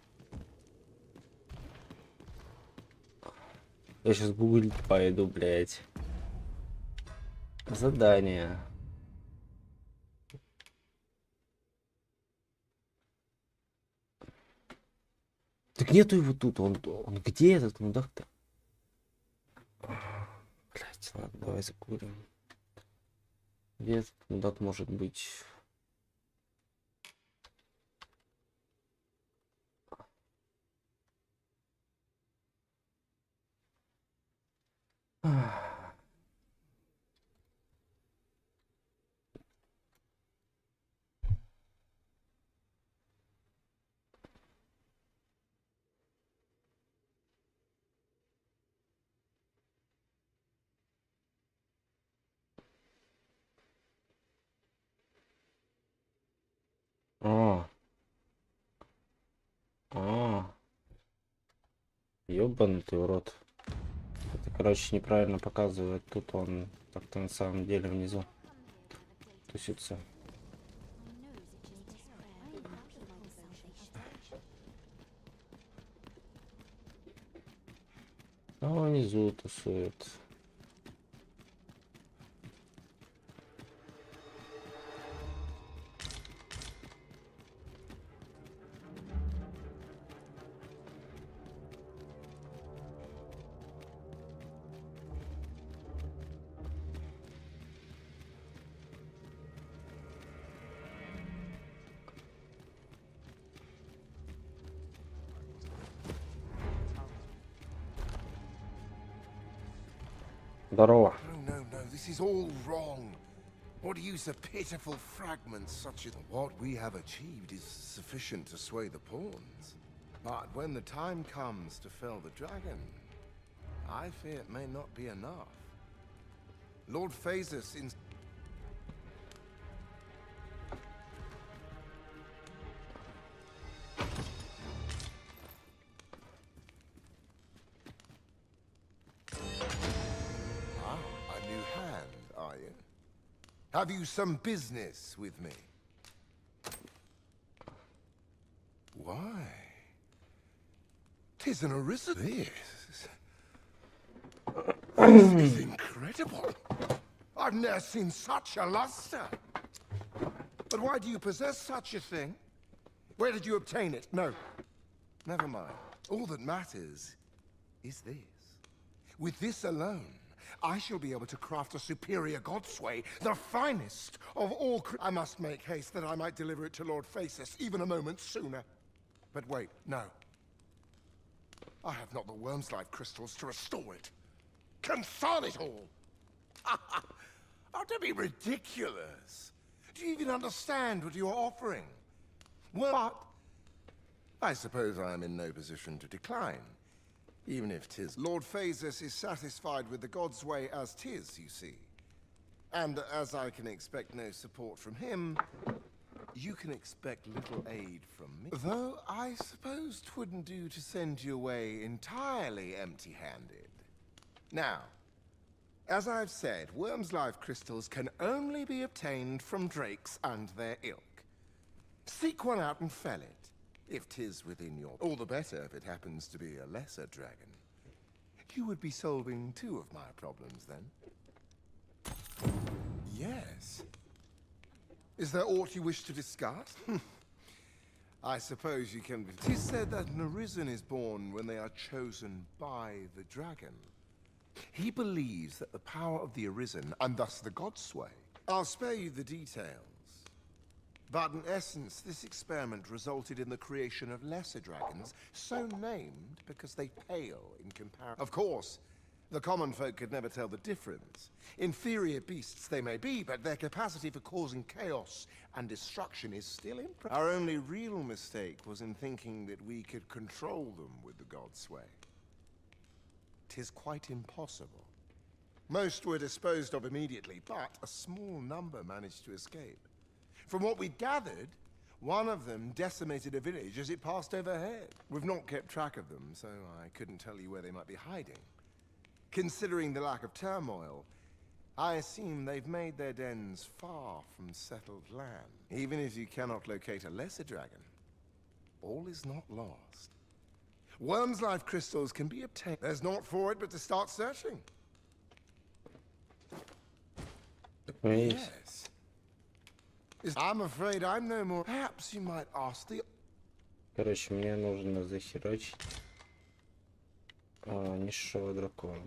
Я сейчас гуглить пойду, блядь. Задание. Так нету его тут. Он где этот мудак-то? Блядь, ладно, давай закурим. Где этот мудак может быть? Ёбаный ты урод. Это, короче, неправильно показывает. Тут он так-то на самом деле внизу тусится. А он внизу тусует. Здорово. No, this is all wrong. What use of pitiful fragments such as what we have achieved is sufficient to sway the pawns. But when the time comes to fell the dragon, I fear it may not be enough. Lord Phasus in... Have you some business with me? Why? 'Tis an arisen. This is incredible. I've never seen such a luster. But why do you possess such a thing? Where did you obtain it? No. Never mind. All that matters is this. With this alone, I shall be able to craft a superior godsway, the finest of all. I must make haste that I might deliver it to Lord Phasus even a moment sooner. But wait, no. I have not the worm's life crystals to restore it. Confound it all! Oh, don't be ridiculous. Do you even understand what you are offering? Well, I suppose I am in no position to decline. Even if 'tis. Lord Phasus is satisfied with the God's way as 'tis, you see. And as I can expect no support from him, you can expect little aid from me. Though I suppose 'twouldn't do to send you away entirely empty-handed. Now, as I've said, worm's life crystals can only be obtained from drakes and their ilk. Seek one out and fell it. If 'tis within your... All the better if it happens to be a lesser dragon. You would be solving two of my problems, then. Yes. Is there aught you wish to discuss? I suppose you can... 'Tis said that an arisen is born when they are chosen by the dragon. He believes that the power of the arisen, and thus the godsway... I'll spare you the details. But in essence, this experiment resulted in the creation of lesser dragons, so named because they pale in comparison. Of course, the common folk could never tell the difference. Inferior beasts they may be, but their capacity for causing chaos and destruction is still impressive. Our only real mistake was in thinking that we could control them with the godsway. 'Tis quite impossible. Most were disposed of immediately, but a small number managed to escape. From what we'd gathered, one of them decimated a village as it passed overhead. We've not kept track of them, so I couldn't tell you where they might be hiding. Considering the lack of turmoil, I assume they've made their dens far from settled land. Even if you cannot locate a lesser dragon, all is not lost. Worm's life crystals can be obtained. There's naught for it but to start searching. Yes. I'm afraid I'm no more. Perhaps you might ask the... Короче, мне нужно захерачить низшего дракона.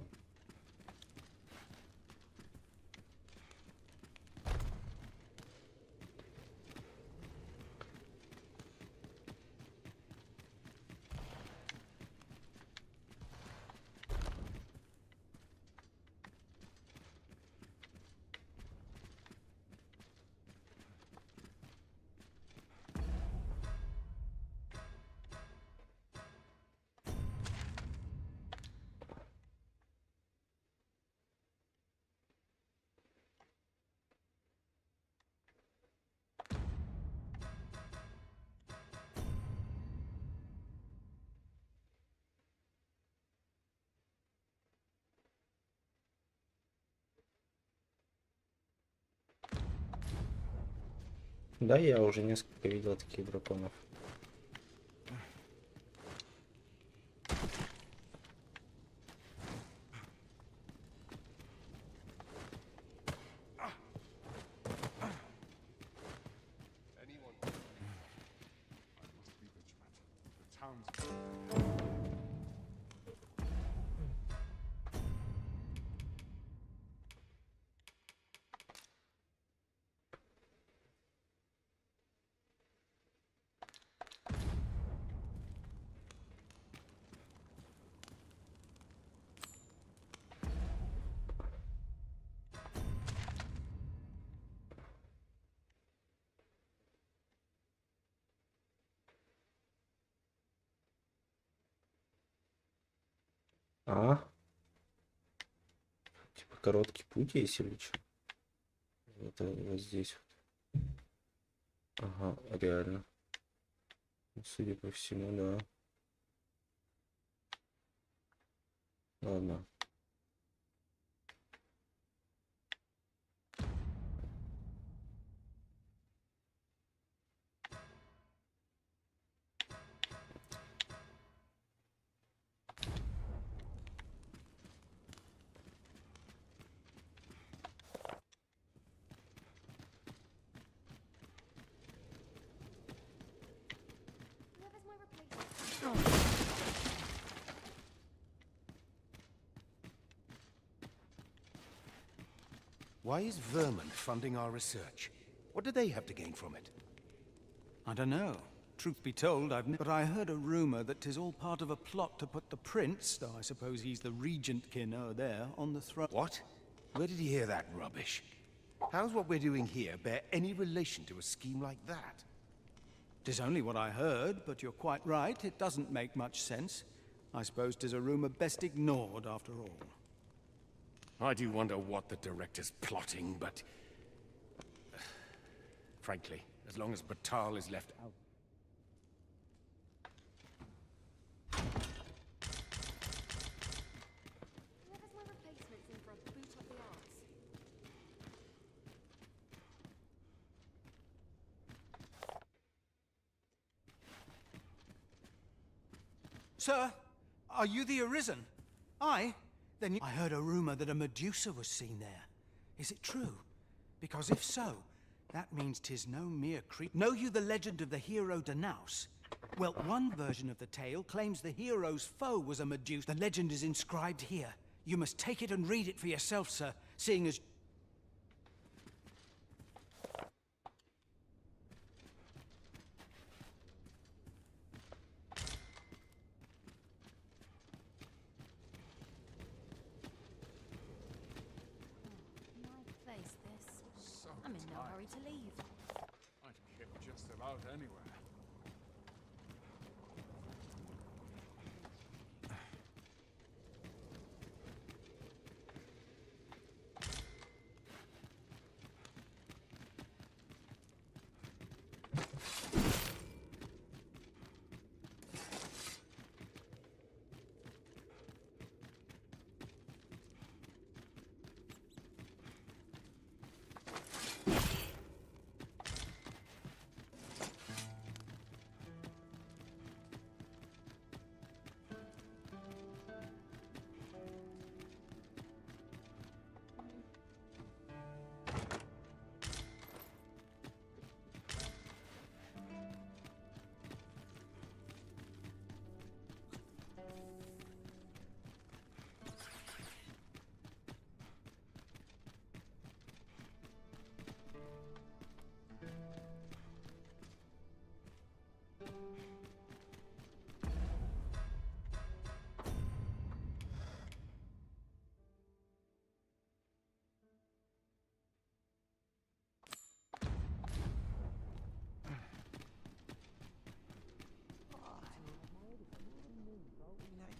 Да, я уже несколько видел таких драконов. Типа короткий путь есть или что? Это вот здесь вот. Ага, реально. Судя по всему, да. Ладно. Why is Vermin funding our research? What do they have to gain from it? I don't know. Truth be told, but I heard a rumor that 'tis all part of a plot to put the prince, though I suppose he's the regent kin over there, on the throne. What? Where did you hear that rubbish? How's what we're doing here bear any relation to a scheme like that? 'Tis only what I heard, but you're quite right. It doesn't make much sense. I suppose 'tis a rumor best ignored, after all. I do wonder what the director's plotting, but... frankly, as long as Batal is left out... Sir, are you the Arisen? Aye? Then I heard a rumor that a Medusa was seen there. Is it true? Because if so, that means 'tis no mere creep. Know you the legend of the hero Danaus? Well, one version of the tale claims the hero's foe was a Medusa. The legend is inscribed here. You must take it and read it for yourself, sir, seeing as... I'm in no hurry to leave. I can hit just about anywhere.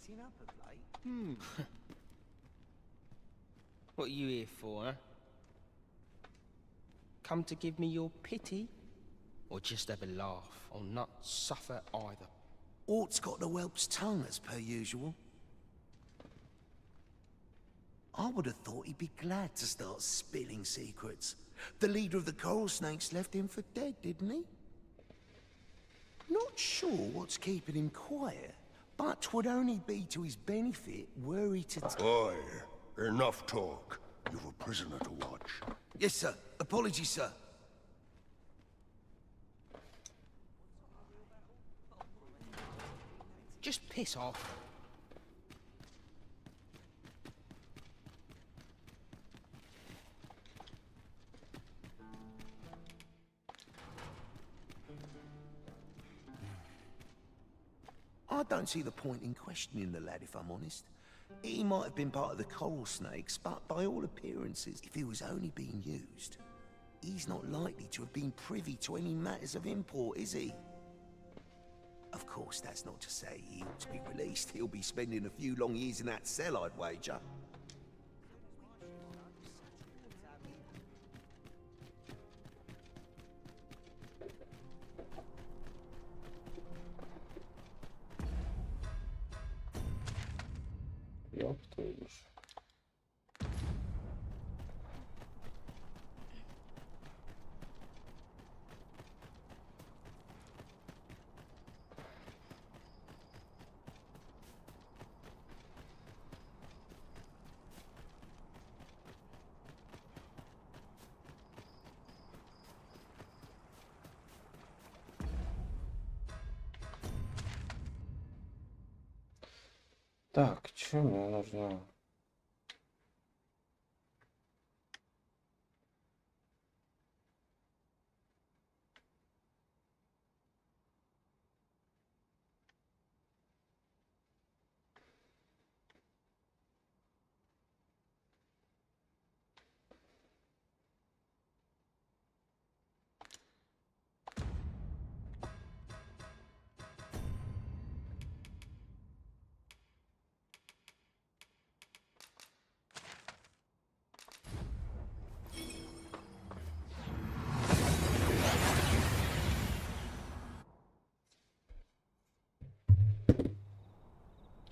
acting up of late. What are you here for, huh? Come to give me your pity? Or just have a laugh? Or not suffer either? Ort's got the whelp's tongue, as per usual. I would have thought he'd be glad to start spilling secrets. The leader of the coral snakes left him for dead, didn't he? Not sure what's keeping him quiet, but 'twould only be to his benefit were he to... Oi, enough talk. You've a prisoner to watch. Yes, sir. Apologies, sir. Just piss off. I don't see the point in questioning the lad, if I'm honest. He might have been part of the coral snakes, but by all appearances, if he was only being used, he's not likely to have been privy to any matters of import, is he? Of course, that's not to say he ought to be released. He'll be spending a few long years in that cell, I'd wager. Ёб твою ж. Так, что мне нужно?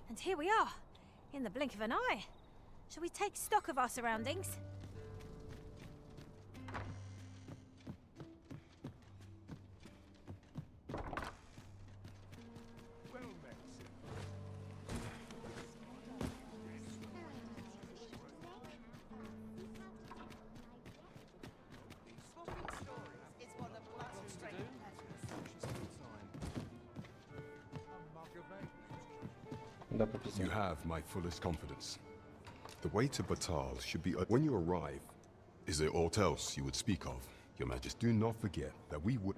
And here we are, in the blink of an eye. Shall we take stock of our surroundings? You have my fullest confidence. The way to Batal should be... When you arrive, is there aught else you would speak of? Your Majesty, do not forget that we would...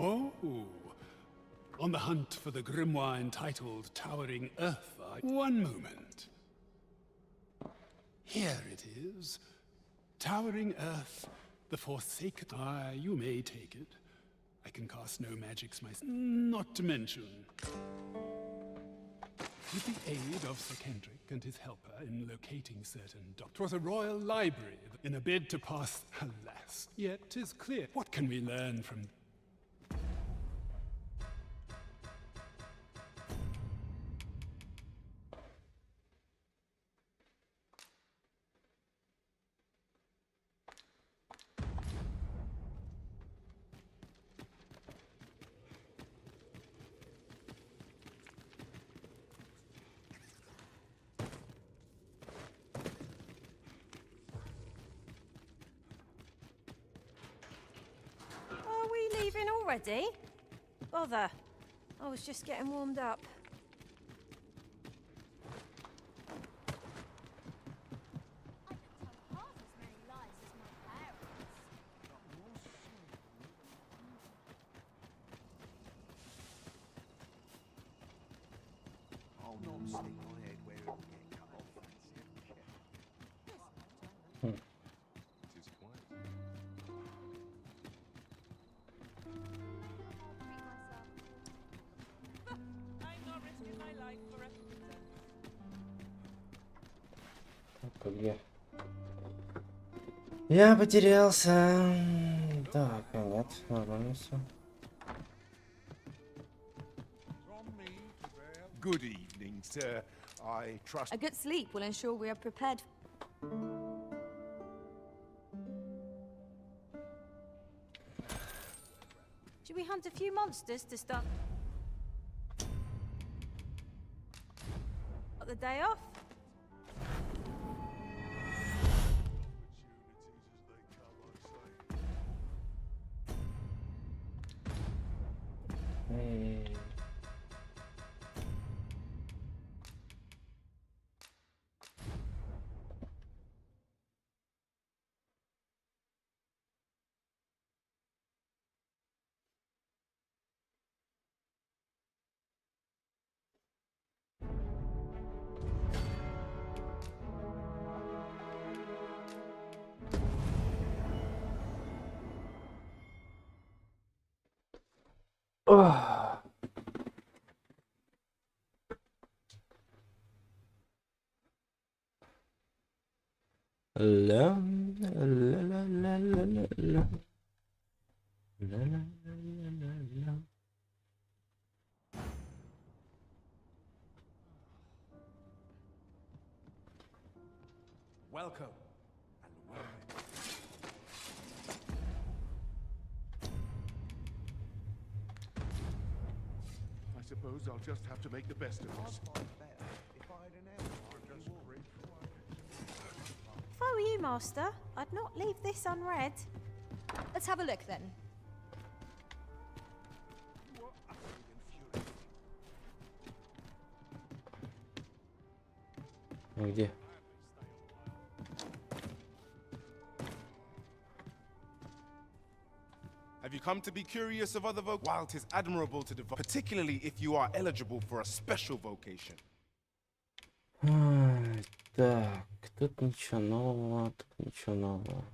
Oh, on the hunt for the grimoire entitled Towering Earth. One moment. Here it is. Towering Earth, the Forsaken. Ah, you may take it. I can cast no magics myself. Not to mention. with the aid of Sir Kendrick and his helper in locating certain documents. 'Twas a royal library in a bid to pass, alas. Yet 'tis clear, what can we learn from... Are we leaving already? Bother. I was just getting warmed up. I'll not stick my head where it'll get cut off. I'm not risking my life for a pizza. Так, где? Я потерялся. Так, нет, нормально все. Good evening, sir. I trust... A good sleep will ensure we are prepared. Should we hunt a few monsters to start the day off? Ла, ла, ла, ла, ла, ла, ла. Ла, ла, ла, ла, ла. Welcome. And welcome. I suppose I'll just have to make the best of this. If I were you, Master, I'd not leave this unread. Let's have a look then. Где? Have you come to be curious of other voc? While 'tis admirable to devote, particularly if you are eligible for a special vocation. Так, тут ничего нового, тут ничего нового.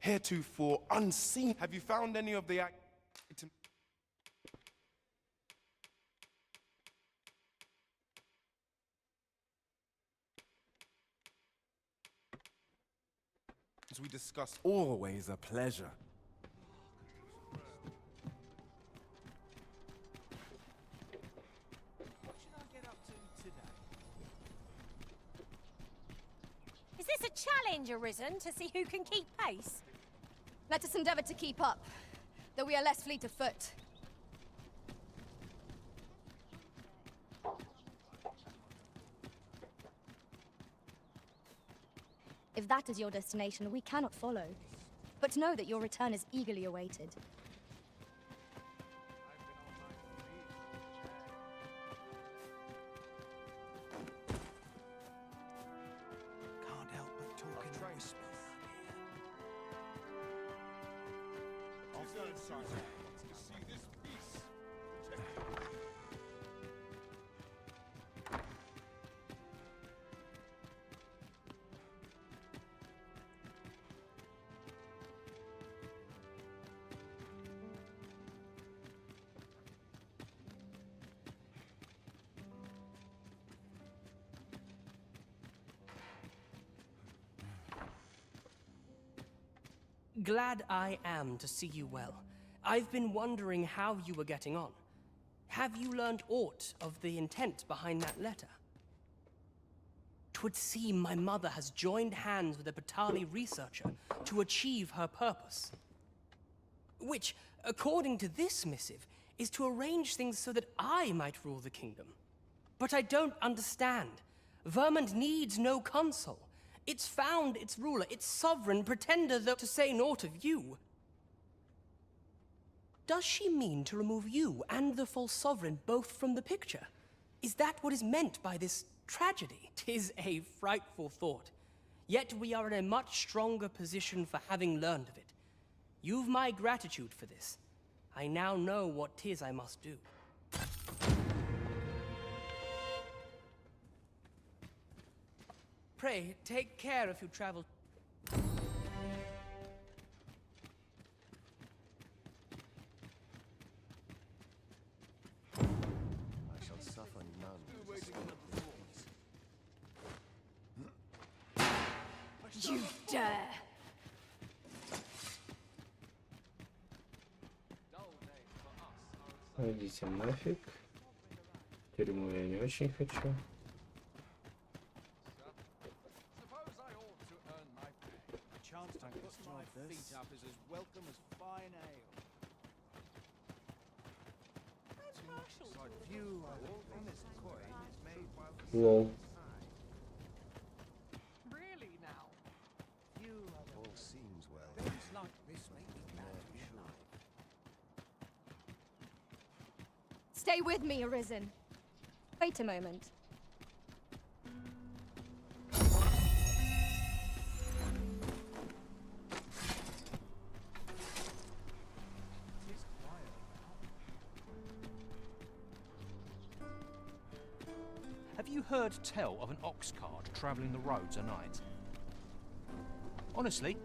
Heretofore unseen. Have you found any of the items? As we discussed, always a pleasure. What should I get up to today? Is this a challenge arisen to see who can keep pace? Let us endeavor to keep up, though we are less fleet of foot. If that is your destination, we cannot follow. But know that your return is eagerly awaited. Can't help but talk in a whisper. I'll go inside to see this beast protected. Glad I am to see you well. I've been wondering how you were getting on. Have you learned aught of the intent behind that letter? 'Twould seem my mother has joined hands with a Batali researcher to achieve her purpose. Which, according to this missive, is to arrange things so that I might rule the kingdom. But I don't understand. Vermont needs no consul. It's found its ruler, its sovereign pretender, though, to say naught of you. Does she mean to remove you and the false sovereign both from the picture? Is that what is meant by this tragedy? 'Tis a frightful thought. Yet we are in a much stronger position for having learned of it. You've my gratitude for this. I now know what 'tis I must do. Pray, take care if you travel. I shall suffer none. You dare! Идите нафиг. В тюрьму я не очень хочу. Лол. Really now? All seems well. Things like this make me glad to be alive. Stay with me, Arisen. Wait a moment. Have you heard tell of an ox cart travelling the roads at night? Honestly,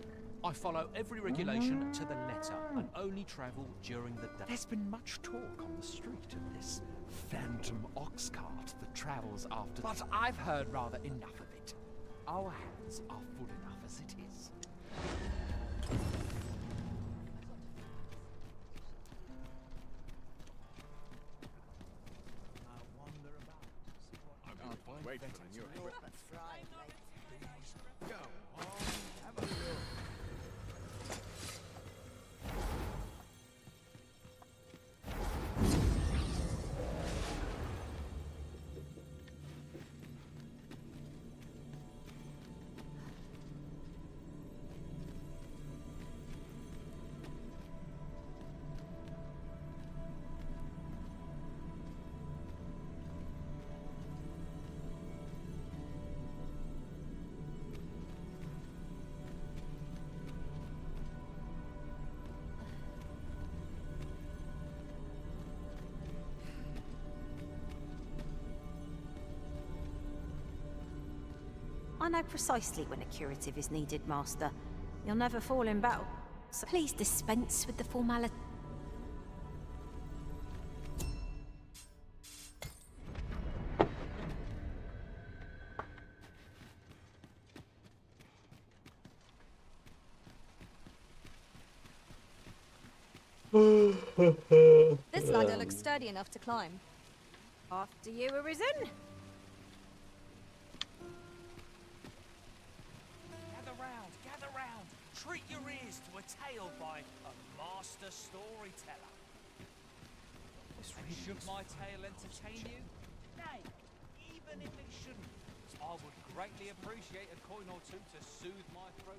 I follow every regulation to the letter and only travel during the day. There's been much talk on the street of this phantom ox cart that travels after... But I've heard rather enough of it. Our hands are full enough as it is. Wait for your equipment. Go on, have a look. I know precisely when a curative is needed, Master. You'll never fall in battle, so please dispense with the formality. This ladder looks sturdy enough to climb. After you, Arisen. Gather round. Treat your ears to a tale by a master storyteller. Should my tale entertain you? Nay, even if it shouldn't, I would greatly appreciate a coin or two to soothe my throat.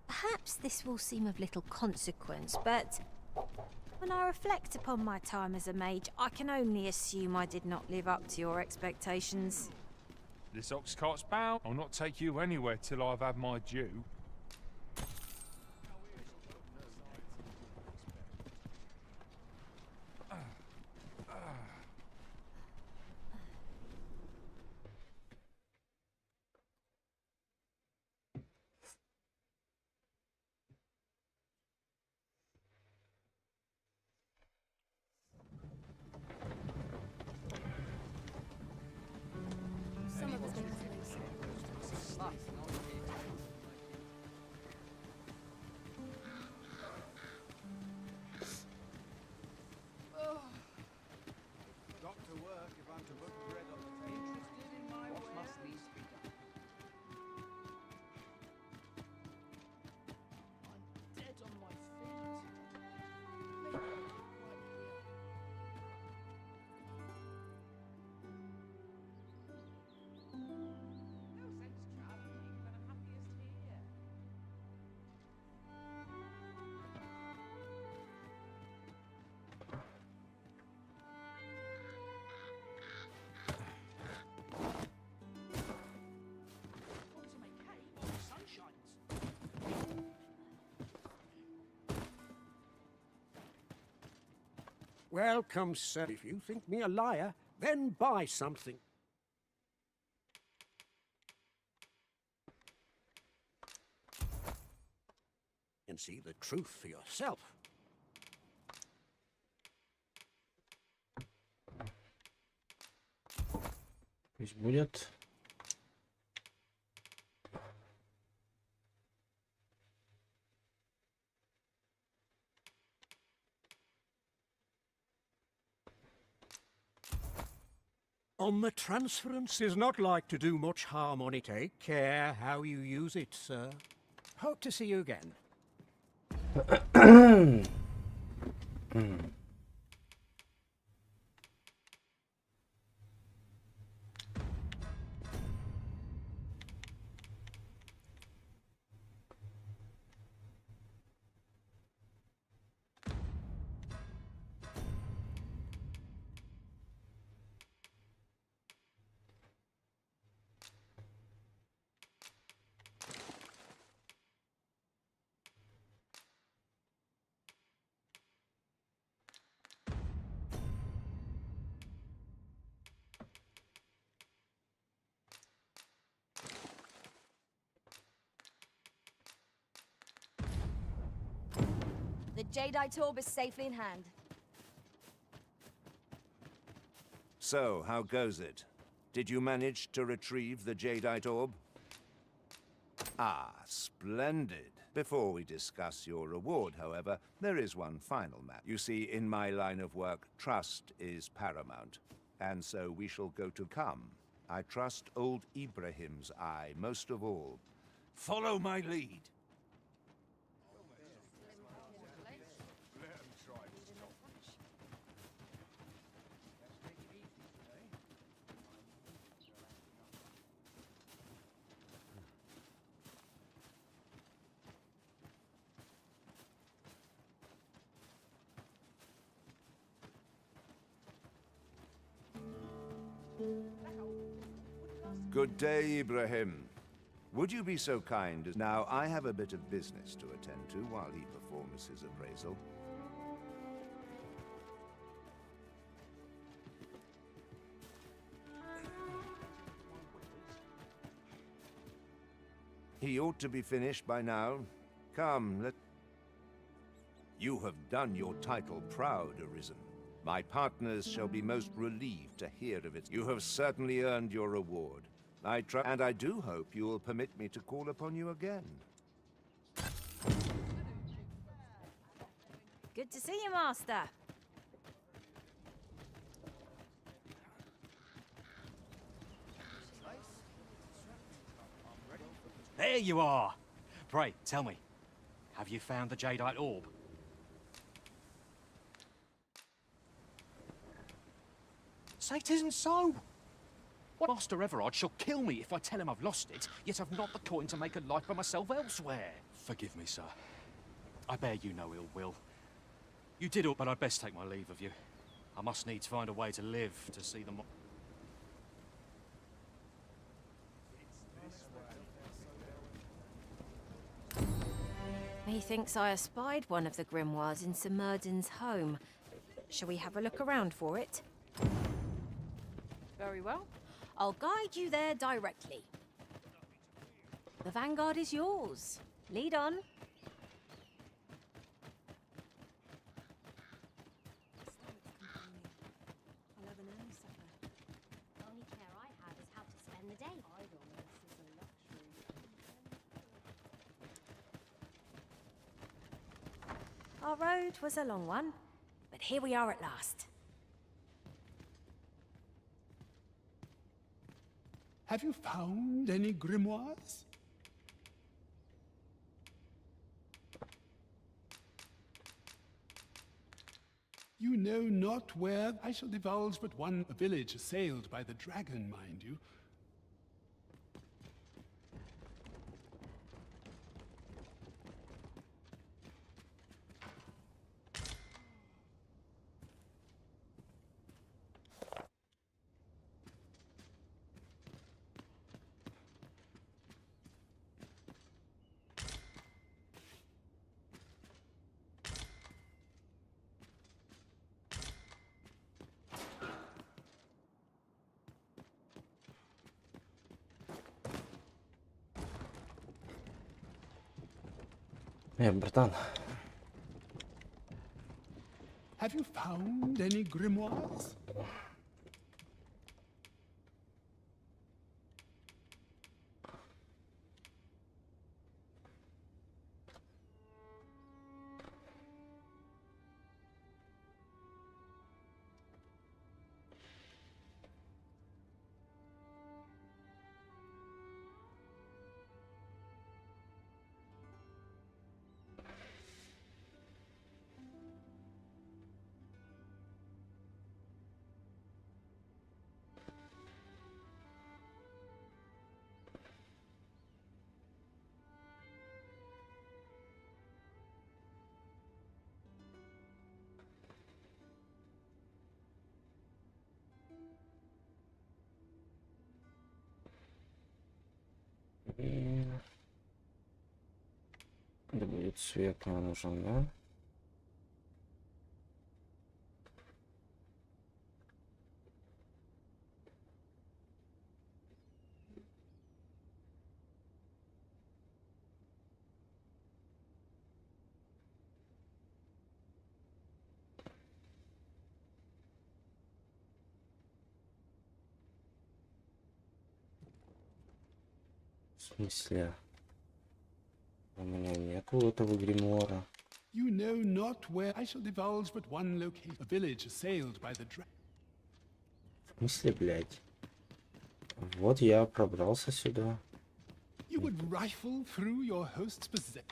Perhaps this will seem of little consequence, but when I reflect upon my time as a mage, I can only assume I did not live up to your expectations. This ox cart's bound. I'll not take you anywhere till I've had my due. Some of us think Got to work if I'm to put bread on the table. Interested in my what must needs be done? I'm dead on my feet. Maybe right here. No sense traveling when I'm happiest here. Want to make hay while the sun shines. Welcome, sir. If you think me a liar, then buy something. And see the truth for yourself. Пусть будет. On the transference is not like to do much harm on it. Take care how you use it, sir. Hope to see you again. The Jadeite orb is safely in hand. So, how goes it? Did you manage to retrieve the Jadeite orb? Ah, splendid. Before we discuss your reward, however, there is one final matter. You see, in my line of work, trust is paramount. And so we shall go to come. I trust old Ibrahim's eye most of all. Follow my lead. Good day, Ibrahim. Would you be so kind as... Now, I have a bit of business to attend to while he performs his appraisal. He ought to be finished by now. Come, let... You have done your title proud, Arisen. My partners shall be most relieved to hear of it. You have certainly earned your reward. And I do hope you will permit me to call upon you again. Good to see you, Master. There you are. Pray, tell me, have you found the jadeite orb? Say it isn't so. Master Everard shall kill me if I tell him I've lost it, yet I've not the coin to make a life for myself elsewhere. Forgive me, sir. I bear you no ill will. You did all, but I'd best take my leave of you. I must needs find a way to live, to see them. Methinks I espied one of the grimoires in Sir Murden's home. Shall we have a look around for it? Very well. I'll guide you there directly. The vanguard is yours. Lead on. Only care I have is how to spend the day. Our road was a long one, but here we are at last. Have you found any grimoires? You know not where. I shall divulge but one village assailed by the dragon, mind you. Братан. Have you found any grimoires? Да будет свет мне нужен, да? В смысле? У меня нету этого гримуара. You know not where I shall divulge but one location. A village assailed by the dragon. В смысле, блядь? Вот я пробрался сюда. You would rifle through your host's possessions.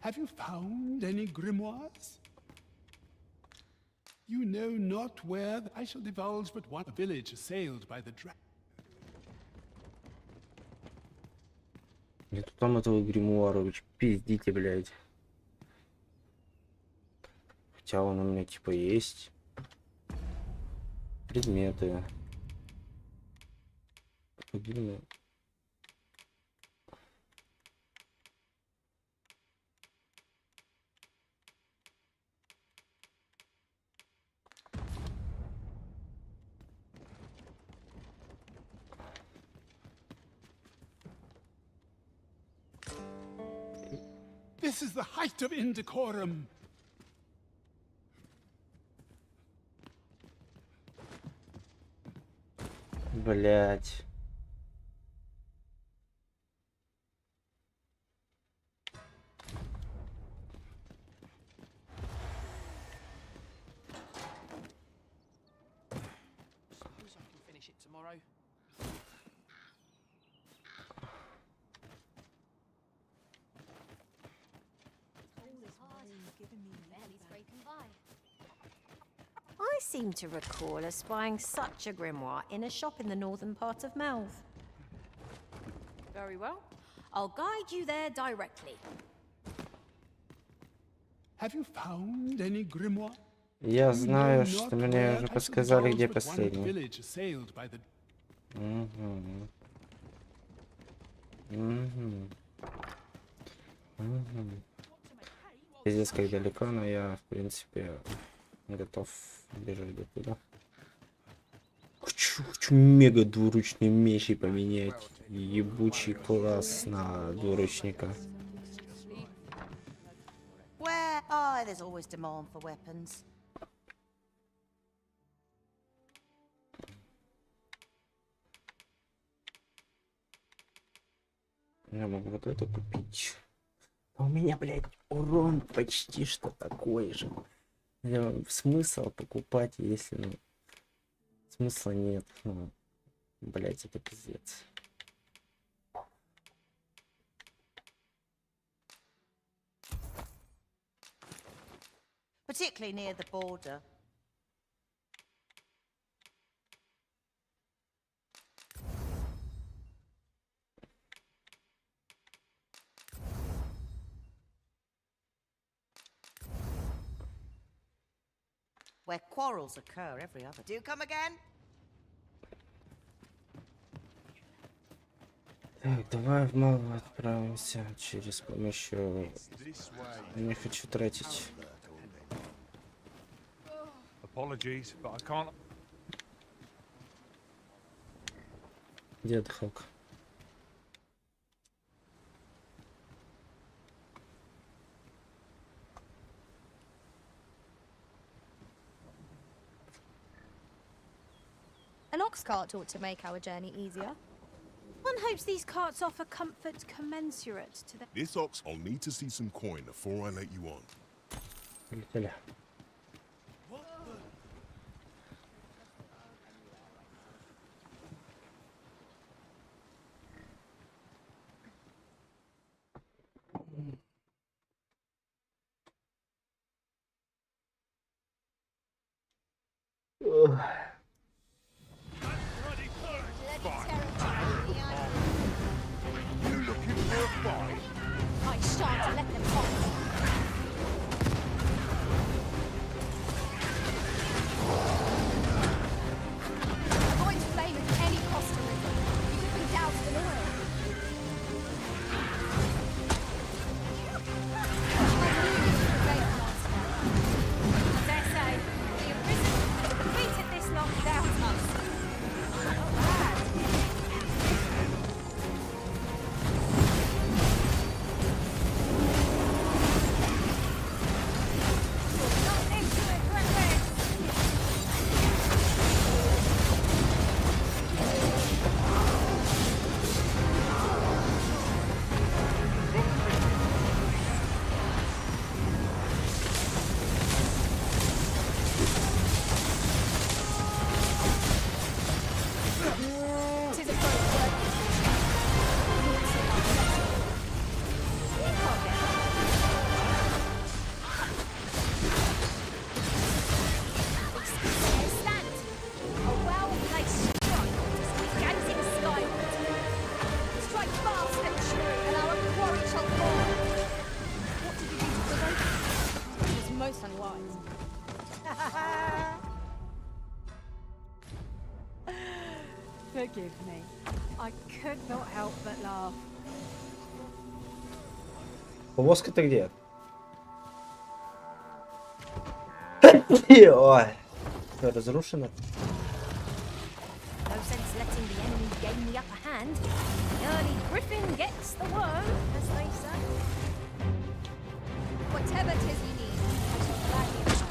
Have you found any grimoires? You know not where I shall divulge but one. A village assailed by the dragon. Нету там этого гримуара, вы чё пиздите, блядь. Хотя он у меня типа есть. Предметы. Погибли. This is the height of indecorum. Блять. Suppose I can finish it tomorrow. I seem to recall espying such a grimoire in a shop in the northern part of Malv. Very well. I'll guide you there directly. Have you found any grimoire? Я знаю, что мне уже подсказали, где последний. Угу. Угу. Угу. Пиздец, как далеко, но я, в принципе, готов бежать до туда. Хочу мега двуручный меч и поменять ебучий класс на двуручника. Where? Oh, there's always demand for weapons. Я могу вот это купить. А у меня, блядь, урон почти что такой же. Смысл покупать, если, ну, смысла нет. Ну, блядь, это пиздец. Particularly near the border. Where quarrels occur every other. Do you come again? Так, давай в Малву отправимся через помощью. Не хочу тратить. Apologies, but I can't. Дед Хок. An ox cart ought to make our journey easier. One hopes these carts offer comfort commensurate to the... This ox, I'll need to see some coin before I let you on. Полетели. I shan't let them off. Avoid flame at any cost, Arisen. You've been doused in oil. As I say, the Arisen have defeated this Forgive me. I could not help but laugh. Повозка-то где? Ой, разрушена. No sense letting the enemy gain the upper hand. The early griffin gets the worm, as they say. Whatever 'tis you need, I shall gladly oblige.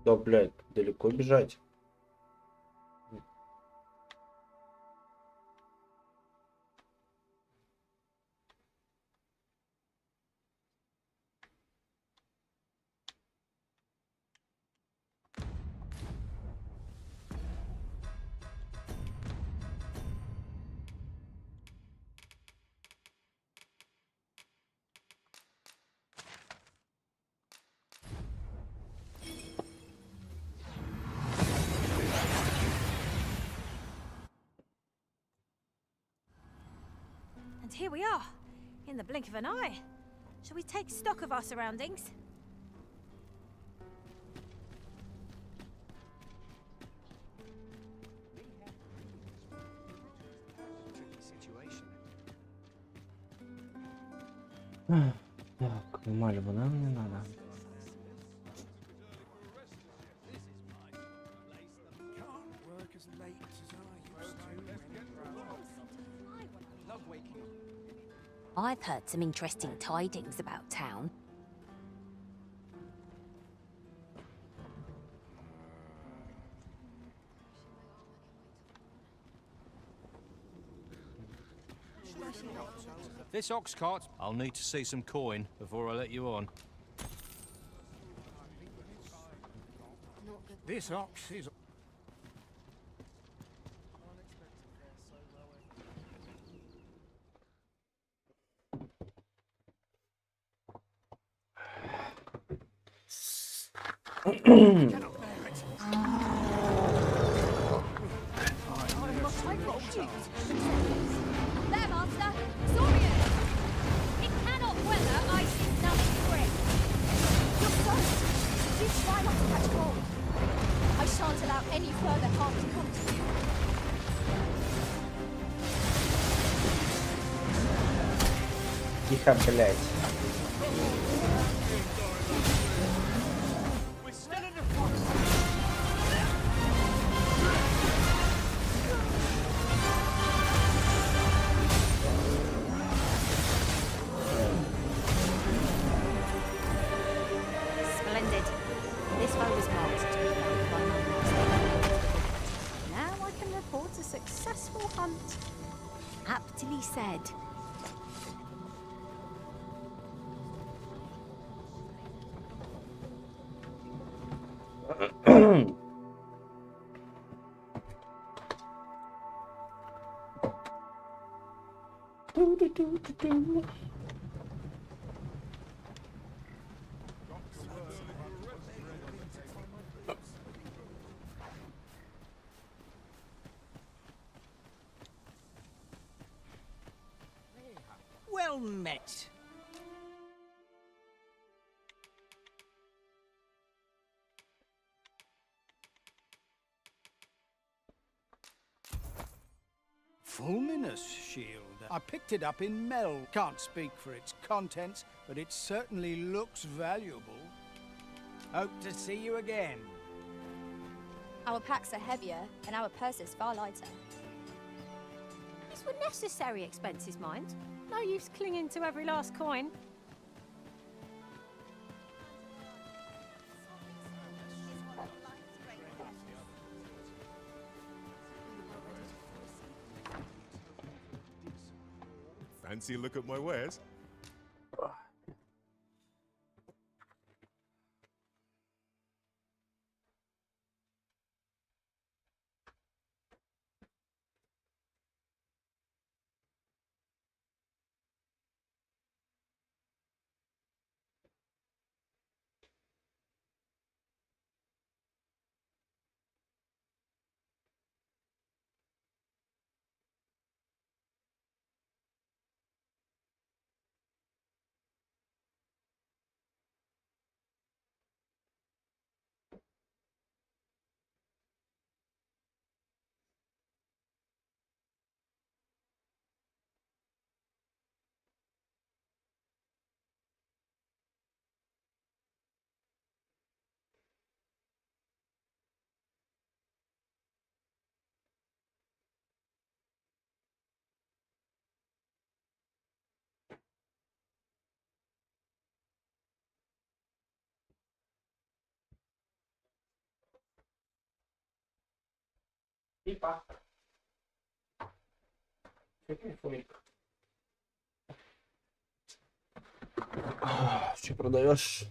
Да, блядь, далеко бежать. And here we are, in the blink of an eye. Shall we take stock of our surroundings? Так, мальву нам не надо. I've heard some interesting tidings about town. This ox cart, I'll need to see some coin before I let you on. This ox is... There, master! Saurian! It cannot weather ice's numbing grip. You're soaked. Do try not to catch cold. I shan't allow any further harm to come to you. Тихо, блядь. Splendid. This foe was marked to be found by my master. Now I can report a successful hunt. Aptly said. Well met. Fulminous shield. I picked it up in Mel. Can't speak for its contents, but it certainly looks valuable. Hope to see you again. Our packs are heavier, and our purses far lighter. These were necessary expenses, mind. No use clinging to every last coin. Fancy a look at my wares? Типа. Что продаешь?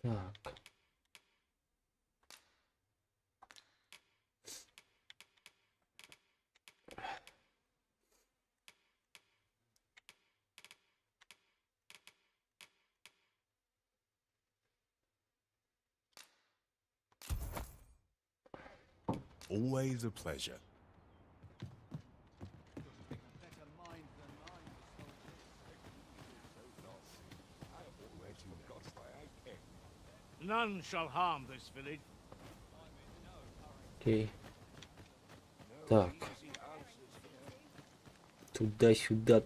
Так. Always a pleasure. None shall harm this village. Окей. Так. Туда-сюда,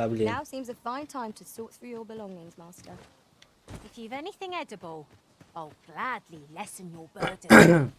блин. Now seems a fine time to sort through your belongings, Master. If you've anything edible, I'll gladly lessen your burden.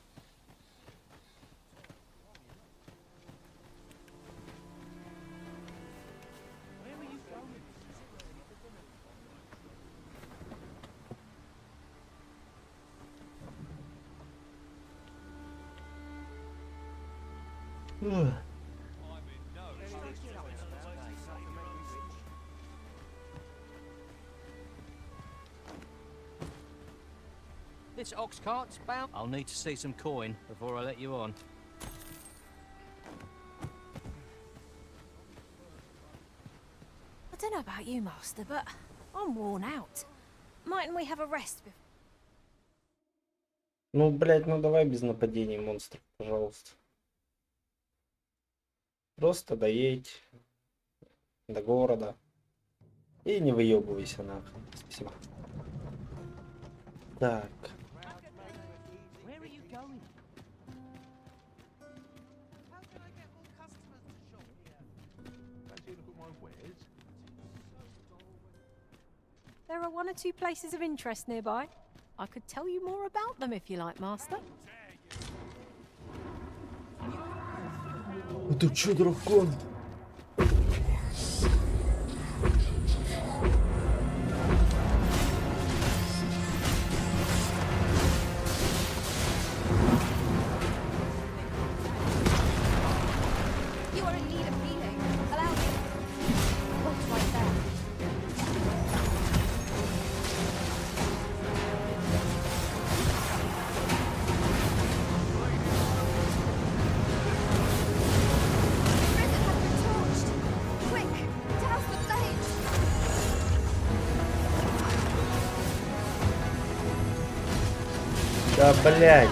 This ox cart's bound. I'll need to see some coin before I let you on. I don't know about you, Master, but I'm worn out. Mightn't we have a rest before? Ну, блядь, ну давай без нападений монстров, пожалуйста. Просто доедь до города. И не выебывайся нахуй. Спасибо. Так. There are one or two places of interest nearby. I could tell you more about them if you like, Master. Это чё, дракон? You are in need of healing. Allow me. Wait right there. Да, блядь.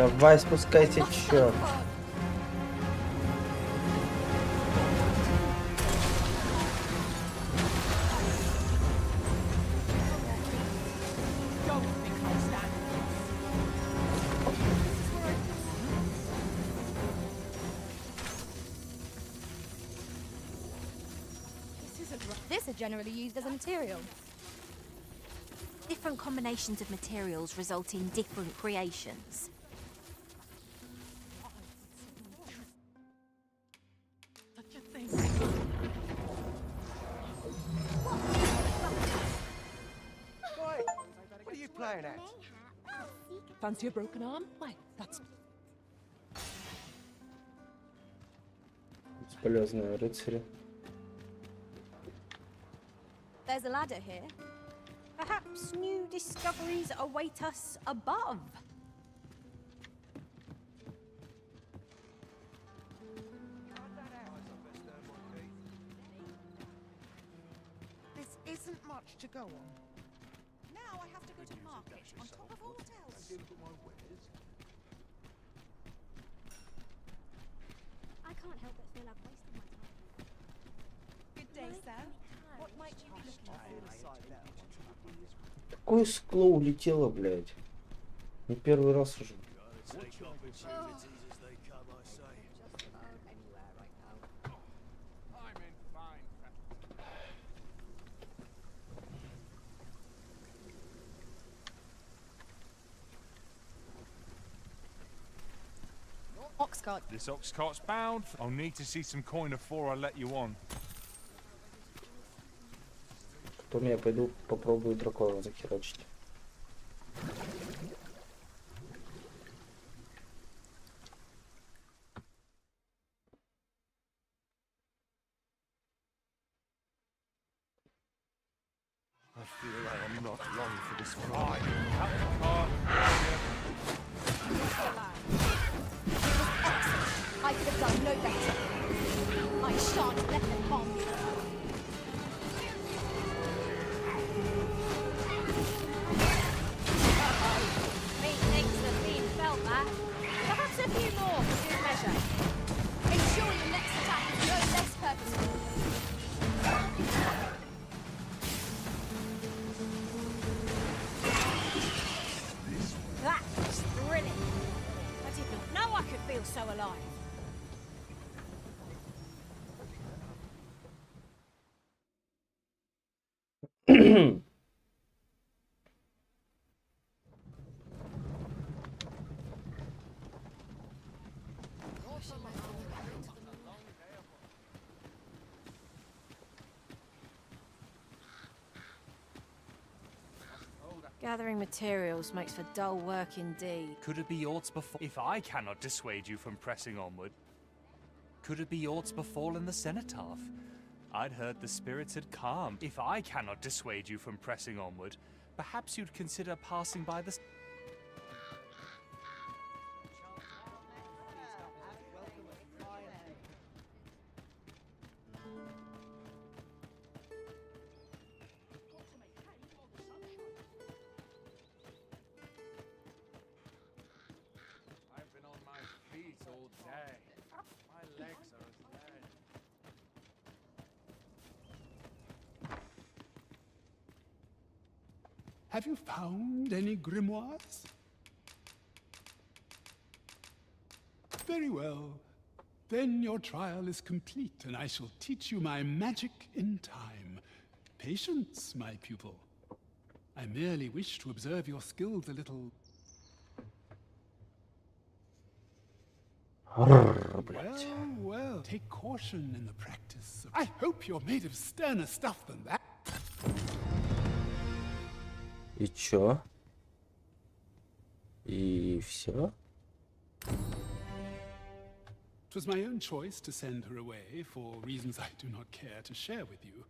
Давай спускайся, чё. This are generally used as a material. Different combinations of materials result in different creations. What are you playing at? Fancy a broken arm? Why, that's... Бесполезные рыцари. There's a ladder here. Perhaps new discoveries await us above. This isn't much to go on. Now I have to go to market on top of all else. I can't help but feel I've wasted my time. Good day, sir. What might you be looking for? Какое скло улетело, блядь? Не первый раз уже. Oxcart. This ox cart's bound. I'll need to see some coin before I let you on. Потом я пойду попробую дракона захерачить. I feel I am not long for this ride. I could have done no better. I shan't let them harm me. Methinks the theme felt that. Perhaps a few more for good measure. Ensure your next attack is no less purposeful. That was thrilling. I did not know I could feel so alive. Gathering materials makes for dull work indeed. Could it be aught befall? If I cannot dissuade you from pressing onward, could it be aught befallen the cenotaph? I'd heard the spirits had calmed. If I cannot dissuade you from pressing onward, perhaps you'd consider passing by the... I've been on my feet all day. My legs are as lead. Have you found any grimoires? Very well. Then your trial is complete, and I shall teach you my magic in time. Patience, my pupil. I merely wish to observe your skills a little... Well, take caution in the practice. I hope you're made of sterner stuff than that. И чё? И всё? It was my own choice to send her away for reasons I do not care to share with you.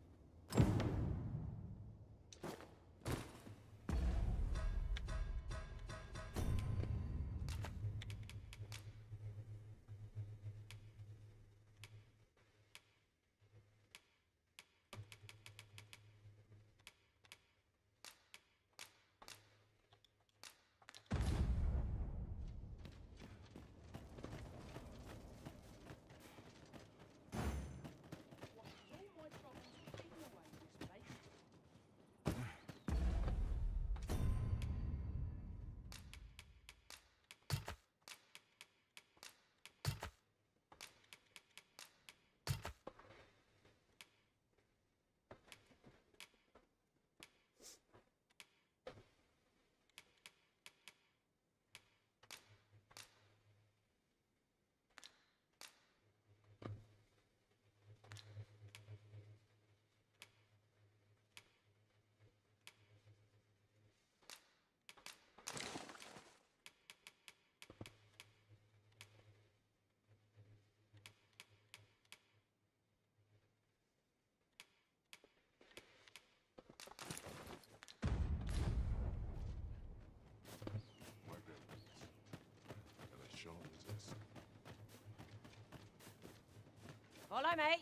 Follow me.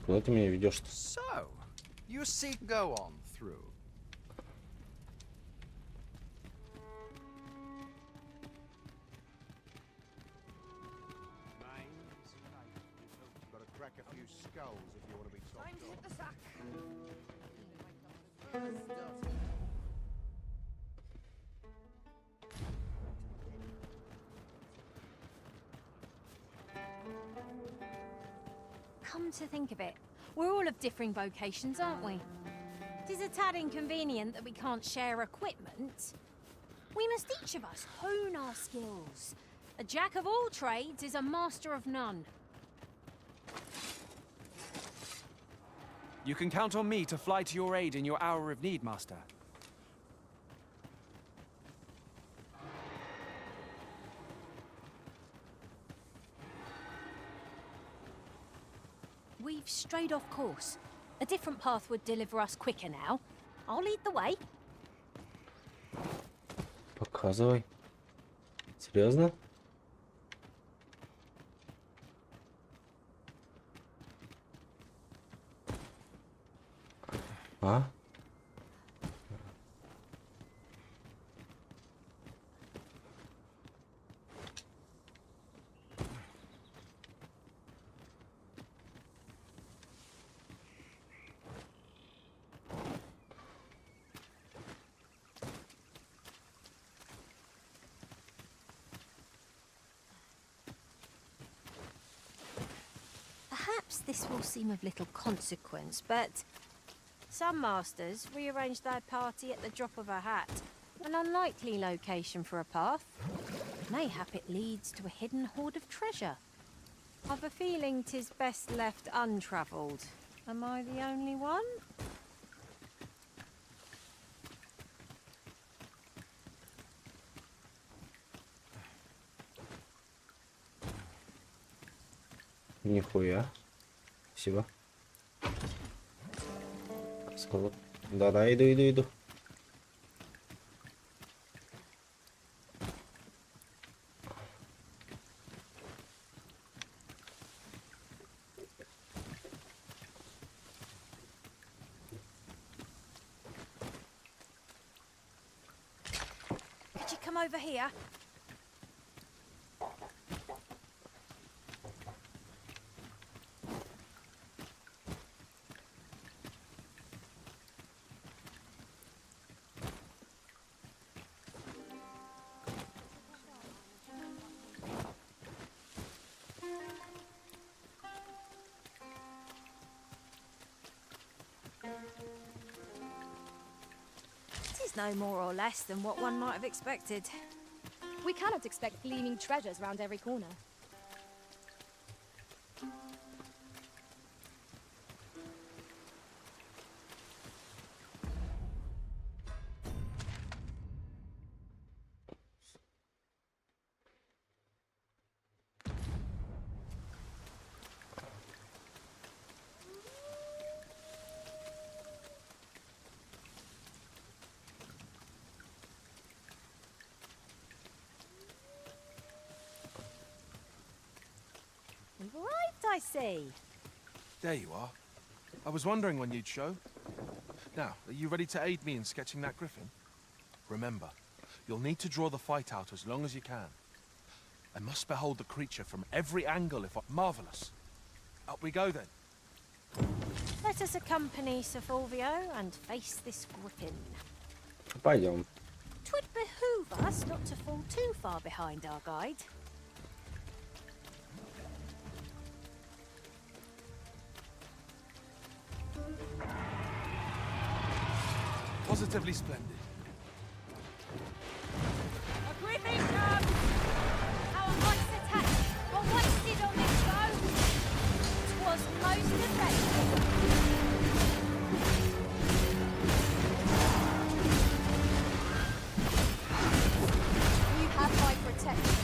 Куда ты меня ведешь-то? So, you see, go on through. Gotta crack a few skulls if you want to be top Time to hit the sack. Come to think of it, we're all of differing vocations, aren't we? It is a tad inconvenient that we can't share equipment. We must each of us hone our skills. A jack of all trades is a master of none. You can count on me to fly to your aid in your hour of need, Master. We've strayed off course. A different path would deliver us quicker now. I'll lead the way. Показывай. Серьезно? А? Perhaps this will seem of little consequence, but some masters rearrange their party at the drop of a hat. An unlikely location for a path. Mayhap it leads to a hidden hoard of treasure. I've a feeling 'tis best left untravelled. Am I the only one? Нихуя. Спасибо. Да-да, иду. Could you come over here? It is no more or less than what one might have expected. We cannot expect gleaming treasures round every corner. We've arrived, I see. There you are. I was wondering when you'd show. Now, are you ready to aid me in sketching that griffin? Remember, you'll need to draw the fight out as long as you can. I must behold the creature from every angle if I... Marvellous. Up we go then. Let us accompany Sir Fulvio and face this griffin. Пойдем. 'Twould behoove us not to fall too far behind our guide. Positively splendid. A griffin comes! Our mights attacked, or wasted on this foe. 'Twas most effective. You have my protection.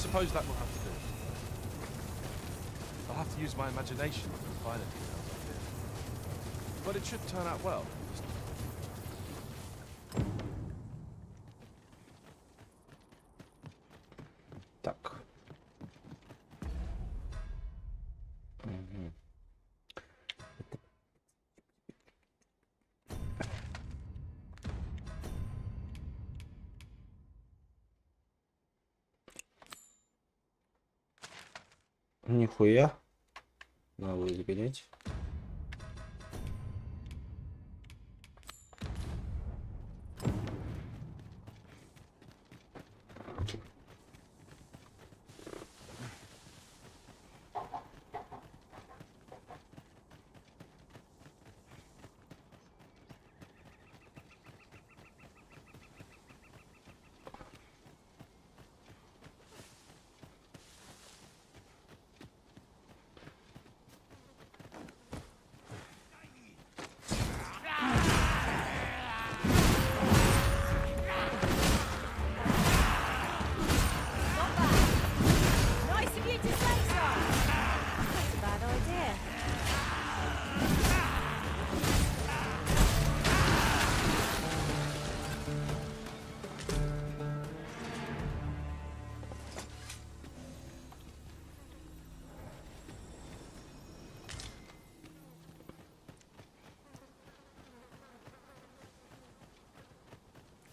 suppose that will have to do. I'll have to use my imagination for the finer details up here. But it should turn out well. Так. Угу. Нихуя. Надо будет загонять.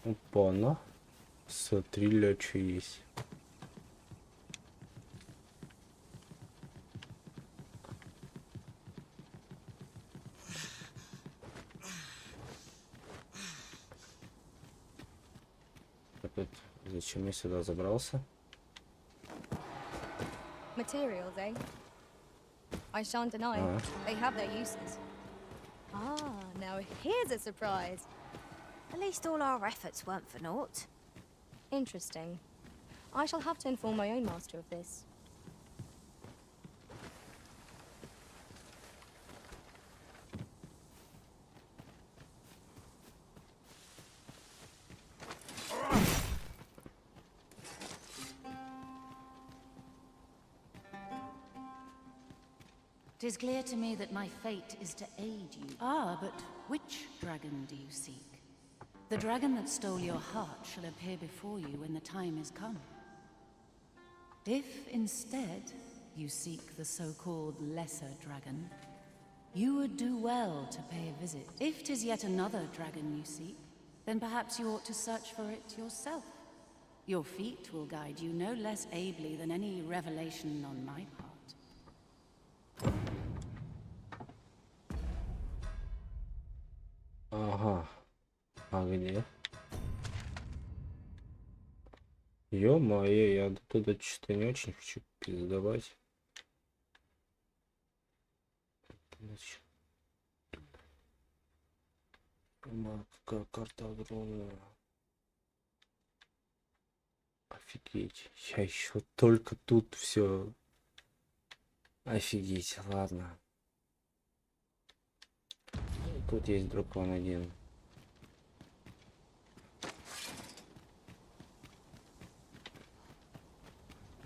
Опа-на. Смотри, лечу есть. Зачем я сюда забрался? Materials, eh? I shan't deny they have their uses. Ah, now here's a surprise. At least all our efforts weren't for naught. Interesting. I shall have to inform my own master of this. It is clear to me that my fate is to aid you. Ah, but which dragon do you seek? The dragon that stole your heart shall appear before you when the time is come. If instead you seek the so-called lesser dragon, you would do well to pay a visit. If 'tis yet another dragon you seek, then perhaps you ought to search for it yourself. Your feet will guide you no less ably than any revelation on my part. Ага. А где? Ё-моё, я туда что-то не очень хочу пиздовать. Какая карта огромная. Офигеть. Я еще только тут все. Офигеть, ладно. Тут есть дракон один.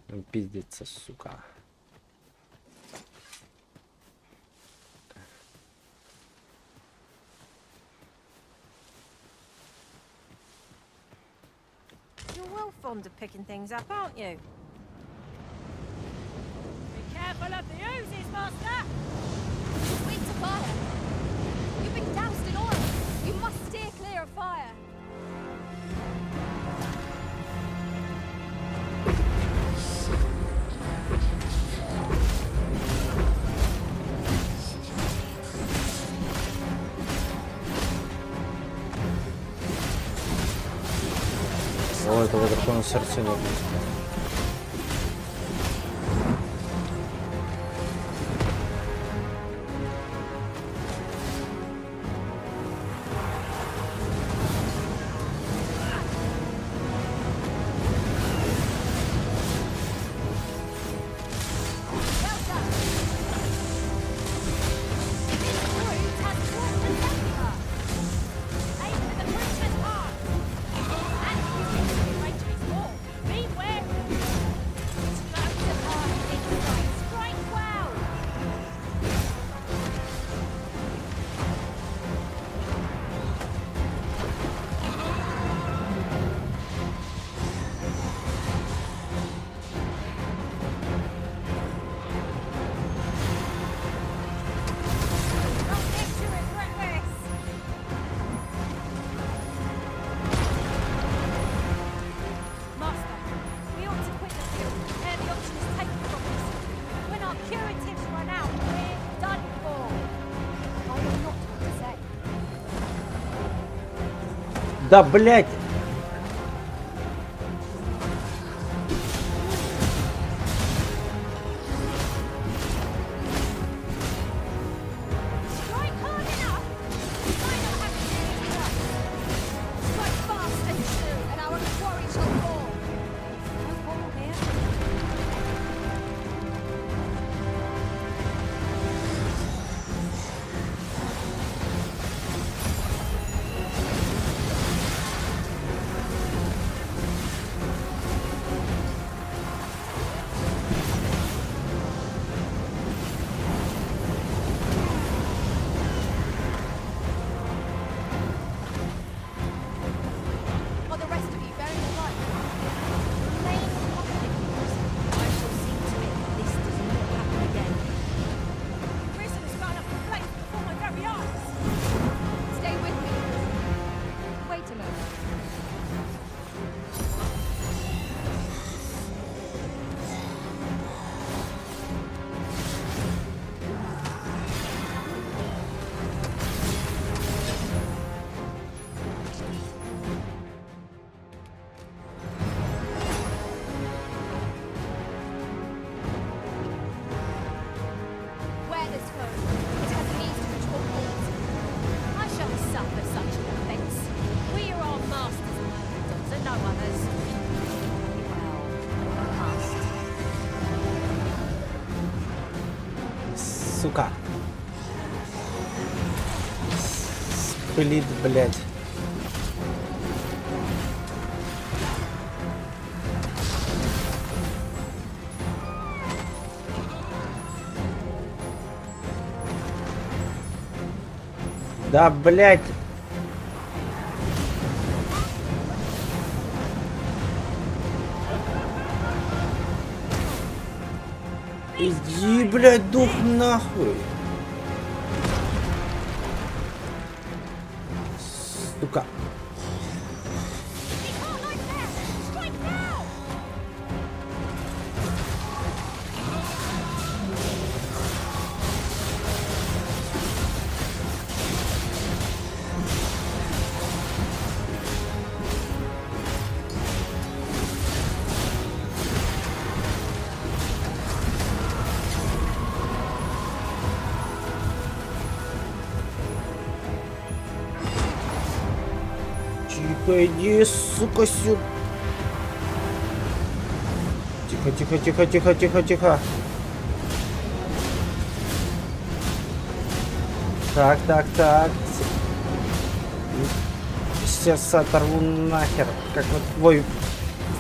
Он пиздится, сука. You're well fond of picking things up, aren't you? Be careful of the oozes, master! Wait to fire! You've been doused in oil! You must steer clear of fire! О, этого дракона сердца нет. Beware Да, блядь! Сука. Сплит, блядь. Да, блядь. Иди, блядь, дух нахуй. Сука. Иди, сука, сюда. Тихо, тихо, тихо, тихо, тихо, тихо. Так, так, так. Сейчас оторву нахер. Как вот твой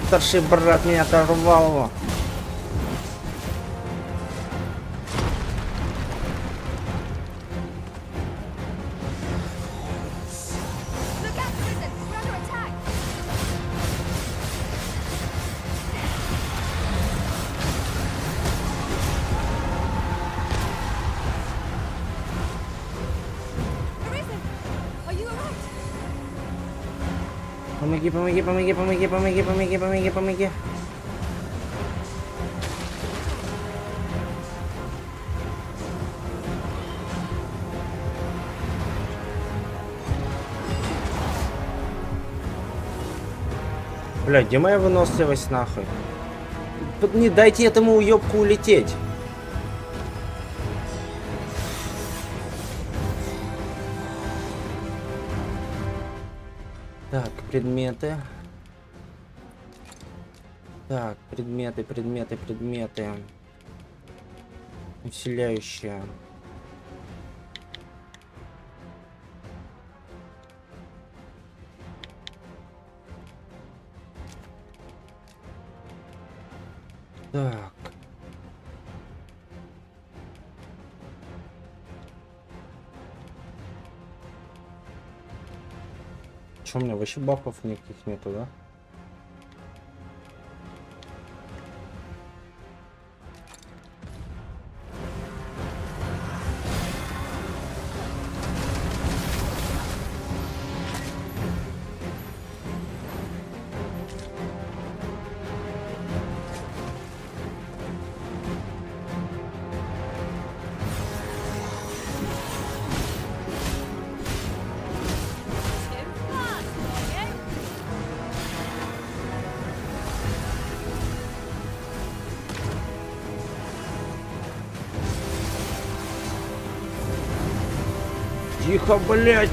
старший брат меня оторвал. Помоги, помоги, помоги, помоги, помоги, помоги, помоги, помоги. Бля, где моя выносливость нахуй? Не дайте этому уёбку улететь. Так, предметы. Так, предметы, предметы, предметы. Усиляющие. Так. Чё, у меня вообще бафов никаких нету, да? Тихо, блядь!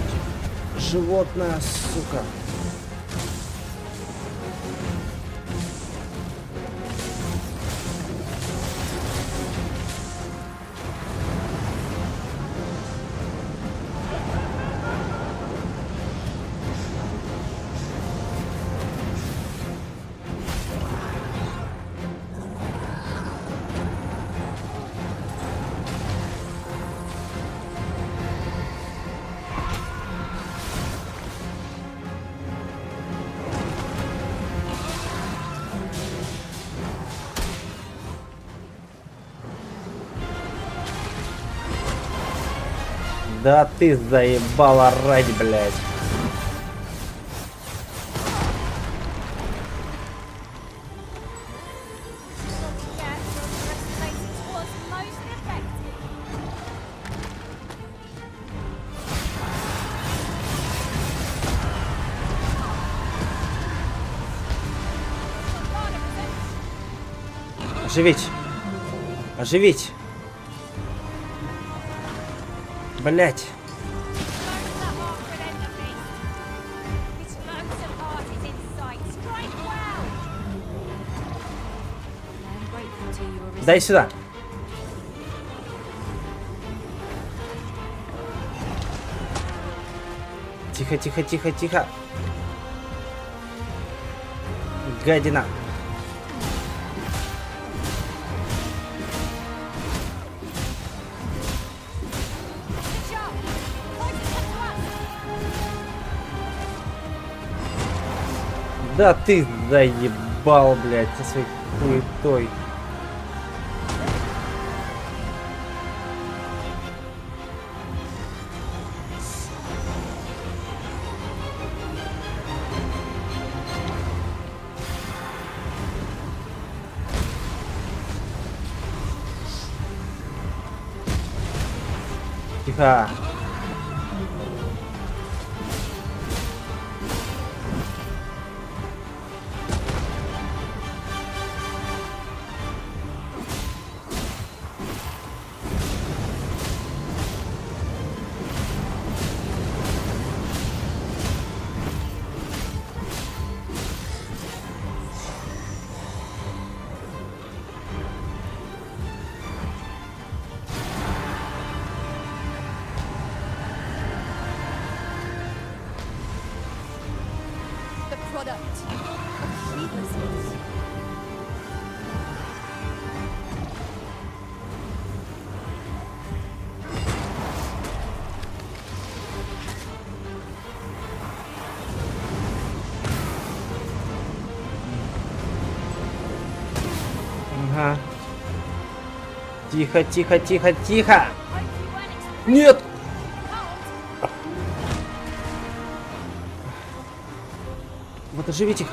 Животное, сука. Да ты заебала рать, блядь. Оживить. Оживить. Блять. Дай сюда. Тихо, тихо, тихо, тихо. Гадина. Да ты заебал, блядь, со своей хуетой. Тихо. Ага. Тихо, тихо, тихо, тихо. Нет. Вот оживить их.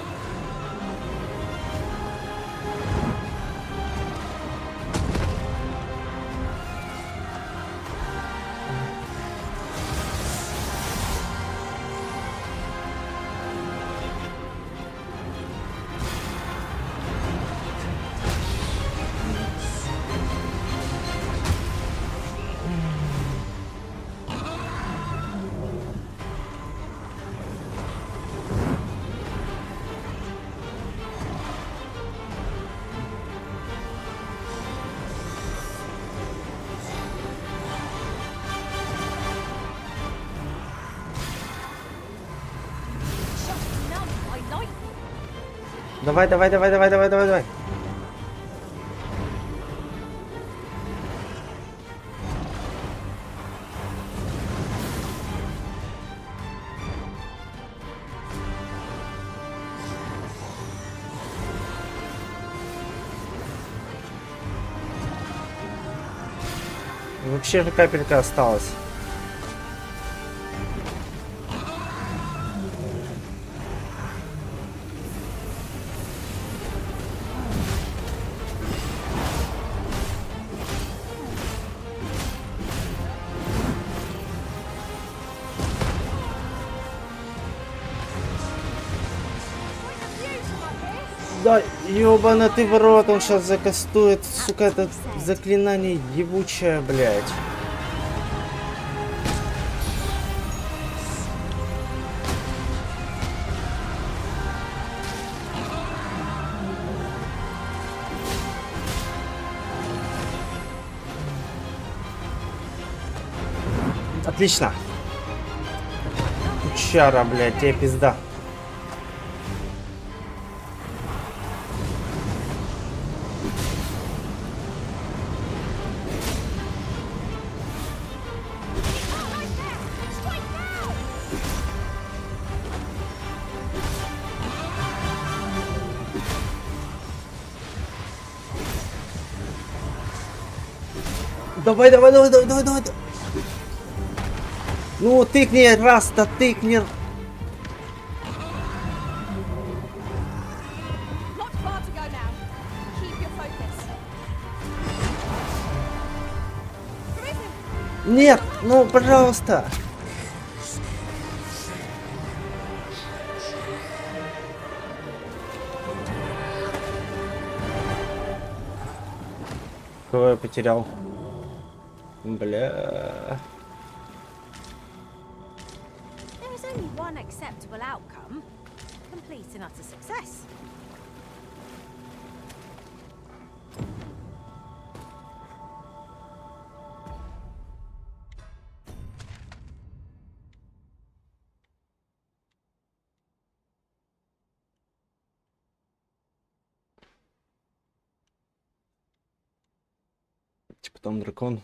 Давай, давай, давай, давай, давай, давай, давай. Вообще же капелька осталась. Да, ёбана ты в рот, он сейчас закастует, сука, это заклинание ебучее, блядь. Отлично. Чара, блядь, тебе пизда. Давай, давай, давай, давай, давай, давай. Ну, тыкни раз-то, тыкни. Нет, ну, пожалуйста. Кого я потерял? Бля. There is only one acceptable outcome. Complete and utter success. Типа там дракон.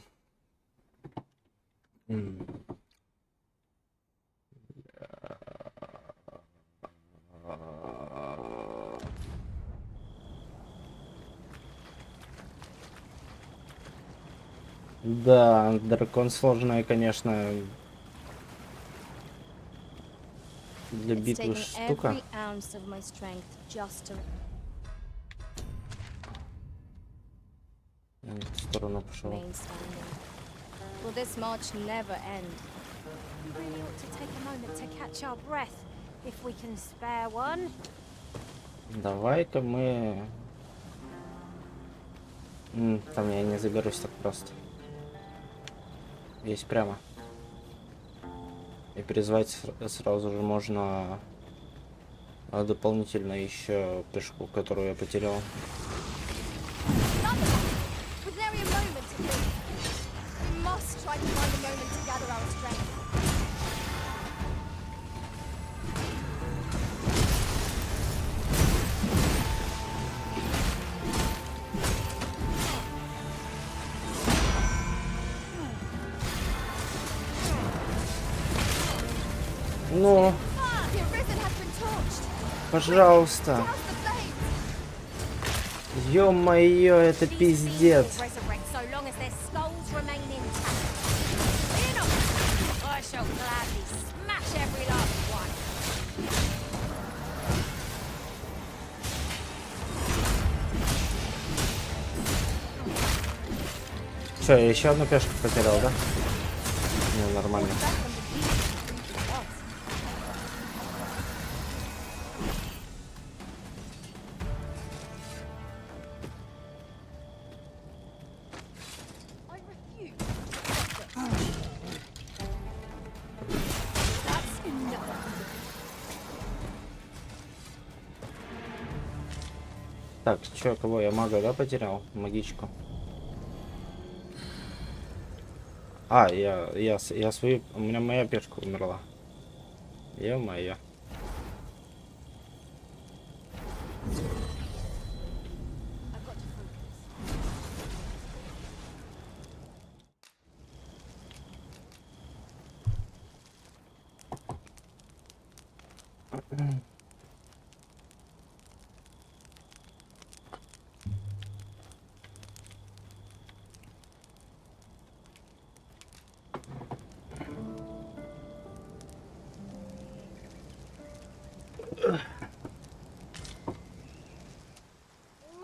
Да, дракон сложная, конечно, для битвы штука. В сторону пошел. Will this march never end? We really ought to take a moment to catch our breath, if we can spare one. Давай-ка мы... Там я не заберусь так просто. Здесь прямо. И призвать сразу же можно дополнительно еще пешку, которую я потерял. Ну, пожалуйста. Ё-моё, это пиздец. Все, я еще одну пешку потерял, да? Ну, нормально. Так, чё, кого я мага, да, потерял? Магичку. А, я свою... У меня моя пешка умерла. Ё-моё.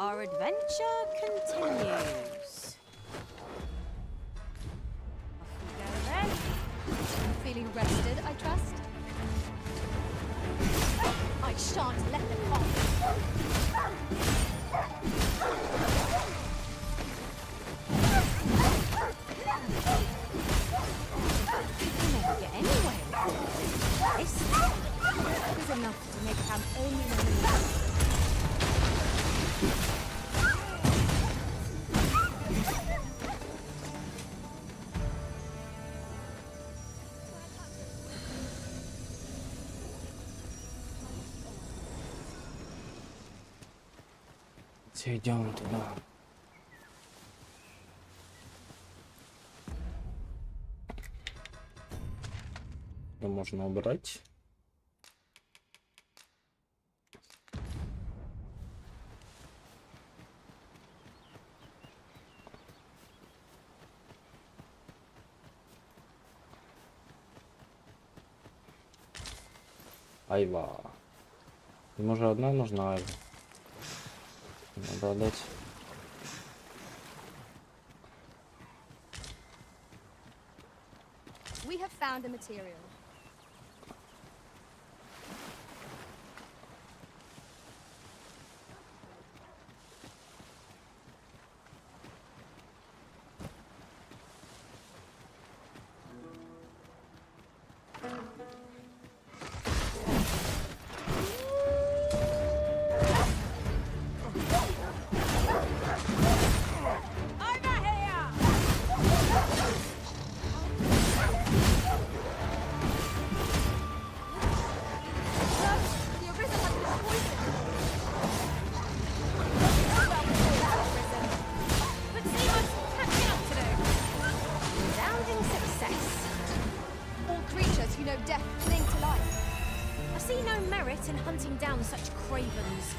Our adventure continues. Off we go then. Feeling rested, I trust? I shan't let them off. You never get anywhere with this. It was enough to make camp only when Давайте идем туда. Это можно убрать. Айва. Ему же одна нужна айва. Надо отдать. We have found a material. In hunting down such cravens.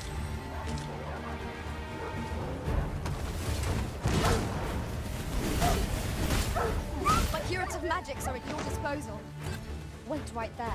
My curative magics are at your disposal. Wait right there.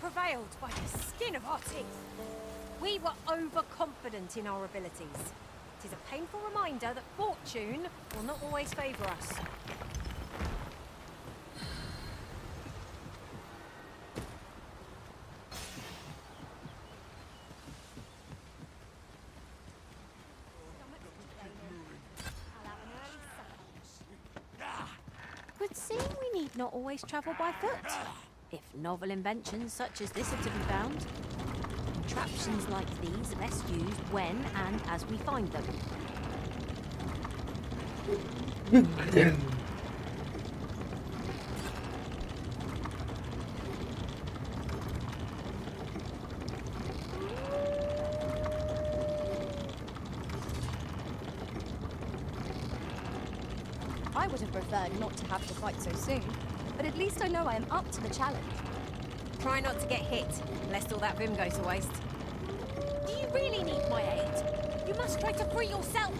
Prevailed by the skin of our teeth. We were overconfident in our abilities. It is a painful reminder that fortune will not always favour us. Would seem we need not always travel by foot. If novel inventions such as this are to be found, contraptions like these are best used when and as we find them. I would have preferred not to have to fight so soon, but at least I know I am up to the challenge. Try not to get hit, lest all that vim go to waste. Do you really need my aid? You must try to free yourself!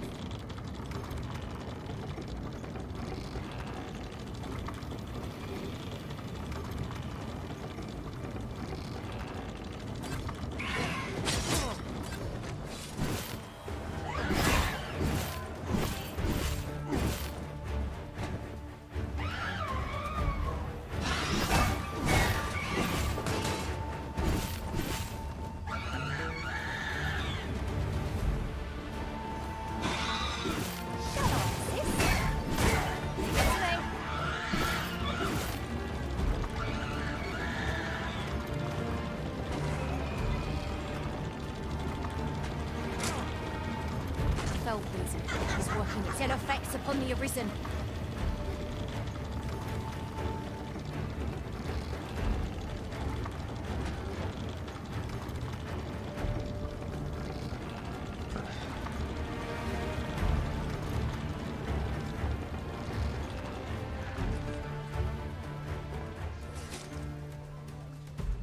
Is working its ill effects upon the Arisen.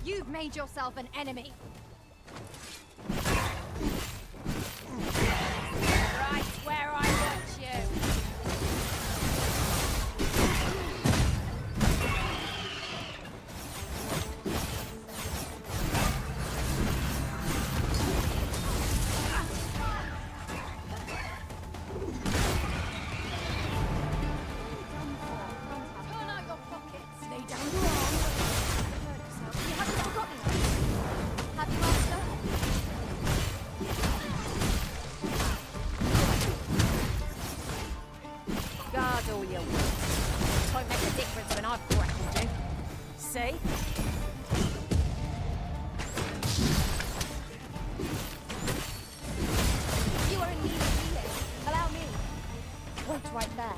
You've made yourself an enemy. Right where I want you. Turn out your pockets. Lay down your arms. You haven't forgotten us. Have you, Master? Guard all your words. Won't make a difference when I've grappled you. See? You are in need of healing. Allow me. Wait right there.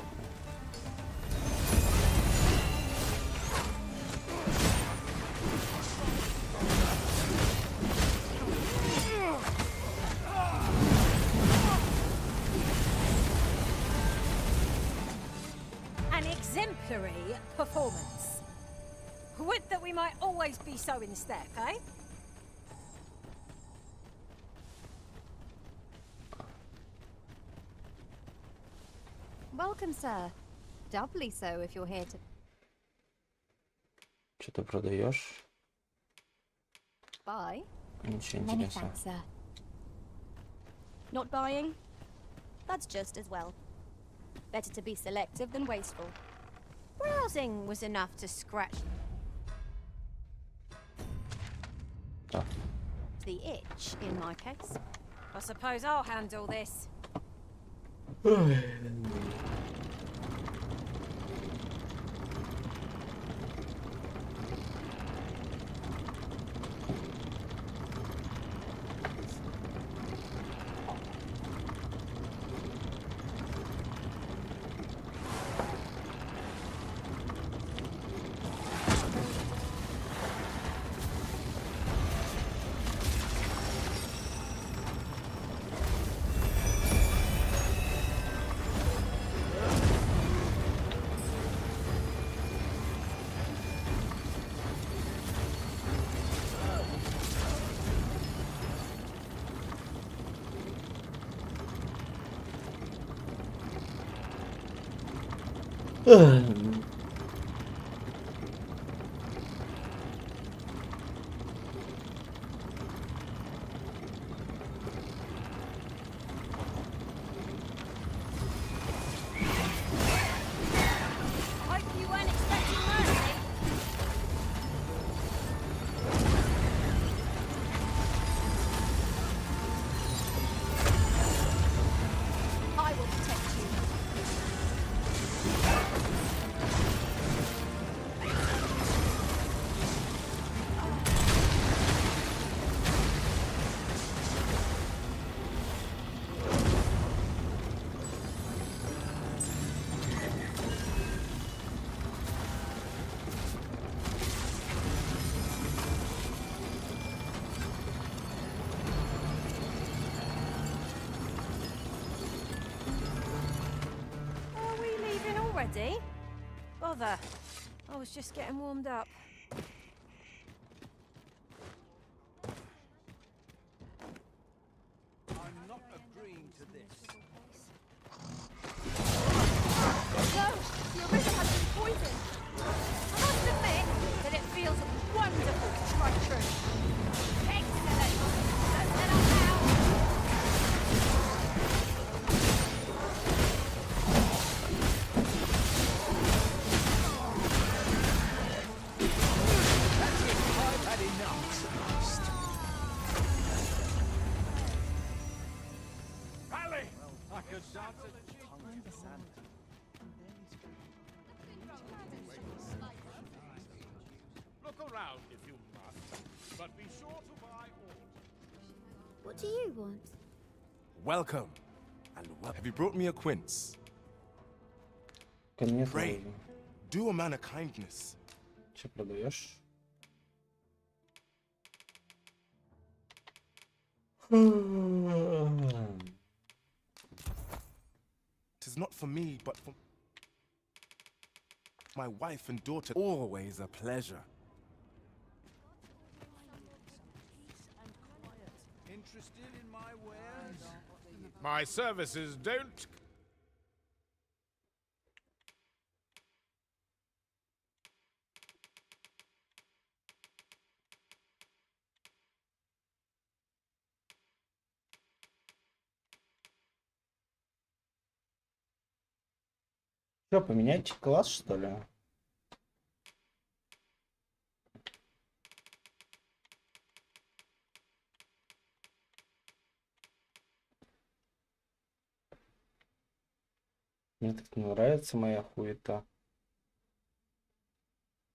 An exemplary performance. Would that we might always be so in step, eh? Welcome, sir. Doubly so if you're here to... Что ты продаешь? buy. Ничего Many интересного. thanks, sir. Not buying? That's just as well. Better to be selective than wasteful. Browsing was enough to scratch Ah. the itch, in my case. I suppose I'll handle this. Hope you weren't expecting mercy. I will protect you. Are we leaving already? Bother. I was just getting warmed up. I'm not agreeing to this. No! The original has been poisoned! I must admit that it feels wonderful to try true. Excellent! Let's head up now! I've had enough. Rally! I could dance Look around if you must, but be sure to buy all. What do you want? Welcome. And have you brought me a quince? Конечно. Pray, do a man a kindness. Что продаешь? Tis not for me, but for my wife and daughter. Always a pleasure. My services don't... Что, поменять класс, что ли? Мне так не нравится моя хуета.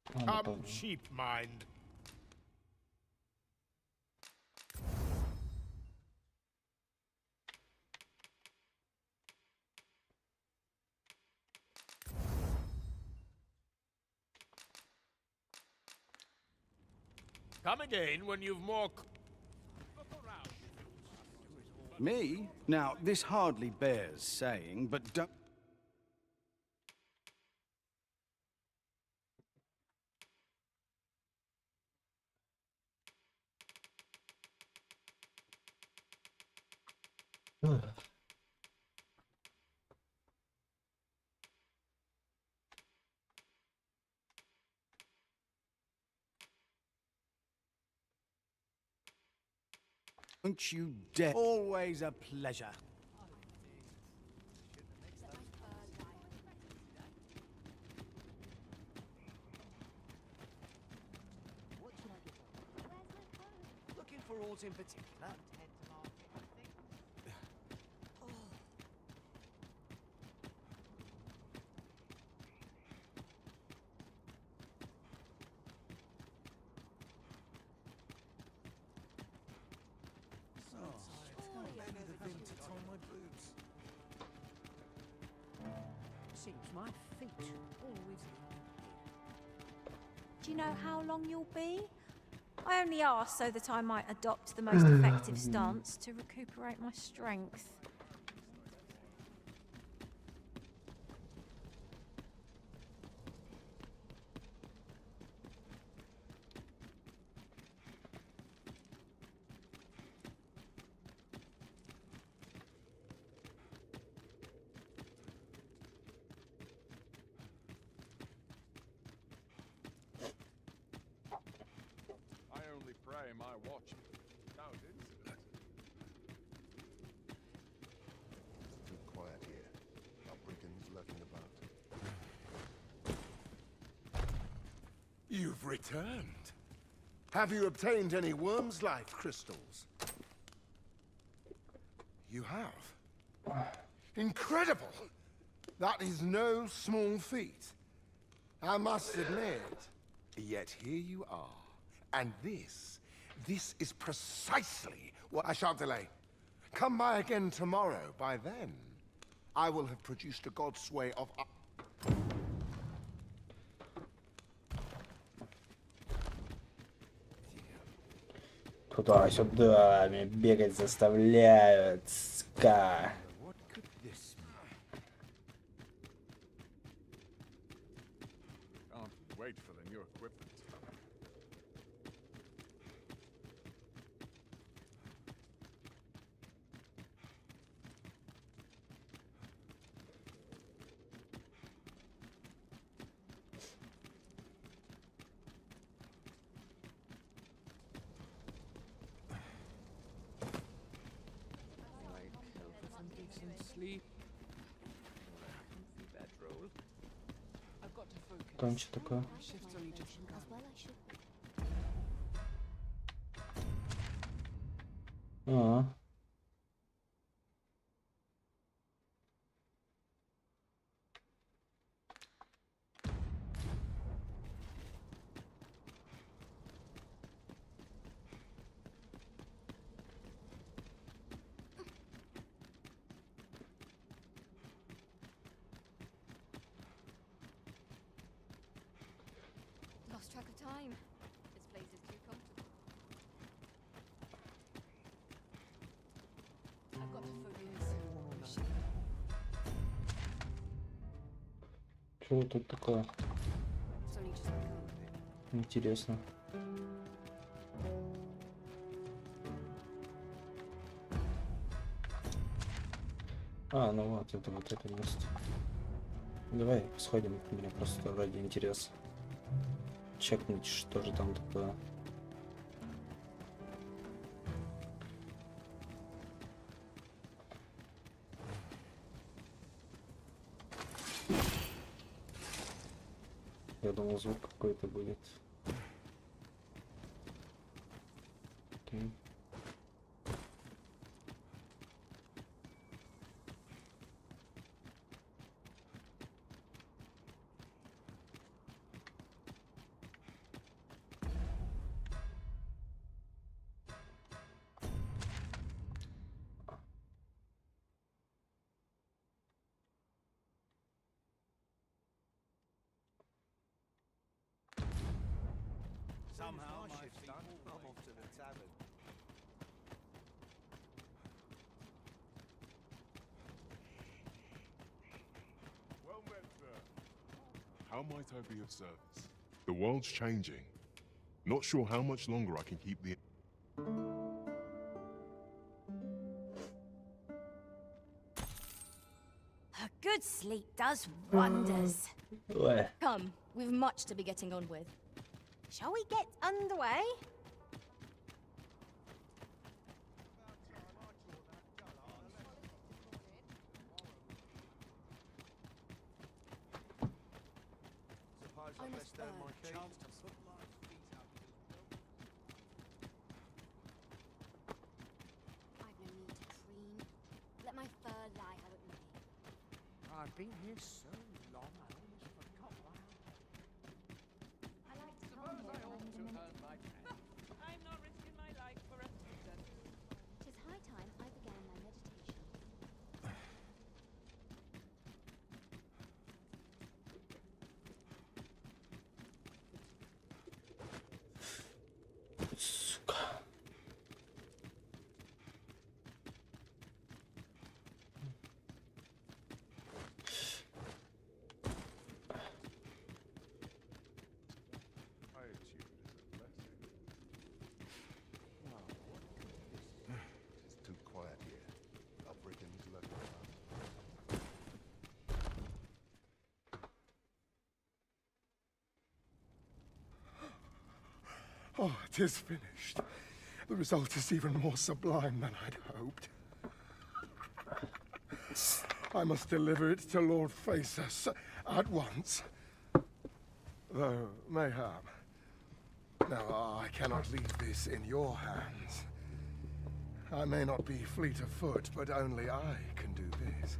Come, sheep mind. Come again when you've more... Me? Now, this hardly bears saying, but don't... Don't you dare. Always a pleasure. Looking for aught in particular? Seems my feet always... Do you know how long you'll be? I only asked so that I might adopt the most effective stance to recuperate my strength. My watch without incident. Keep quiet here. Our brigands lurking about. You've returned. Have you obtained any worm's life crystals? You have. Incredible! That is no small feat. I must admit. Yet here you are. And this is precisely what... I shan't delay. Come by again tomorrow. By then, I will have produced a god's way of... Туда-сюда меня бегать заставляют, ска. Can't wait for the new equipment. Там что такое? А. Lost track of time. This place is too comfortable. I've got to focus. Что тут такое? Интересно. А, ну вот, это вот это место. Давай сходим, мне просто ради интереса. Чекнуть, что же там такое. Я думал, звук какой-то будет. Окей. Somehow my feet I'm off to the tavern. Well met, sir. How might I be of service? The world's changing. Not sure how much longer I can keep the... A good sleep does wonders. Ouais. Come, we've much to be getting on with. Shall we get underway? Suppose I best earn my keep. Chance to put my feet up. I've no need to preen. Let my fur lie how it may. I've been here so long, I almost forgot why. I like to Suppose I ought to earn my pay. I'm not risking my life for a student. 'Tis high time I began my meditation. Сука. It's too quiet here. I'll break into left. Oh, it is finished. The result is even more sublime than I'd hoped. I must deliver it to Lord Faces at once. Though, mayhap. Now, I cannot leave this in your hands. I may not be fleet of foot, but only I can do this.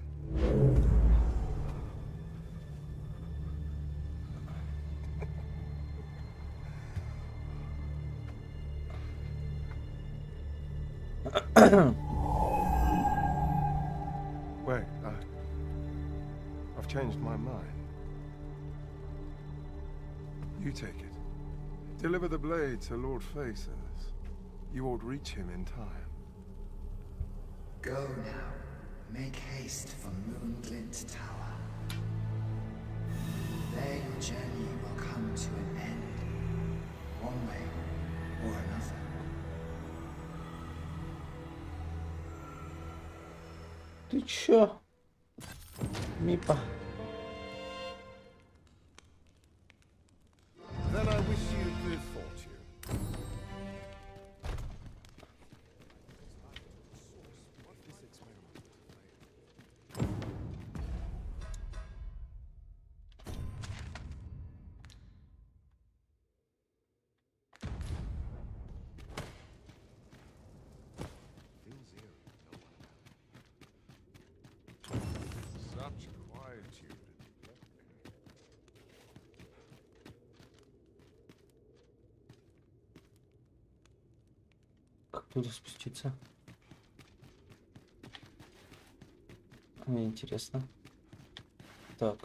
Wait, I've changed my mind. You take it. Deliver the blade to Lord Faces. You ought reach him in time. Go now. Make haste for Moonglint Tower. There your journey will come to an end. One way or another. Ты чё? Мипа. Then I wish you good fortune. Such quietude. Как туда спуститься? Мне интересно. Так.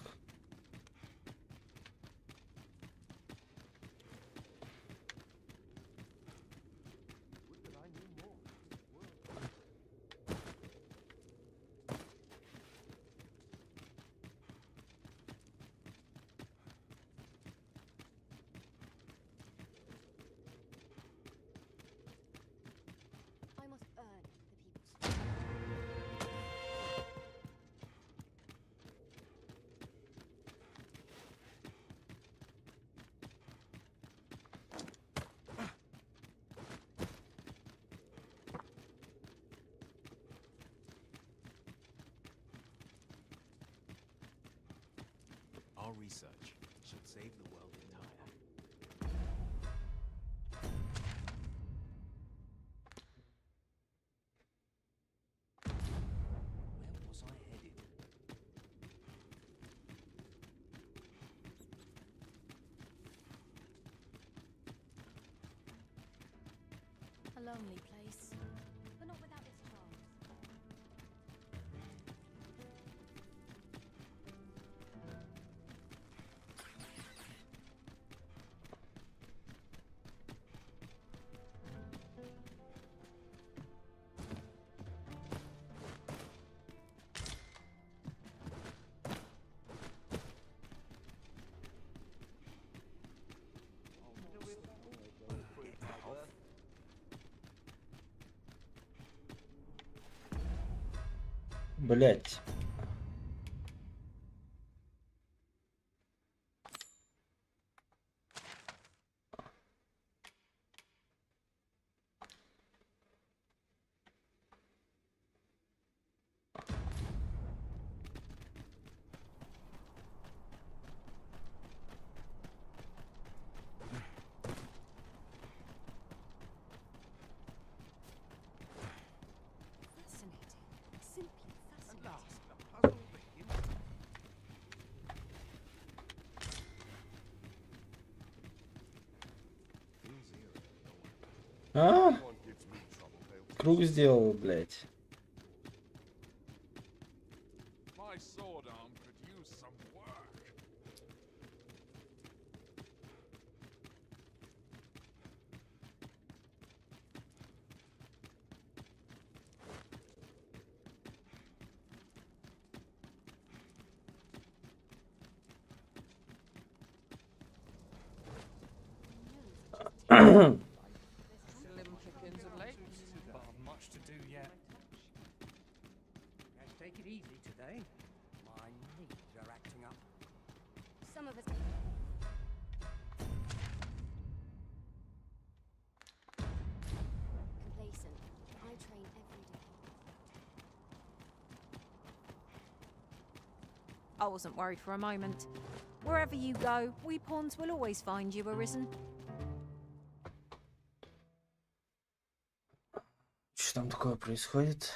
I must earn the people's. research should save the world entire. Where was I headed? A lonely place, but not without its charms. Блять. А? Круг сделал, блять. My sword arm could use some work. Slim chickens and legs. Much to do yet. Let's take it easy today. My knees are acting up. Some of us. Complacent. I train every day. I wasn't worried for a moment. Wherever you go, we pawns will always find you, Arisen. Что там такое происходит?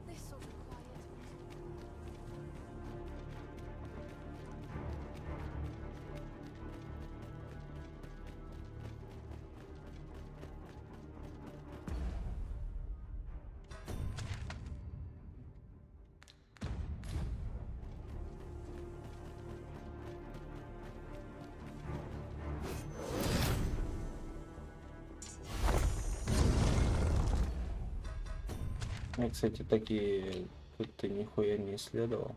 This sort of quiet. Я, кстати, такие тут-то нихуя не исследовал.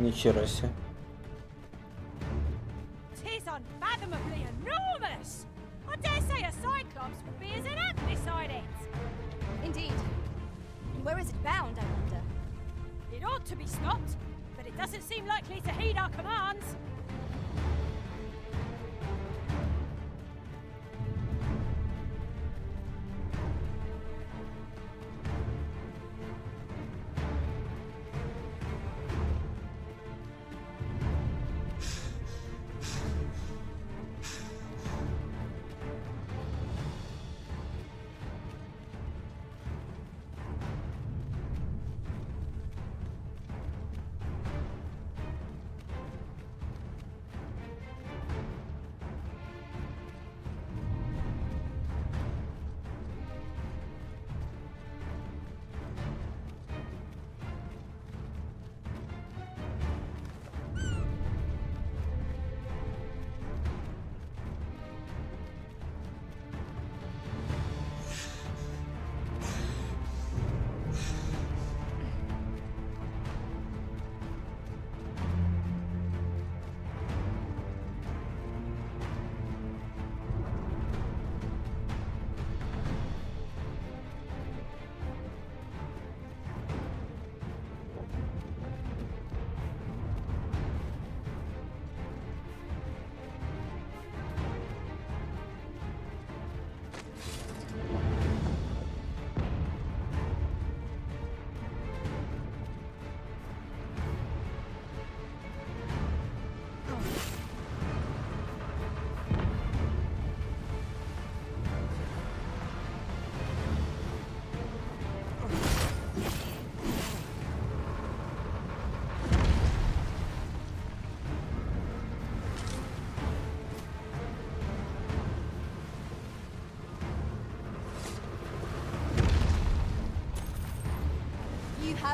Ничего себе. Tis unfathomably enormous! I dare say a cyclops would be as an ant beside it. Indeed. And where is it bound, I wonder? It ought to be stopped, but it doesn't seem likely to heed our commands.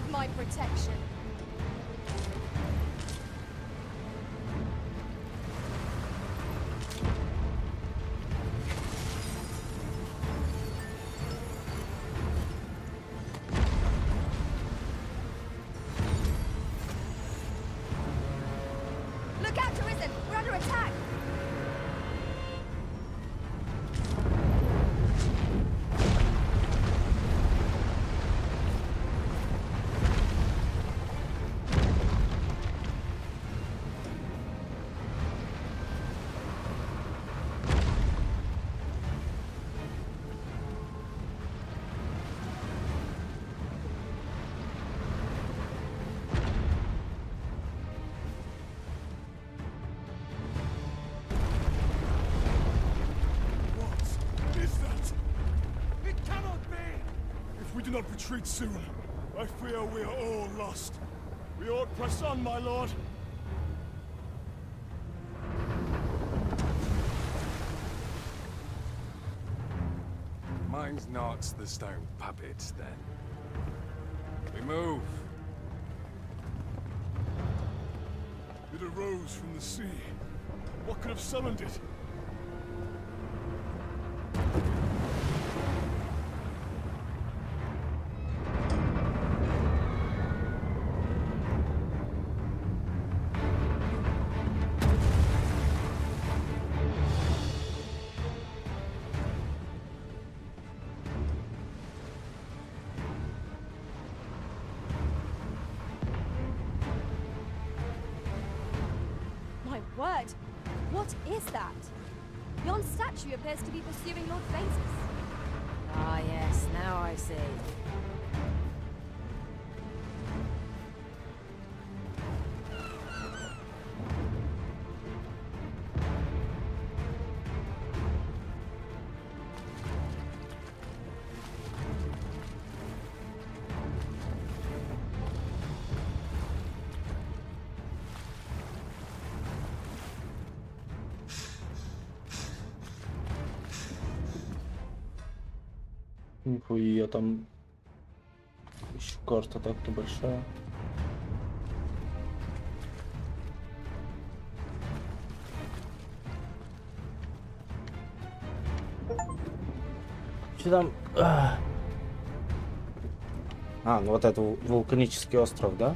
have my protection. Look out, Arisen! We're under attack! If we do not retreat soon, I fear we are all lost. We ought press on, my lord. Mine's not the stone puppets, then. We move. It arose from the sea. What could have summoned it? My word! What is that? Yon statue appears to be pursuing Lord Phaesus. Ah, yes, now I see. Нихуя там еще карта так-то большая. Что там? А, ну вот это вулканический остров, да?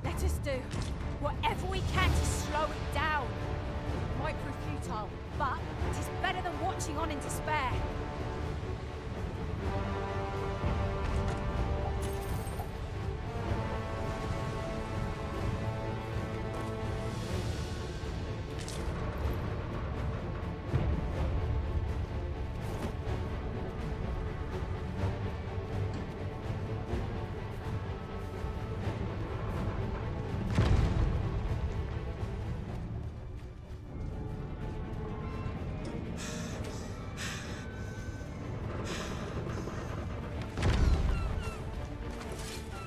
Let us do whatever we can to slow it down. It might prove futile, but it is better than watching on in despair.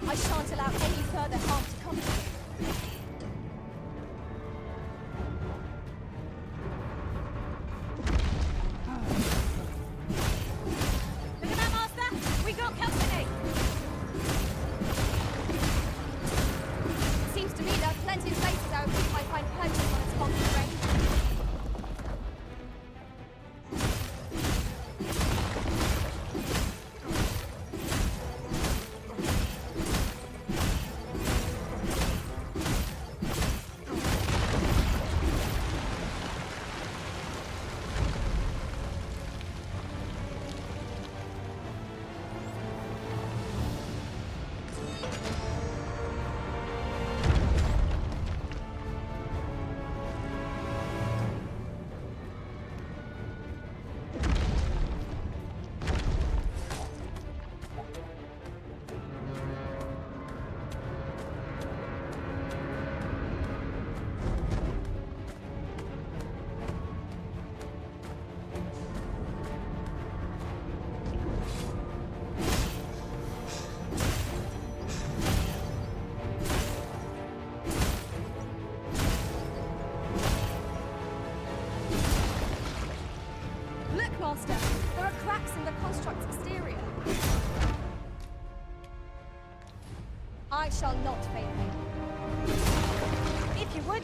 I shan't allow any further harm to come to you. Look at that, Master! We got company! It seems to me there are plenty of places out which might find purchase on its conquered range. I shall not fail you. If you would.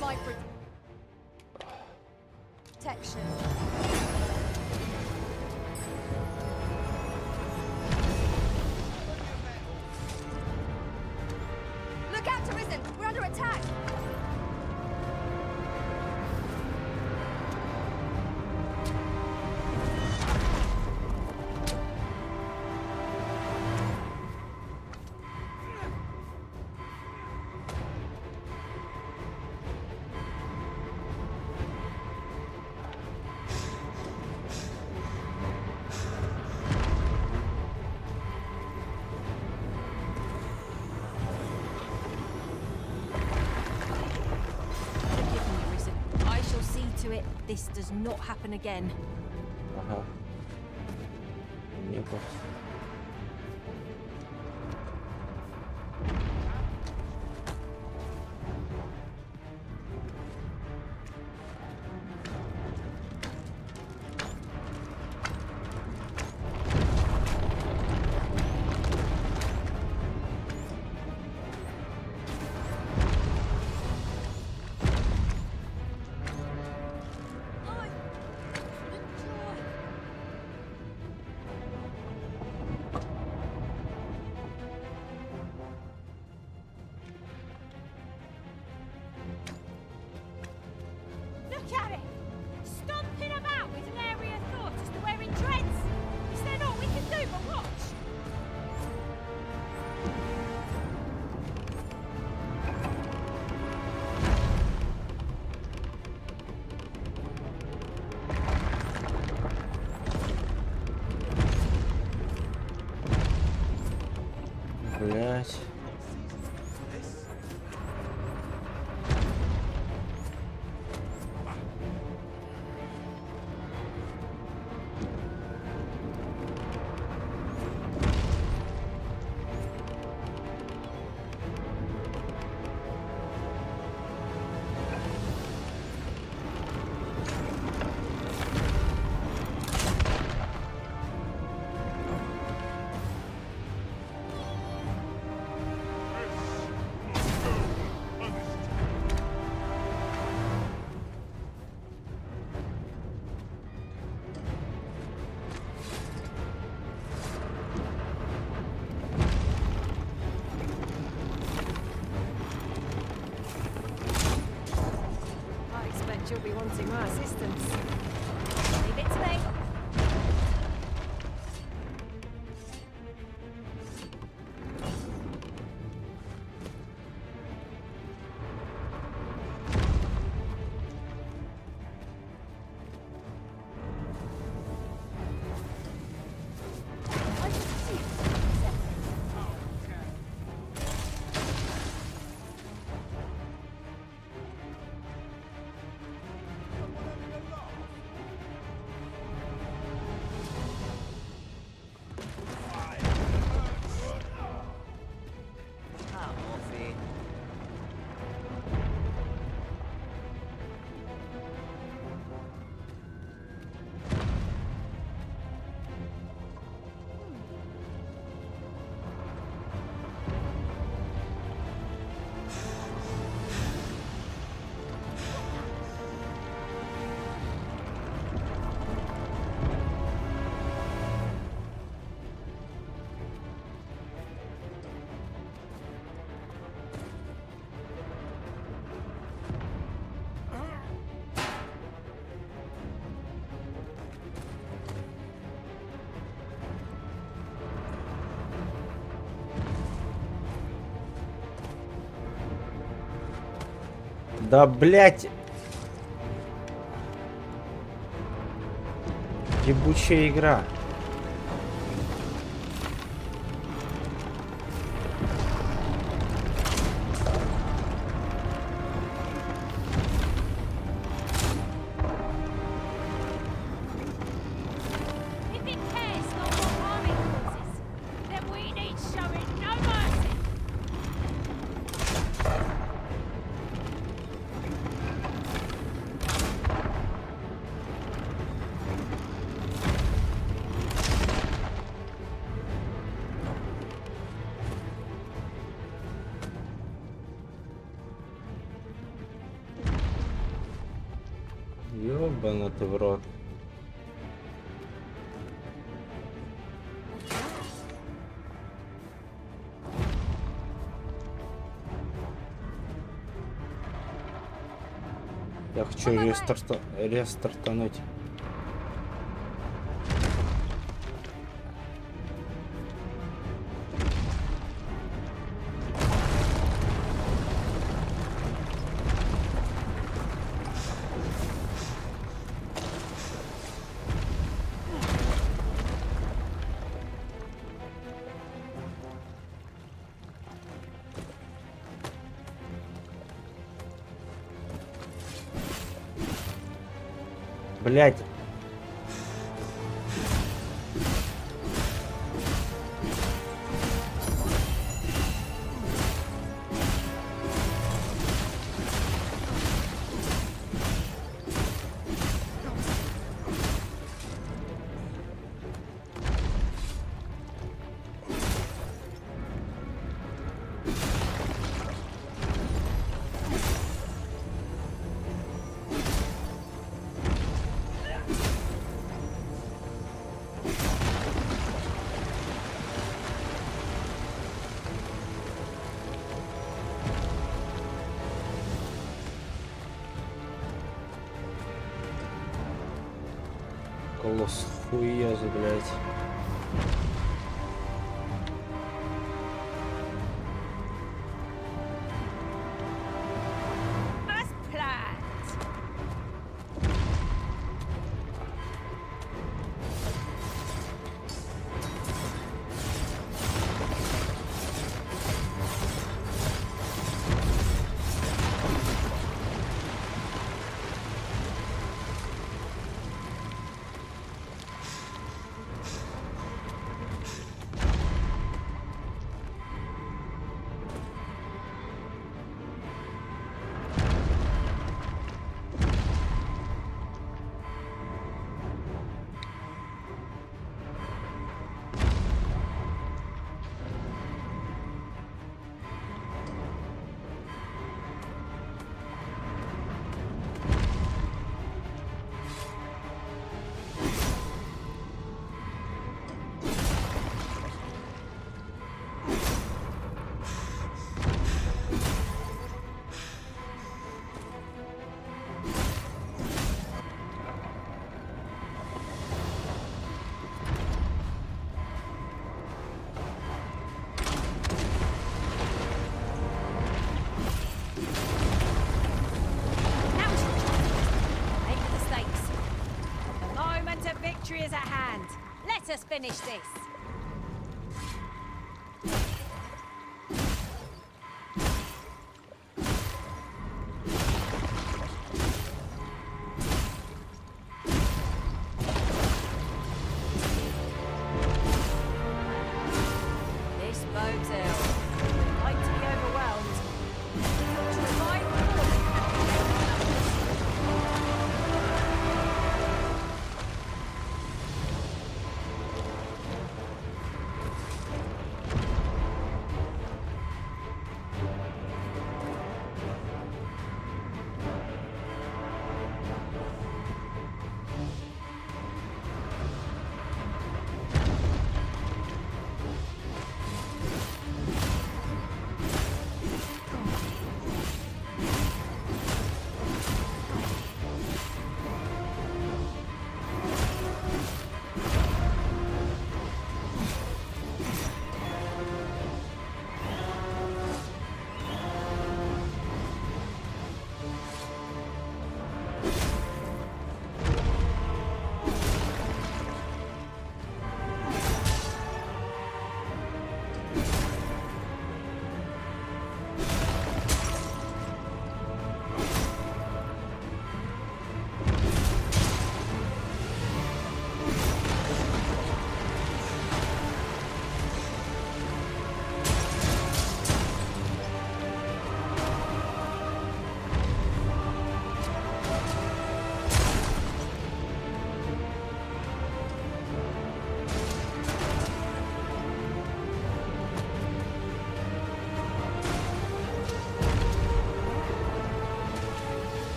My protection. Look out, Arisen! We're under attack! To it, this does not happen again. Ага. Неплохо. Look at it! Stomping about with an area thought as to wearing dreads! Is there not we can do but watch? Блять. You'll be wanting my assistance. Leave it to me. Да, блять. Ебучая игра. Ёбана ты в рот. Я хочу рестартануть. Блять. Колосс хуёза, блять. Is at hand. Let us finish this. This bodes ill. Like to be overwhelmed. To revive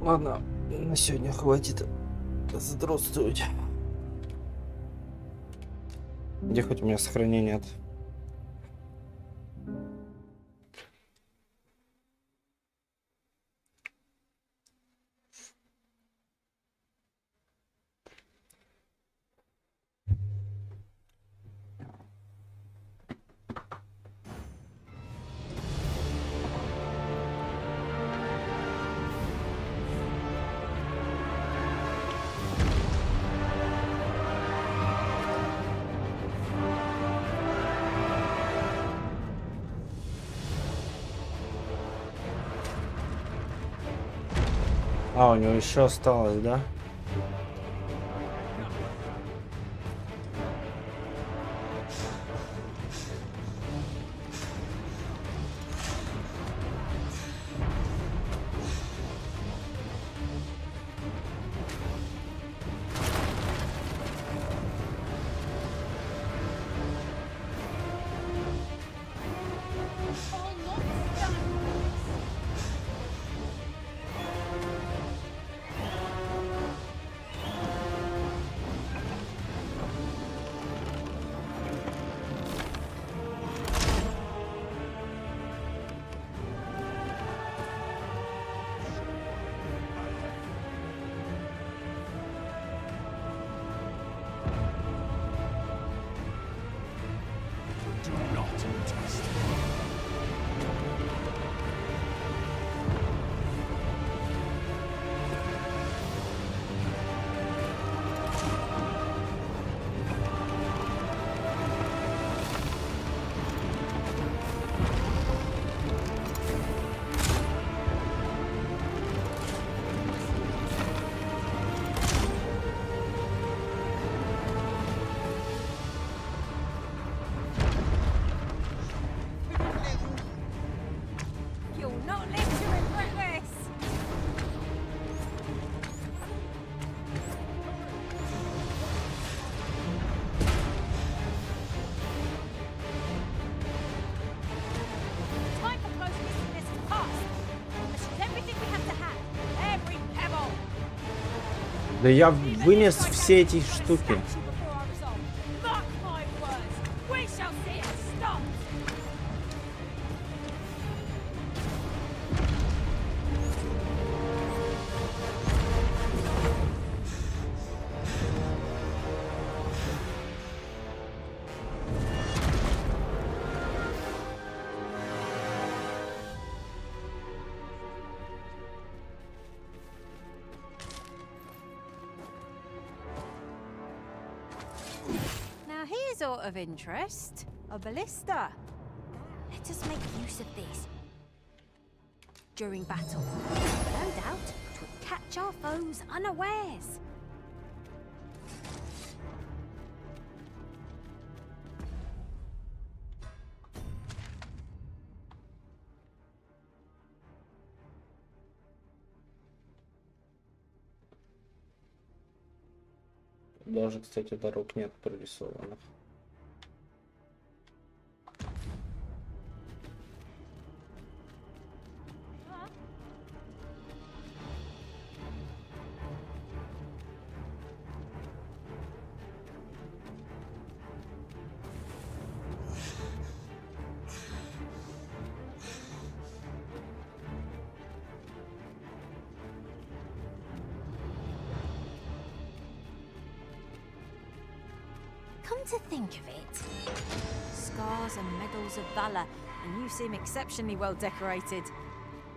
Ладно, на сегодня хватит задротствовать. Где хоть у меня сохранение от... А, у него еще осталось, да? Да я вынес все эти штуки. Sort of interest, a ballista. Let us make use of this during battle. No doubt, 'twould catch our foes unawares. Даже, кстати, дорог нет прорисованных. Come to think of it, scars and medals of valor, and you seem exceptionally well decorated.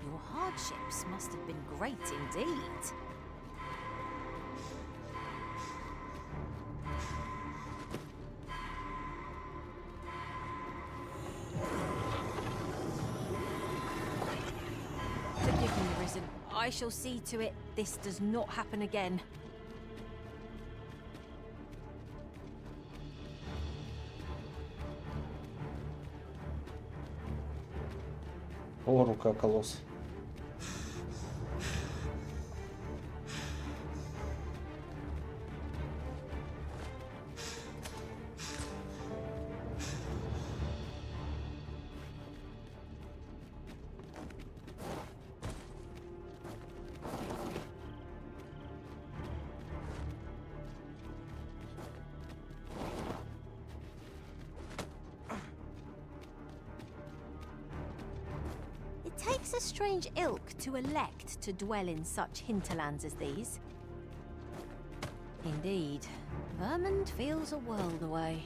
Your hardships must have been great indeed. I shall see to it this does not happen again. О, рука колосс. It takes a strange ilk to elect to dwell in such hinterlands as these. Indeed, Vermund feels a world away.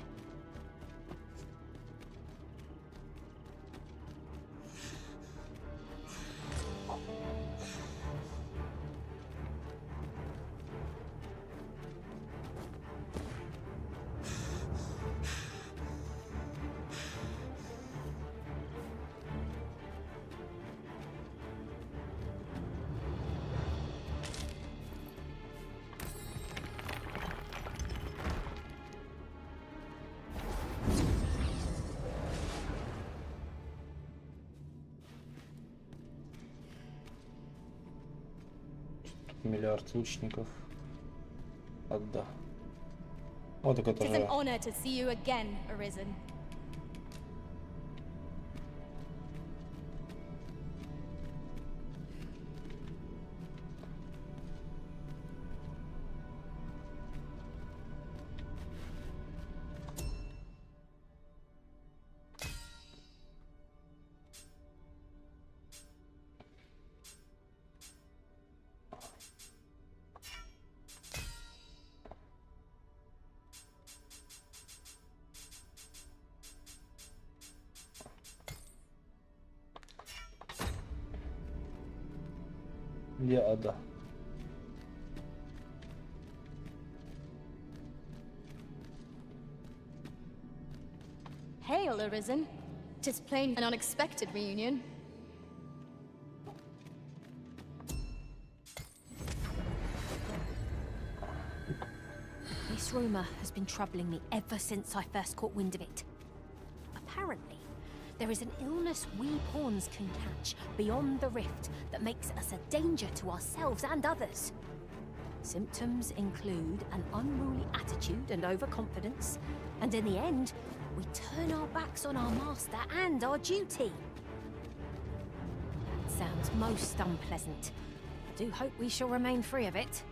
Миллиард лучников. Отда. Вот так это It is an же. honor to see you again, Arisen. Где Ада? Hail, Arisen. 'Tis plain an unexpected reunion. This rumour has been troubling me ever since I first caught wind of it. Apparently, there is an illness we pawns can catch beyond the rift that makes us a danger to ourselves and others. Symptoms include an unruly attitude and overconfidence, and in the end, we turn our backs on our master and our duty. That sounds most unpleasant. I do hope we shall remain free of it.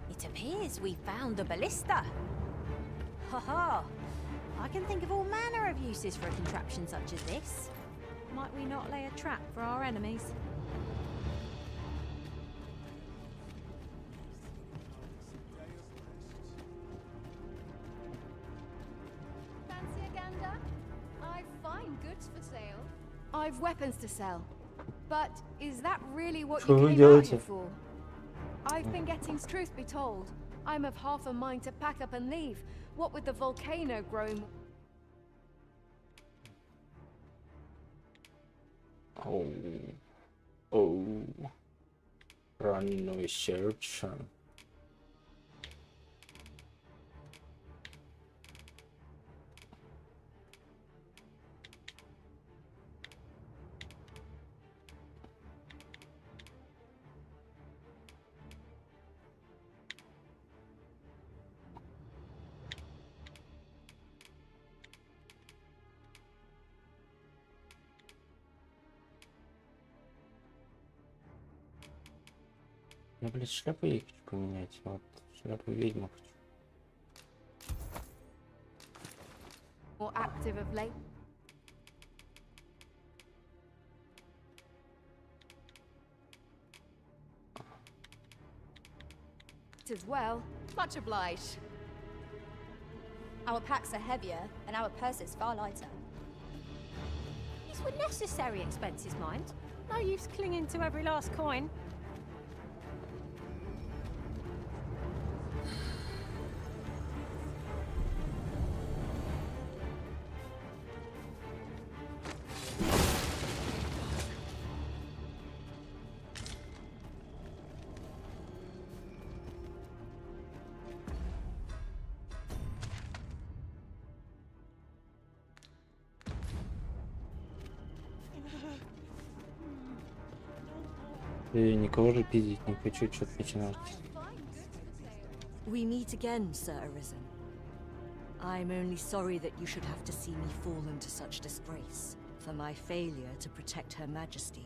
It appears we found a ballista. Ha ha! I can think of all manner of uses for a contraption such as this. Might we not lay a trap for our enemies? Fancy a gander? I've fine goods for sale. I've weapons to sell. But is that really what you came out here for? I've been getting truth be told. I'm of half a mind to pack up and leave. What with the volcano growing... Oh. Run research. Я, блядь, шляпу ей хочу поменять. Вот, шляпу ведьму хочу. More active of late. Might as well. Much obliged. Our packs are heavier, and our purses far lighter. These were necessary expenses, mind. No use clinging to every last coin. И никого же пиздить не хочу, что-то начинать. We meet again, Sir Arisen. I'm only sorry that you should have to see me fall into such disgrace. For my failure to protect Her Majesty,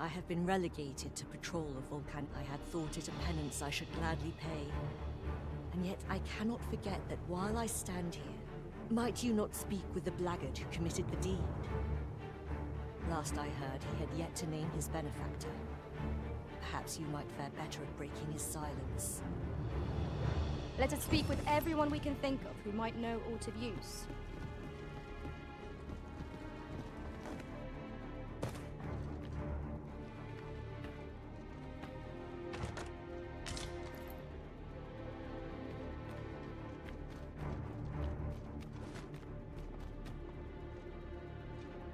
I have been relegated to patrol of Volcan. I had thought it a penance I should gladly pay. And yet I cannot forget that while I stand here, might you not speak with the blackguard who committed the deed? Last I heard, he had yet to name his benefactor. Perhaps you might fare better at breaking his silence. Let us speak with everyone we can think of who might know aught of use.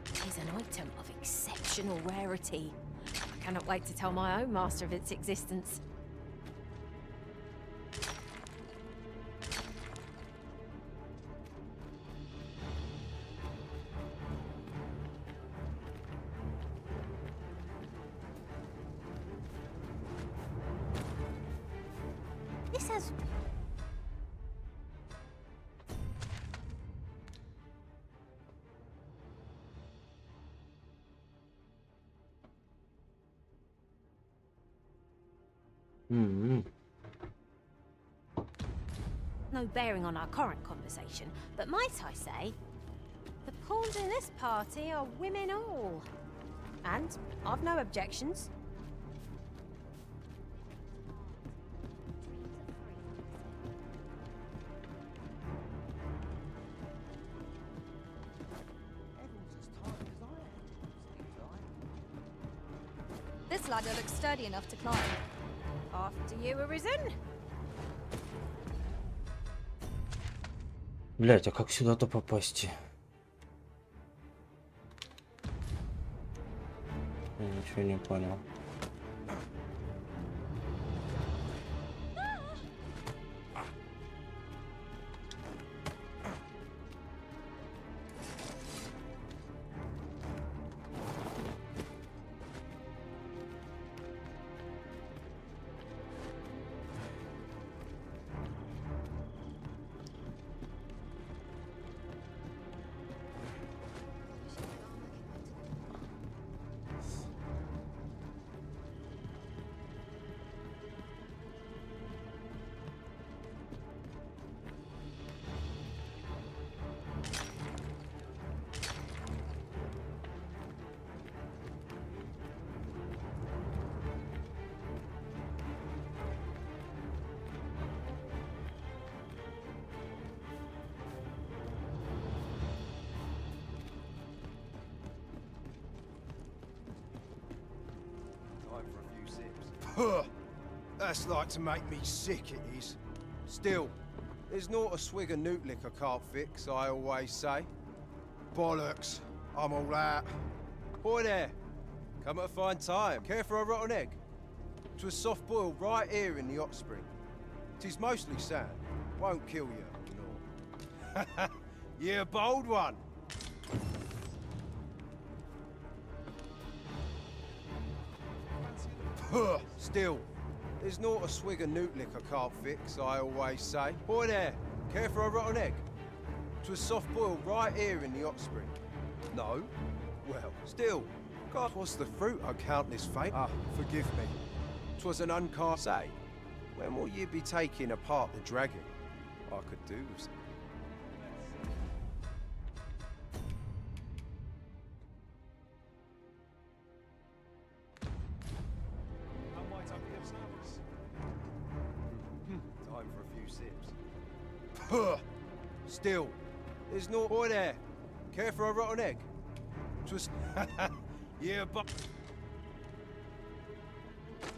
It is an item of exceptional rarity. I cannot wait to tell my own master of its existence. This has... no bearing on our current conversation, but might I say, the pawns in this party are women all. And I've no objections. This ladder looks sturdy enough to climb. After you, Arisen. Блять, а как сюда-то попасть? Я ничего не понял. That's like to make me sick, it is. Still, there's not a swig of newt lick I can't fix, I always say. Bollocks, I'm all out. Boy there, come at a fine time. Care for a rotten egg? 'Twas soft boiled right here in the hot spring. 'Tis mostly sand, won't kill you, nor. You're a bold one. Still, there's not a swig of newt lick I can't fix, I always say. Boy there, care for a rotten egg? 'Twas soft boiled right here in the hot spring. No? Well, still, God, what's the fruit of countless fate? Ah, forgive me. 'Twas an uncast say. When will you be taking apart the dragon? I could do with some. sips. Puh! Still, there's no boy there. Care for a rotten egg? Just yeah, but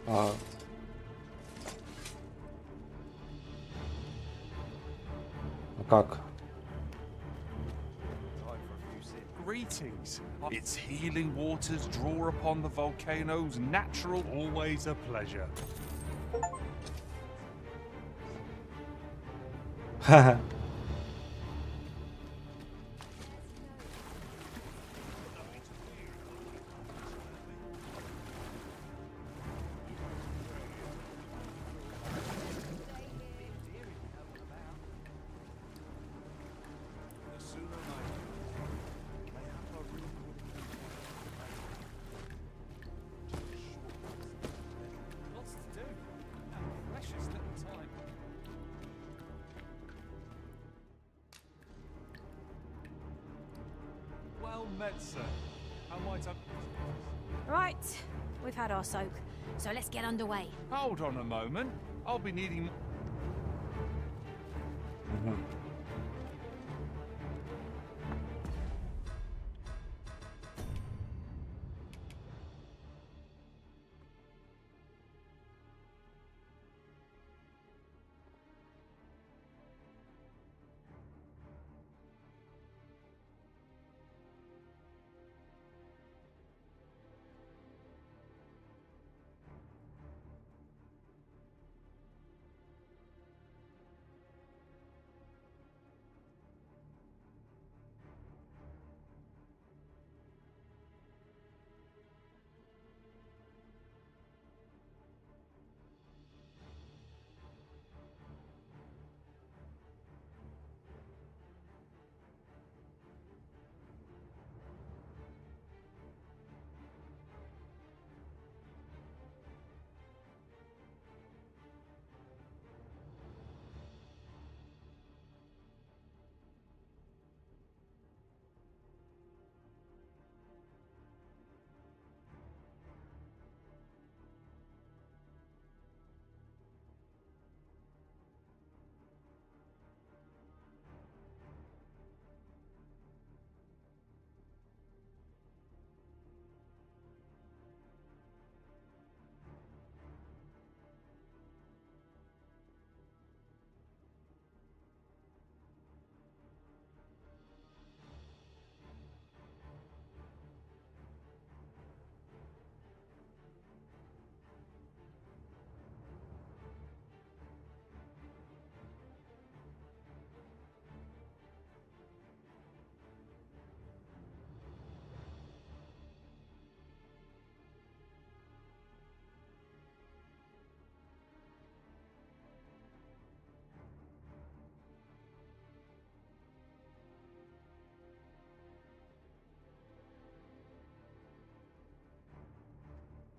А, а как? Greetings. Its healing waters draw upon the volcano's natural. Always a pleasure. Ха-ха. Lots to do. Precious little time. Well met, sir. How might I... Right, we've had our soak, so let's get underway. Hold on a moment. I'll be needing...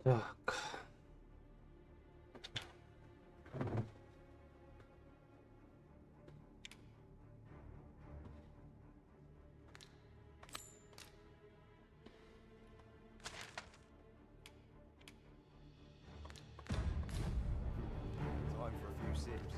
Так. time for a few sips.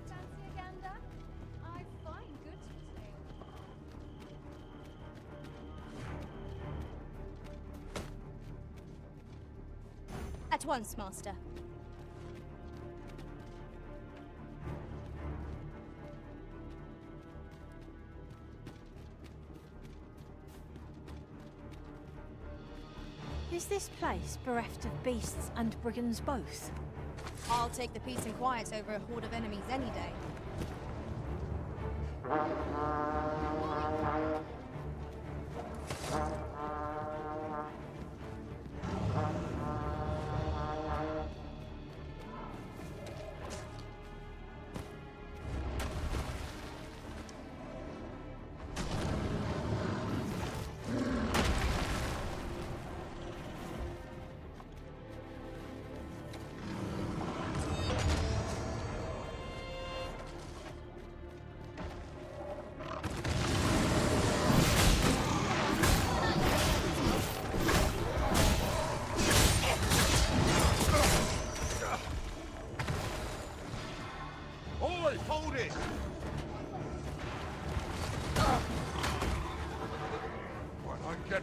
Fancy a gander? I find goods for sale. At once, master. Is this place bereft of beasts and brigands both? I'll take the peace and quiet over a horde of enemies any day.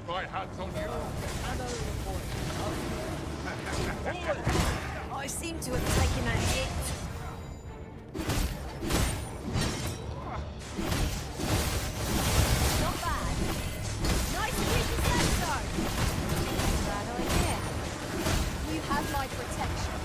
get my hands on you. I seem to have taken a hit. Not bad. Nice of you to say so. Bad idea. You have my protection.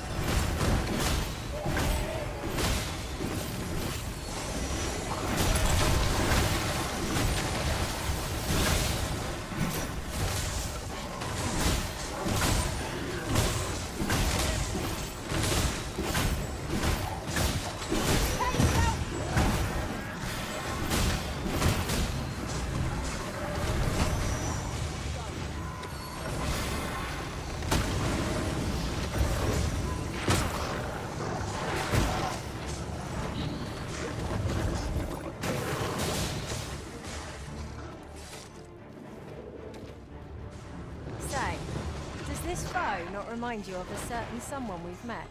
Does this foe not remind you of a certain someone we've met?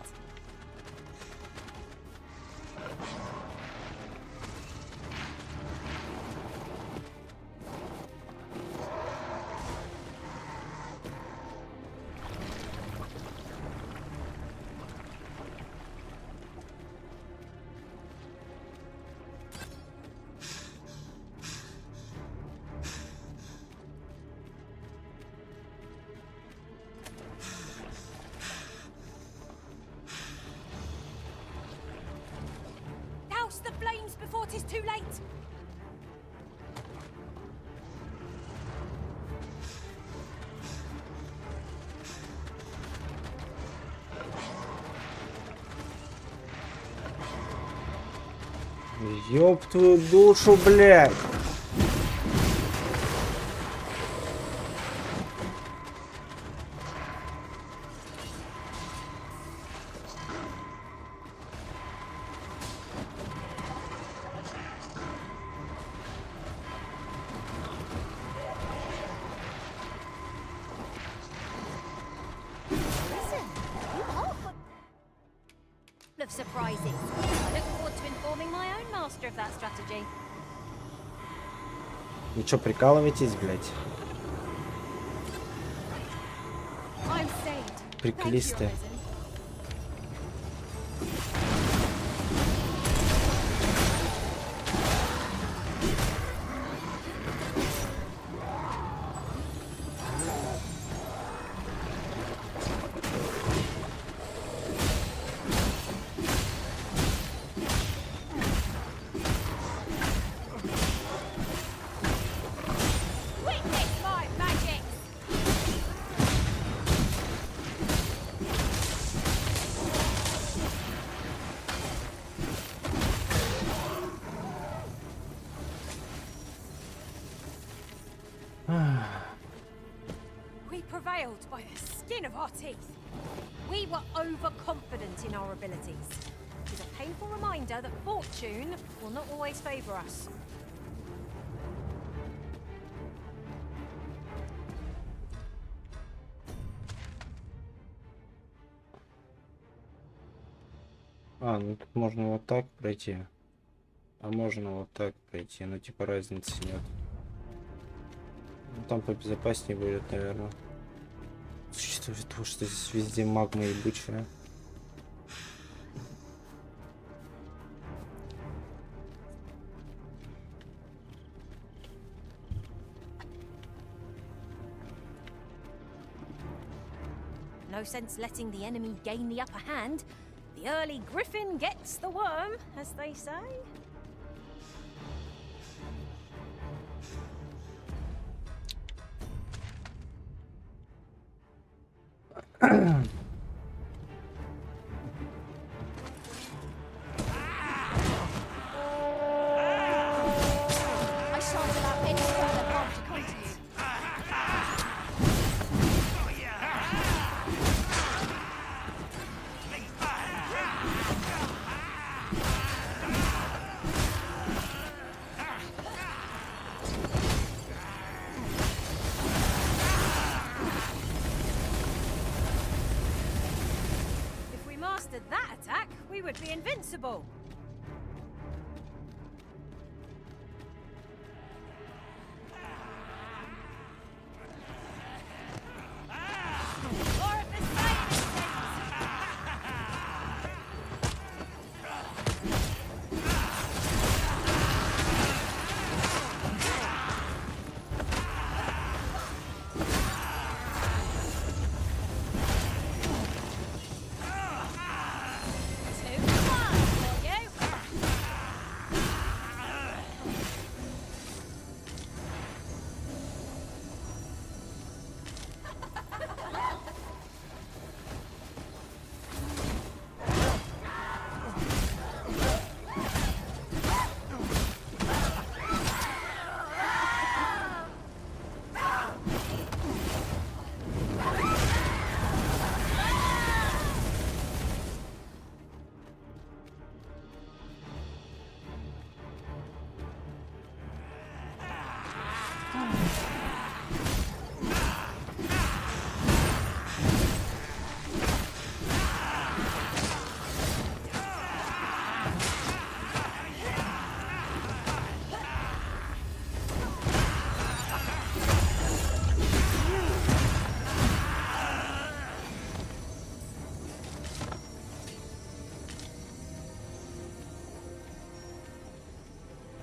Douse the flames before 'tis too late! Ёб твою душу, блядь! Of surprises. I look forward to informing my own master of that strategy. Вы чё, прикалываетесь, блядь? I'm saved. Приколисты. Witness my magic! We prevailed by the skin of our teeth. We were overconfident in our abilities. It is a painful reminder that fortune will not always favor us. А, ну тут можно вот так пройти. А можно вот так пройти, но типа разницы нет. Ну, там побезопаснее будет, наверное. Учитывая то, что здесь везде магма ебучая. No sense letting the enemy gain the upper hand. The early griffin gets the worm, as they say. I shan't allow any further harm to come to you. If we mastered that attack, we would be invincible.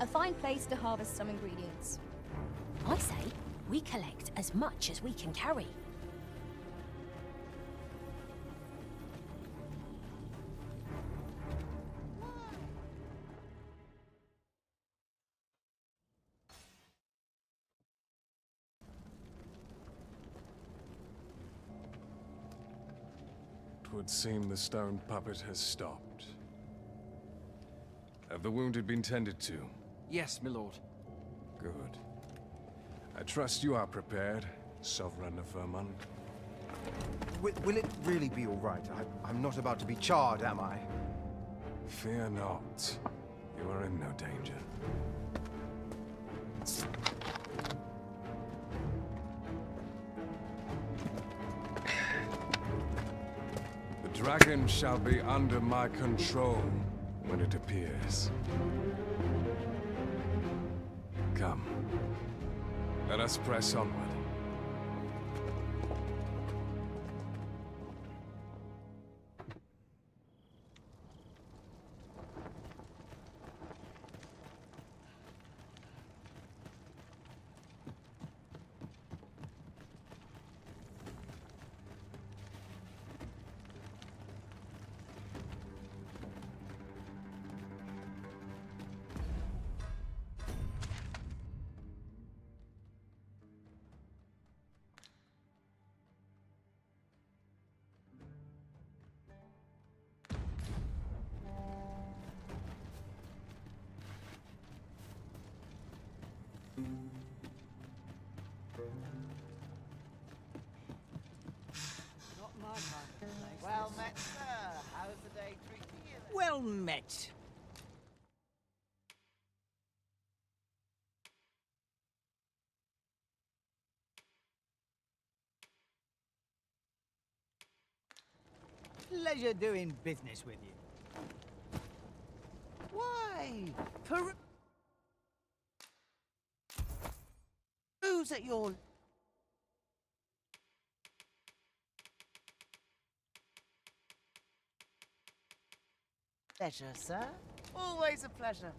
A fine place to harvest some ingredients. I say we collect as much as we can carry. Would seem the stone puppet has stopped. Have the wounded been tended to? Yes, my lord. Good. I trust you are prepared, Sovereign of Vermont. Will it really be all right? I'm not about to be charred, am I? Fear not. You are in no danger. The dragon shall be under my control when it appears. Come. Let us press onward. Well met, sir. How's the day treating you? Well met. Pleasure doing business with you. Why? Who's at your... Pleasure, sir. Always a pleasure.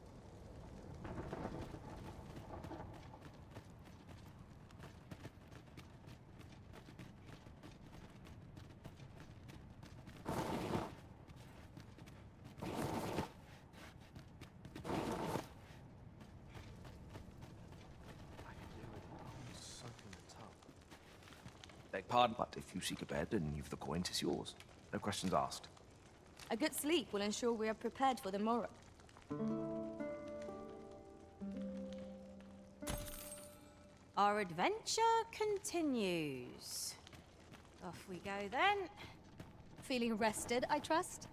Beg pardon, but if you seek a bed and you've the coin, 'tis yours. No questions asked. A good sleep will ensure we are prepared for the morrow. Our adventure continues. Off we go then. Feeling rested, I trust?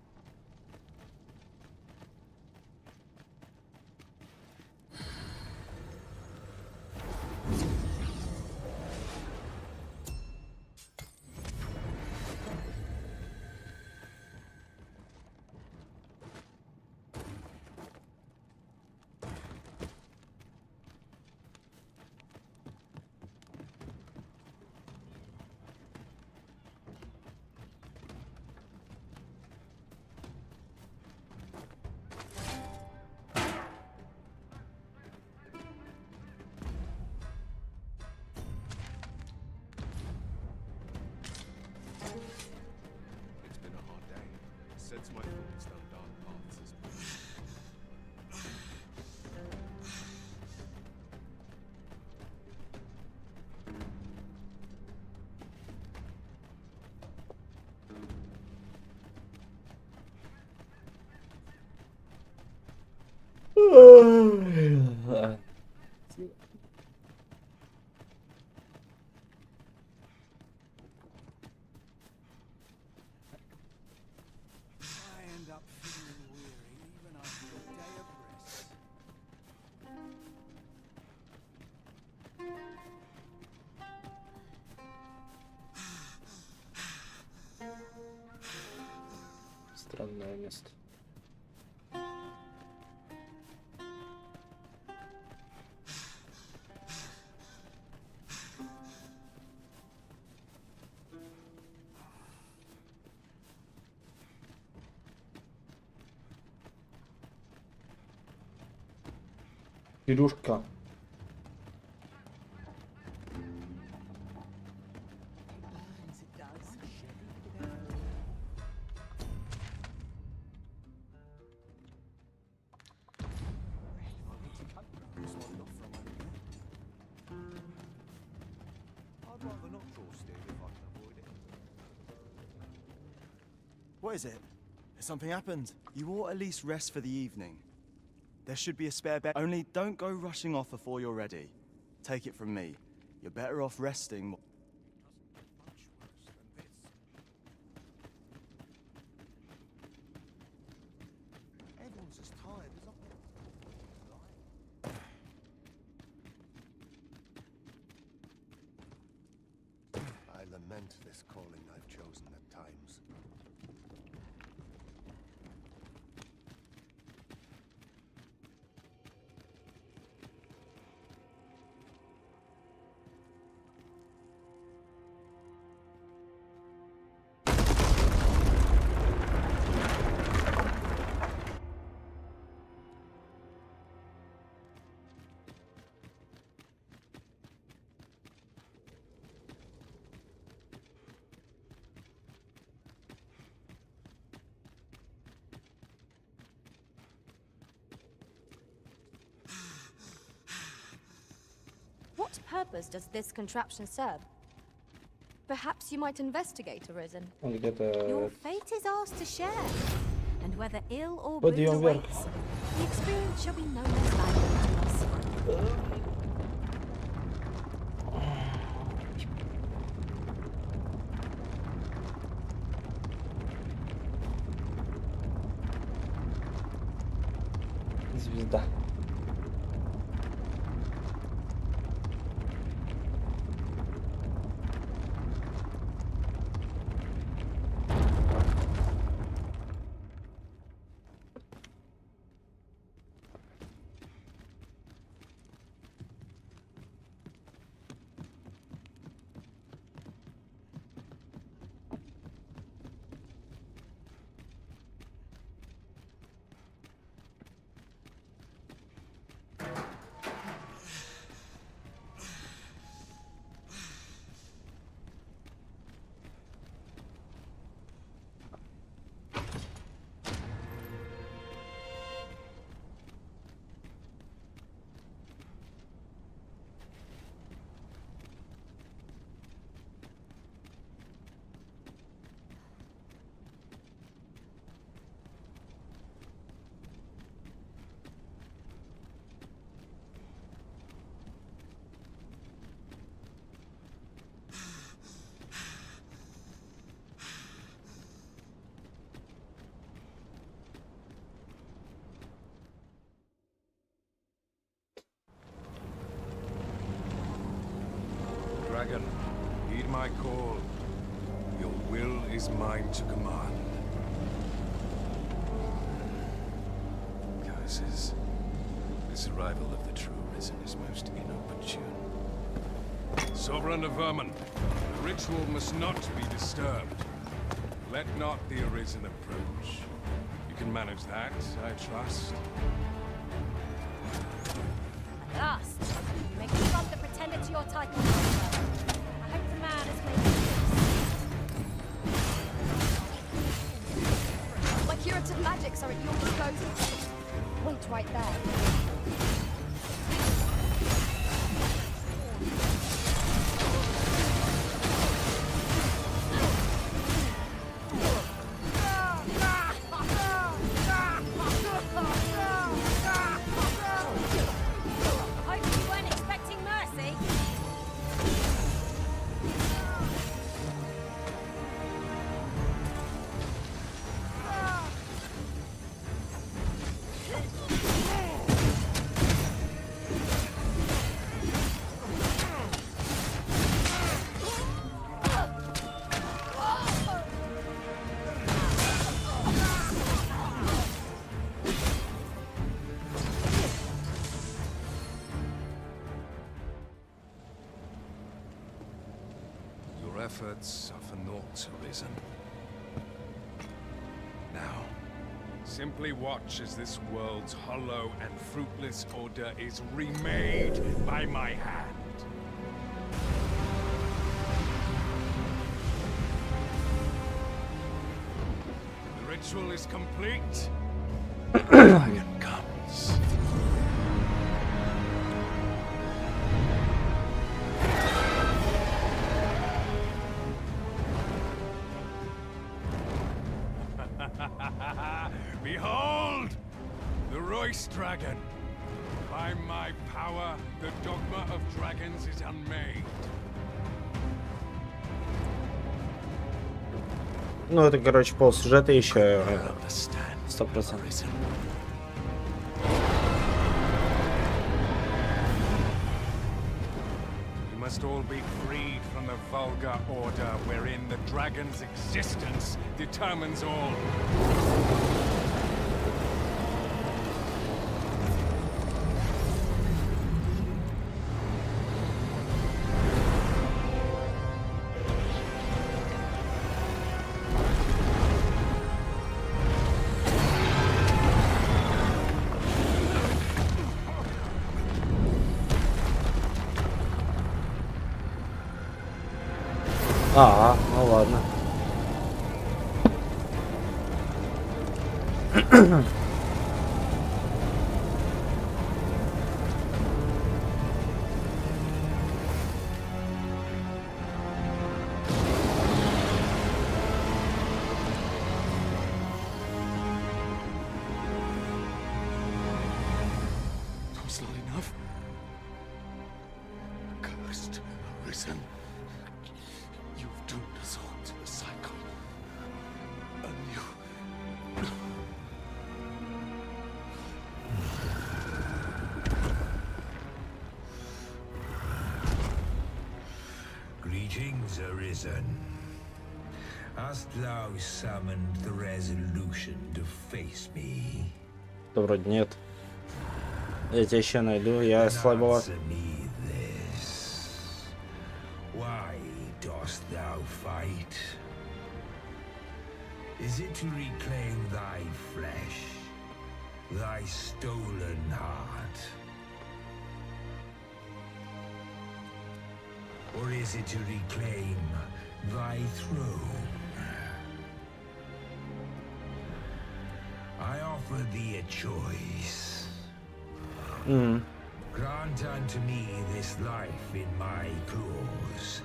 It's been a hard day. Since my foot's down dark paths this morning. I end up feeling weary even after a day of rest. Странное место. Пирюшка. What is it? Has something happened? You ought at least rest for the evening. There should be a spare bed. Only don't go rushing off before you're ready. Take it from me. You're better off resting. Everyone's as tired as I lament this calling I've chosen at times. What purpose does this contraption serve? Perhaps you might investigate, Arisen. Your fate is ours to share. And whether ill or Подъем boon вверх. awaits, the experience shall be no less valuable to us. Звезда. Dragon, heed my call. Your will is mine to command. Curses. This arrival of the true Risen is most inopportune. Sovereign of Vermin, the ritual must not be disturbed. Let not the Arisen approach. You can manage that, I trust. At last, you make a front that pretended to your title. I hope the man has made peace. My curative magics are at your disposal. Wait right there. Efforts are for naught, Arisen. Now, Simply watch as this world's hollow and fruitless order is remade by my hand. The ritual is complete. The dragon comes. Behold! The Royce Dragon! By my power, the dogma of dragons is unmade. Ну, это, короче, полсюжета еще 100%. We must all be freed from the vulgar order wherein the dragon's existence determines all. А, ну ладно. That's not enough. Cursed, arisen. You've doomed us all to the cycle. And you... Greetings, Arisen. Hast thou summoned the resolution to face me? Да вроде нет. Я тебя еще найду, я слабоват. Why dost thou fight? Is it to reclaim thy flesh, thy stolen heart? Or is it to reclaim thy throne? I offer thee a choice. Grant unto me this life in my claws,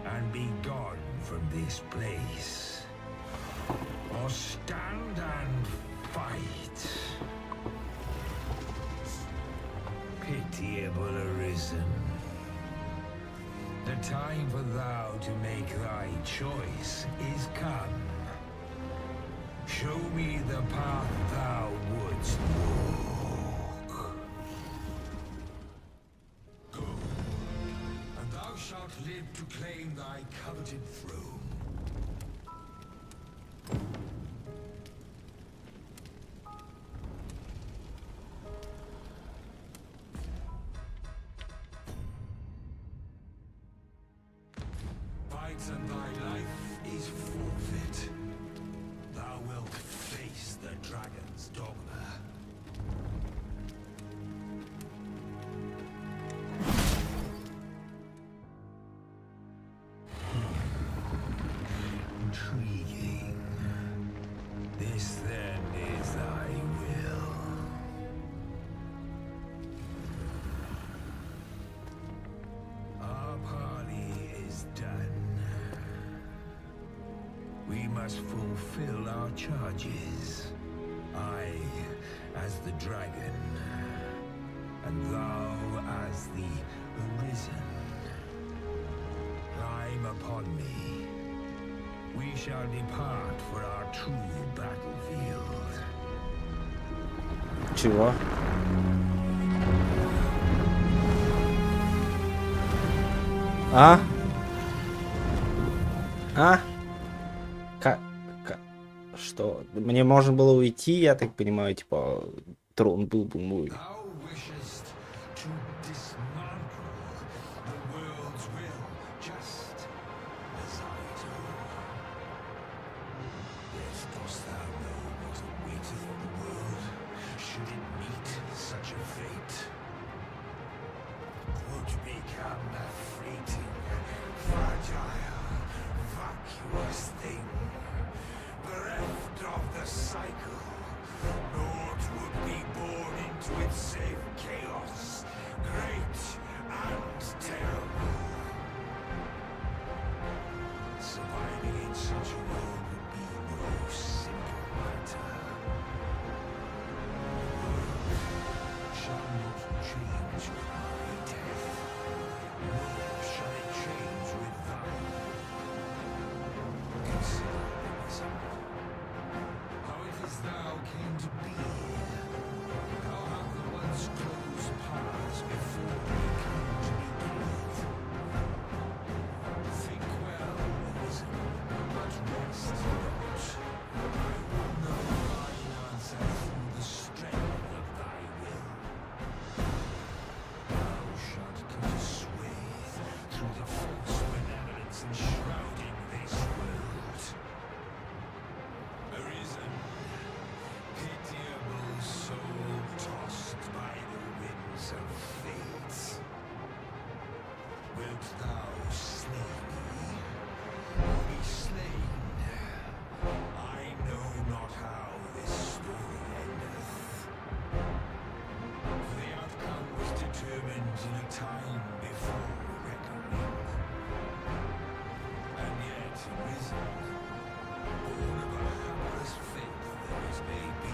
and be gone from this place. Or stand and fight. Pitiable Arisen. The time for thou to make thy choice is come. Show me the path thou wouldst walk. Go, and thou shalt live to claim thy coveted throne. Fight and thy life is forfeit. Thou wilt face the dragon's dogma. Intriguing. This then is thy will. Our parley is done. We must fulfill our charges. I as the dragon, and thou as the Arisen. Climb upon me. We shall depart for our true battlefield. Чего? А? А? Что? Мне можно было уйти, я так понимаю, типа трон был бы мой. become a fleeting, fragile, vacuous thing, bereft of the cycle. Naught would be born into its safe chaos, great and terrible. Surviving in such a world would be no simple matter. The world shall not change with my death, nor shall it change with thine. Consider, Listen, how it is thou came to be. How have the once closed paths before we come to be clothed? Think well, Listen, but rest not. I will know thine answer through the strength of thy will. Thou shalt cut a swathe through the false benevolence enshrouding this world. Arisen, pitiable soul tossed by the winds of fate. Wilt thou slay me, or be slain? I know not how this story endeth. The outcome was determined in a time before reckoning. And yet arisen, born of a hapless faith that is may be.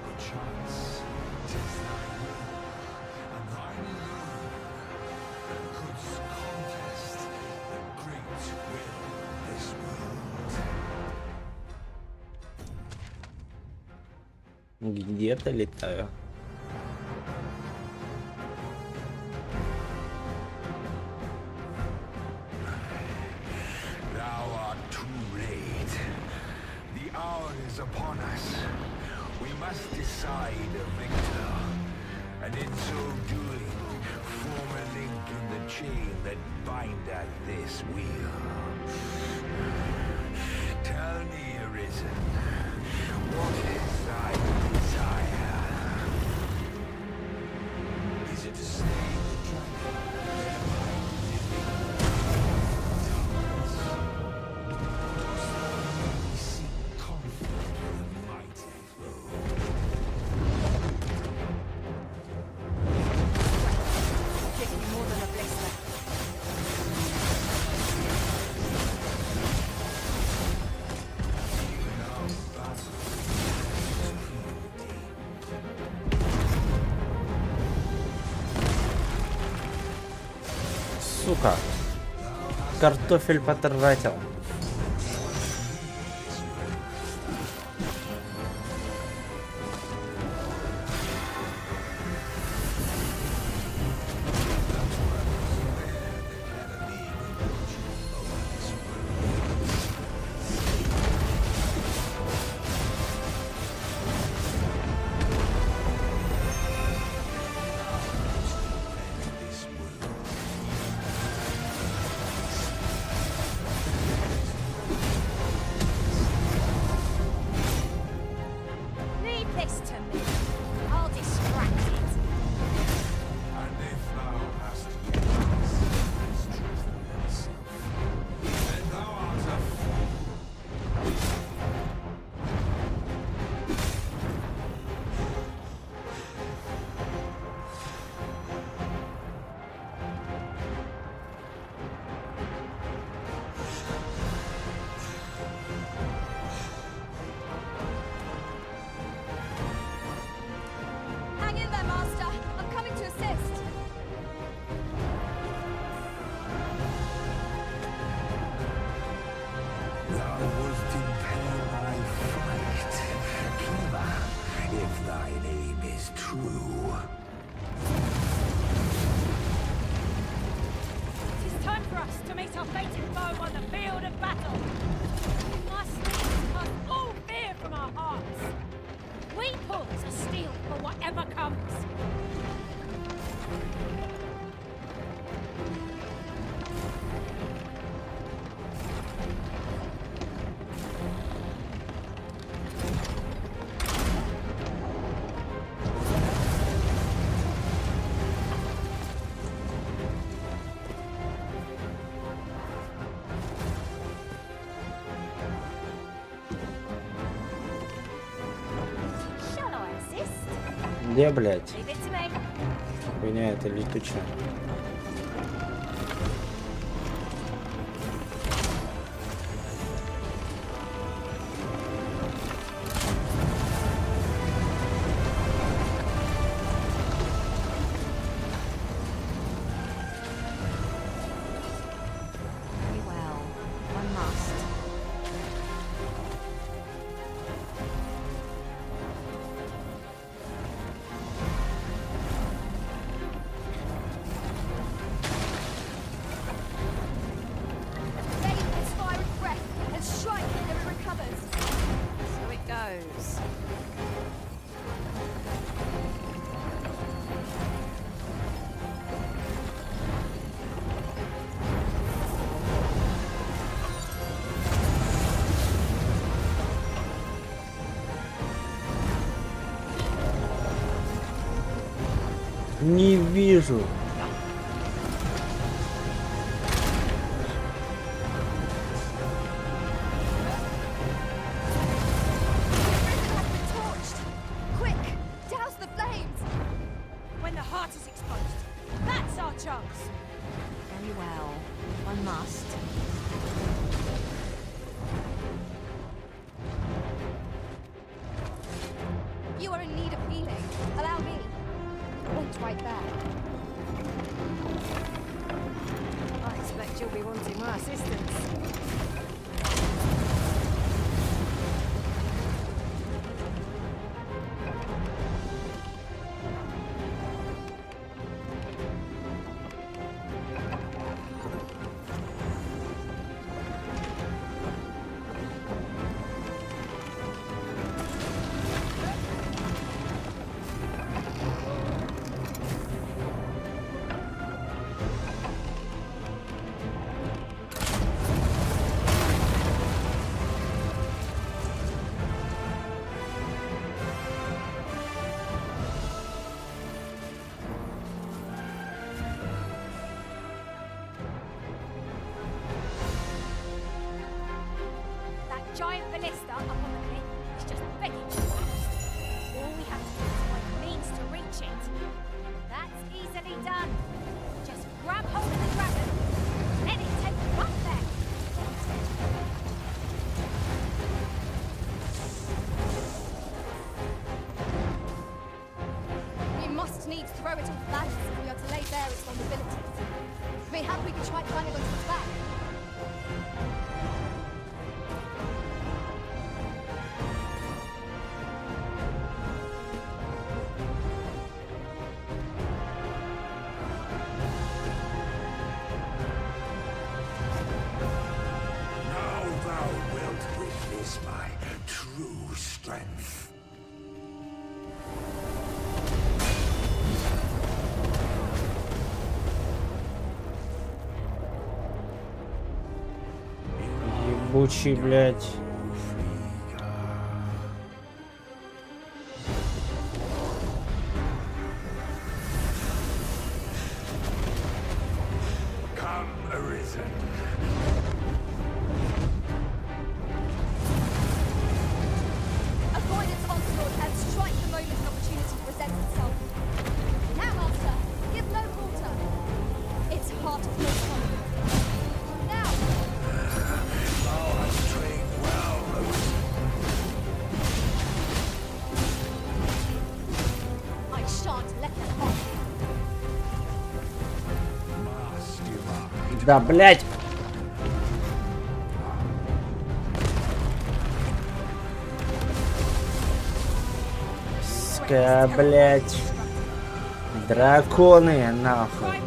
Perchance, 'tis thy will, and thine alone, that couldst contest the great will of this world. Где-то летаю. Thou art too late. The hour is upon us. We must decide a victor, and in so doing, form a link in the chain that bindeth this wheel. Tell me, Arisen, what is thy desire? Is it to slay the dragon, thereby living tongues? Seek conflict with a mighty foe. Give me more than a blister. Сука. Картофель потратил. Где, блядь? Хуйня это летучая. Не вижу. Giant ballista up on the cliff is just begging to be used. All we have to do is find the means to reach it. That's easily done. Just grab hold of the dragon, let it take you up there. We must needs throw it off balance if we are to lay bare its vulnerabilities. Mayhap we could try climbing onto its back. Ебучий, блядь. Да, блядь. Сука, блядь. Драконы, нахуй.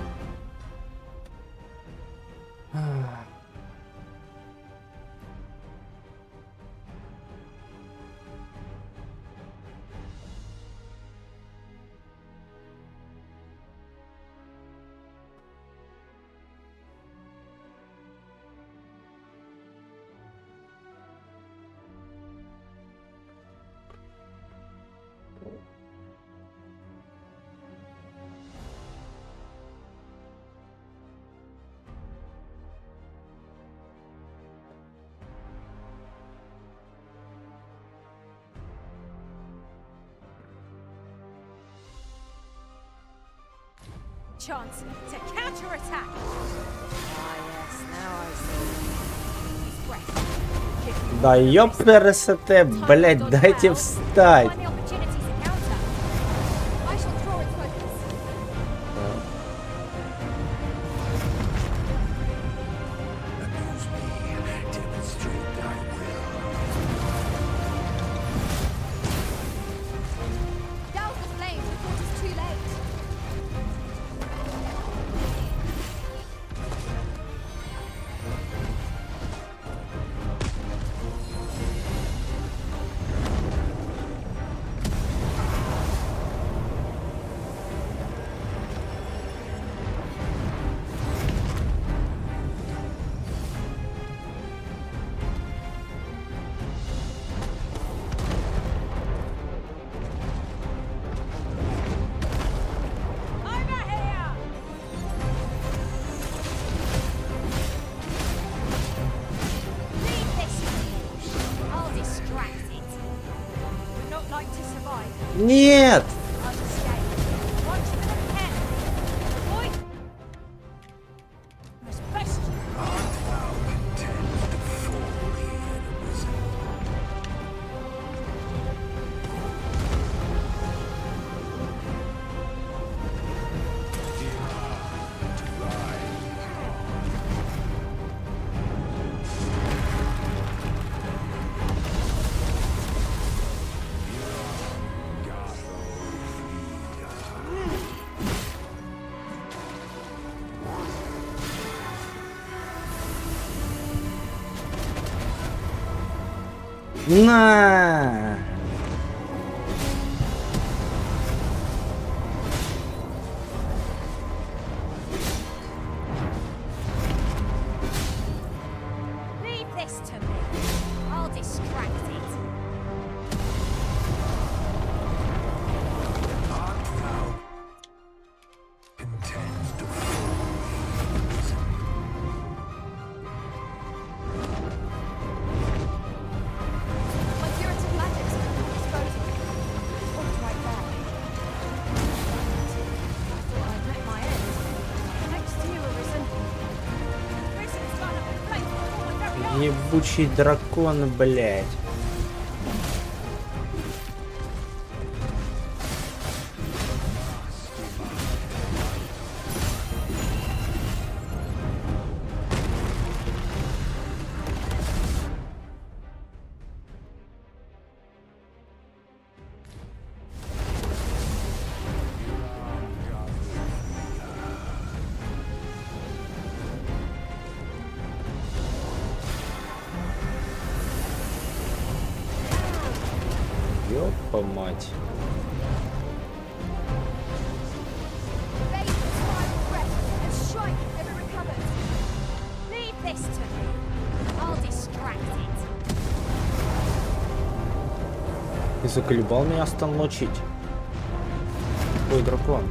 chance to counterattack. Ah, yes, now I see. Да ёпересете, блять, дайте встать. Нет! На! Leave this to me. I'll distract it. Ебучий дракон, блядь. Ёпа мать. Ты заколебал меня станочить. Ой, дракон.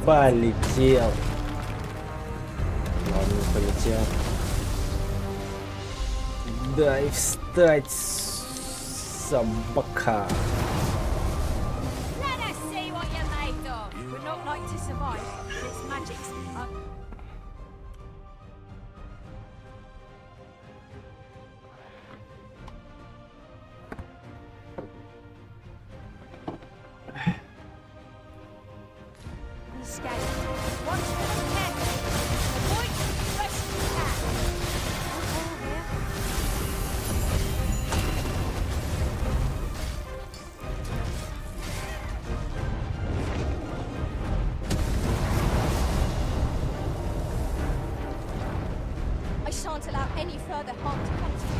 Полетел. Ладно, полетел. Дай встать, собака. not allow any further harm to come to you.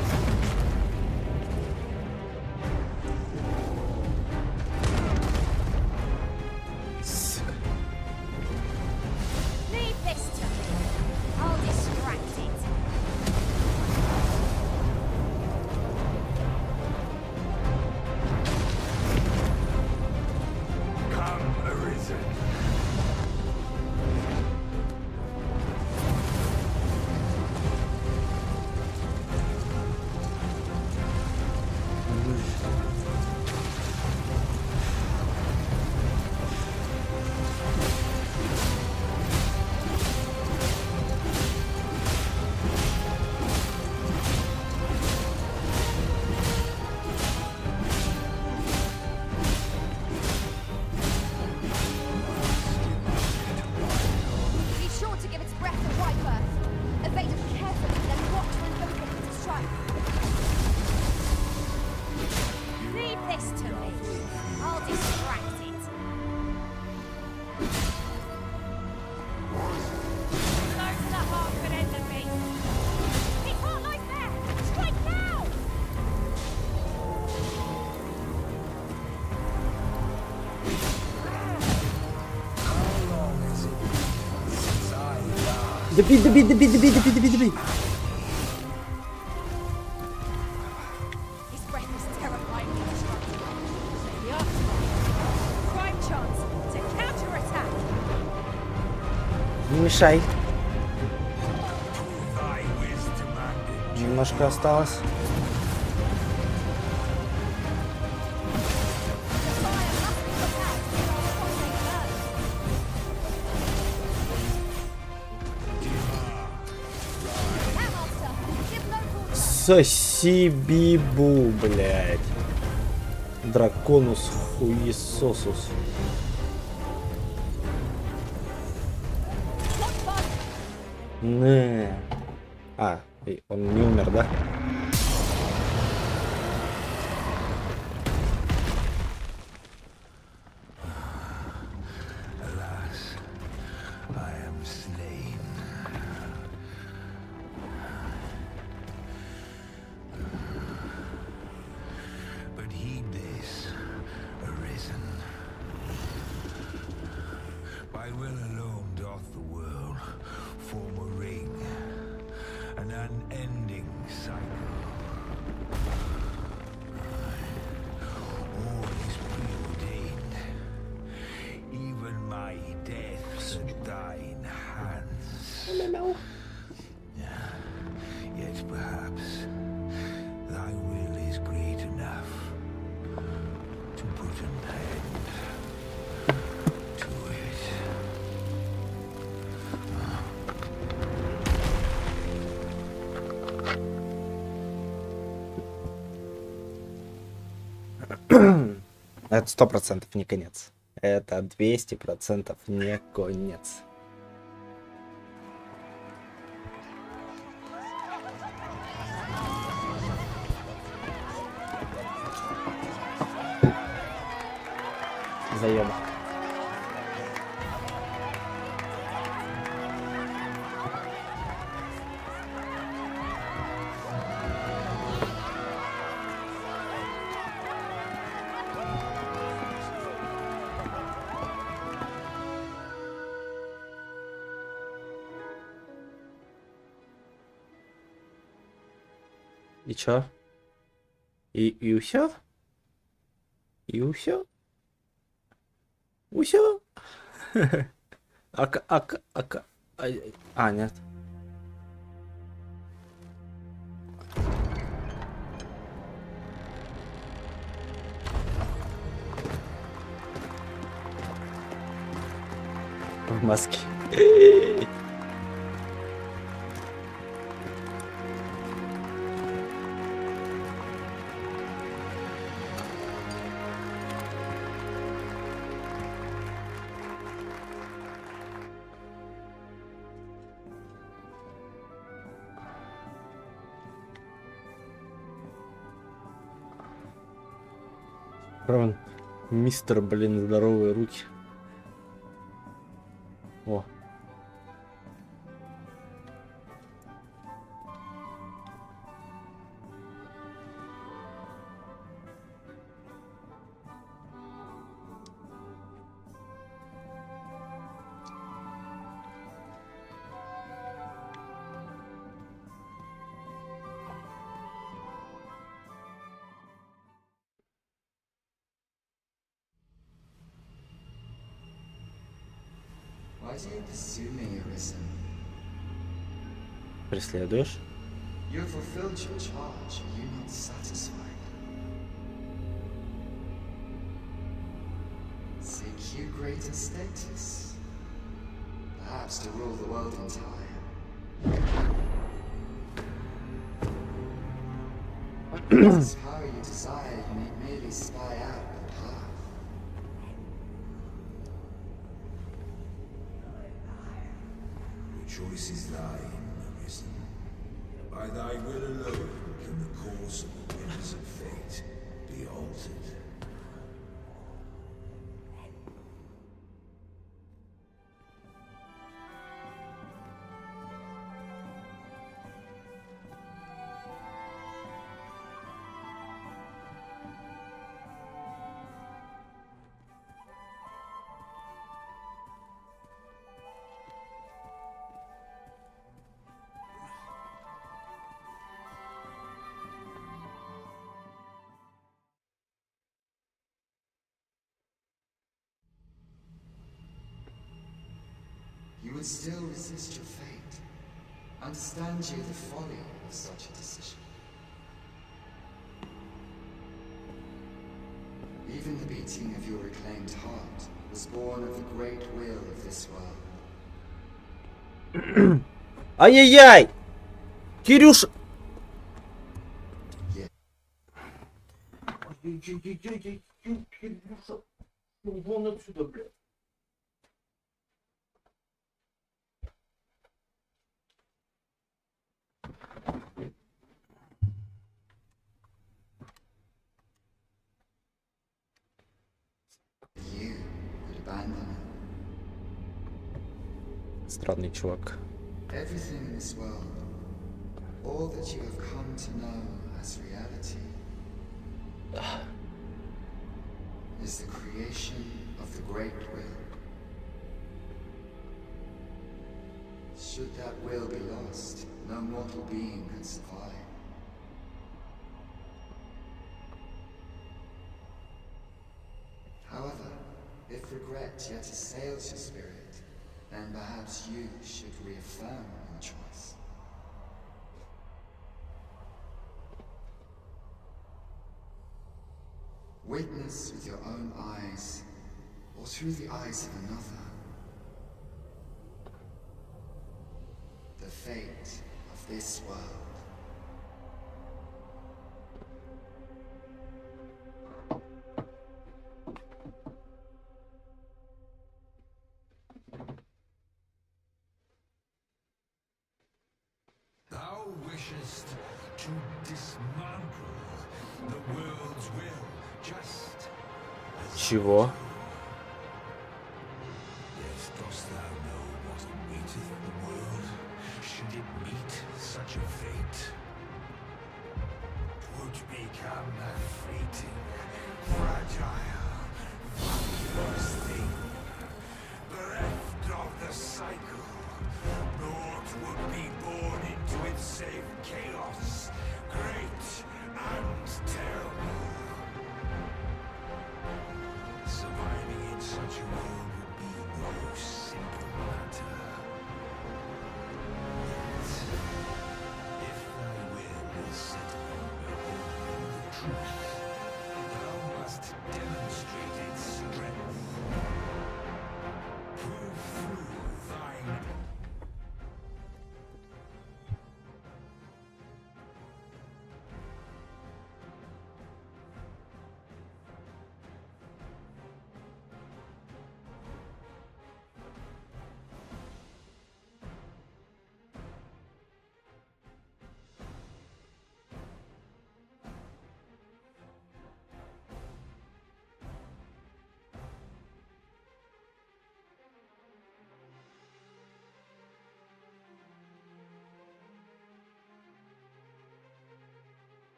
Leave this to me. I'll distract it. Come, Arisen. Be sure to give its breath a wide berth. Evade it carefully, then watch when open it to strike. Leave this to me. I'll distract it. Close the heart and end the beast. He can't lie there. Strike now! Добей. His breath is terrifyingly destructive. The aftermath. Prime chance to counterattack. Не мешай. Немножко осталось. Сосибибу, блядь. Драконус хуесосус. Не. А, он не умер, да? By will alone doth the world form a ring, an unending cycle. All is preordained, even my death's at thine hands. Yet perhaps thy will is great enough to put an end to it. Это 100% не конец. Это 200% не конец. Заёба. И чё? И усё? И усё? Усё? А, нет. В маске. Ровно. Мистер, блин, здоровые руки. О. Why do you pursue me, Arisen? Преследуешь? You have fulfilled your charge. Are you not satisfied? Seek you greater status? Perhaps to rule the world entire. This power you desire, you need merely spy out the path. The choice is thine, Arisen. By thy will alone can the course of the winds of fate be altered. You would still resist your fate. Understand you the folly of such a decision. Even the beating of your reclaimed heart was born of the great will of this world. Ай-яй-яй! Кирюша! Кирюша, вон отсюда, блядь. Странный чувак. Everything in this world, all that you have come to know as reality, is the creation of the great will. Should that will be lost, no mortal being can survive. However, if regret yet assails your spirit, then perhaps you should reaffirm your choice. Witness with your own eyes, or through the eyes of another, the fate of this world. Thou wishest to dismantle the world's will, just as Чего? Yes, dost thou know what awaiteth the world, should it meet such a fate? 'Twould become a fleeting, fragile, vacuous thing, bereft of the cycle. Naught would be born into it save chaos, great and terrible. Surviving in such a world would be no simple matter. Yet, if thy will is set upon beholding the truth, thou must demonstrate its strength. Prove through thine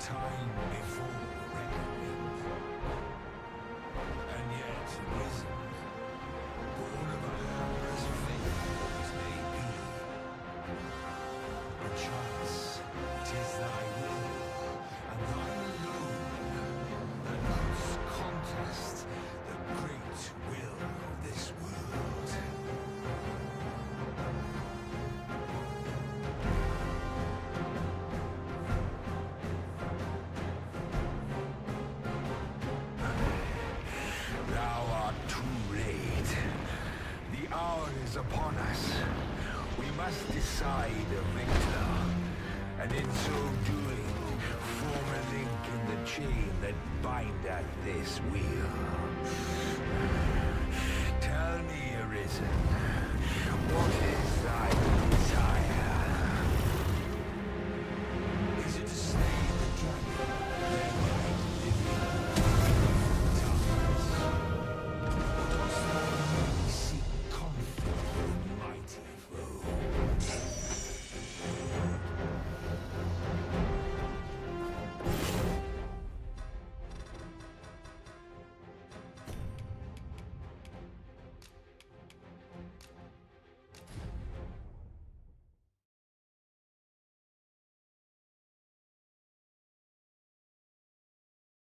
time before reckoning. And yet risen, born of a hapless fate as may be. Perchance 'tis thy will, and thine alone, that must contest the great will of this world. Thou art too late. The hour is upon us. We must decide a victor, and in so doing, form a link in the chain that bindeth this wheel. Tell me, Arisen, what is thy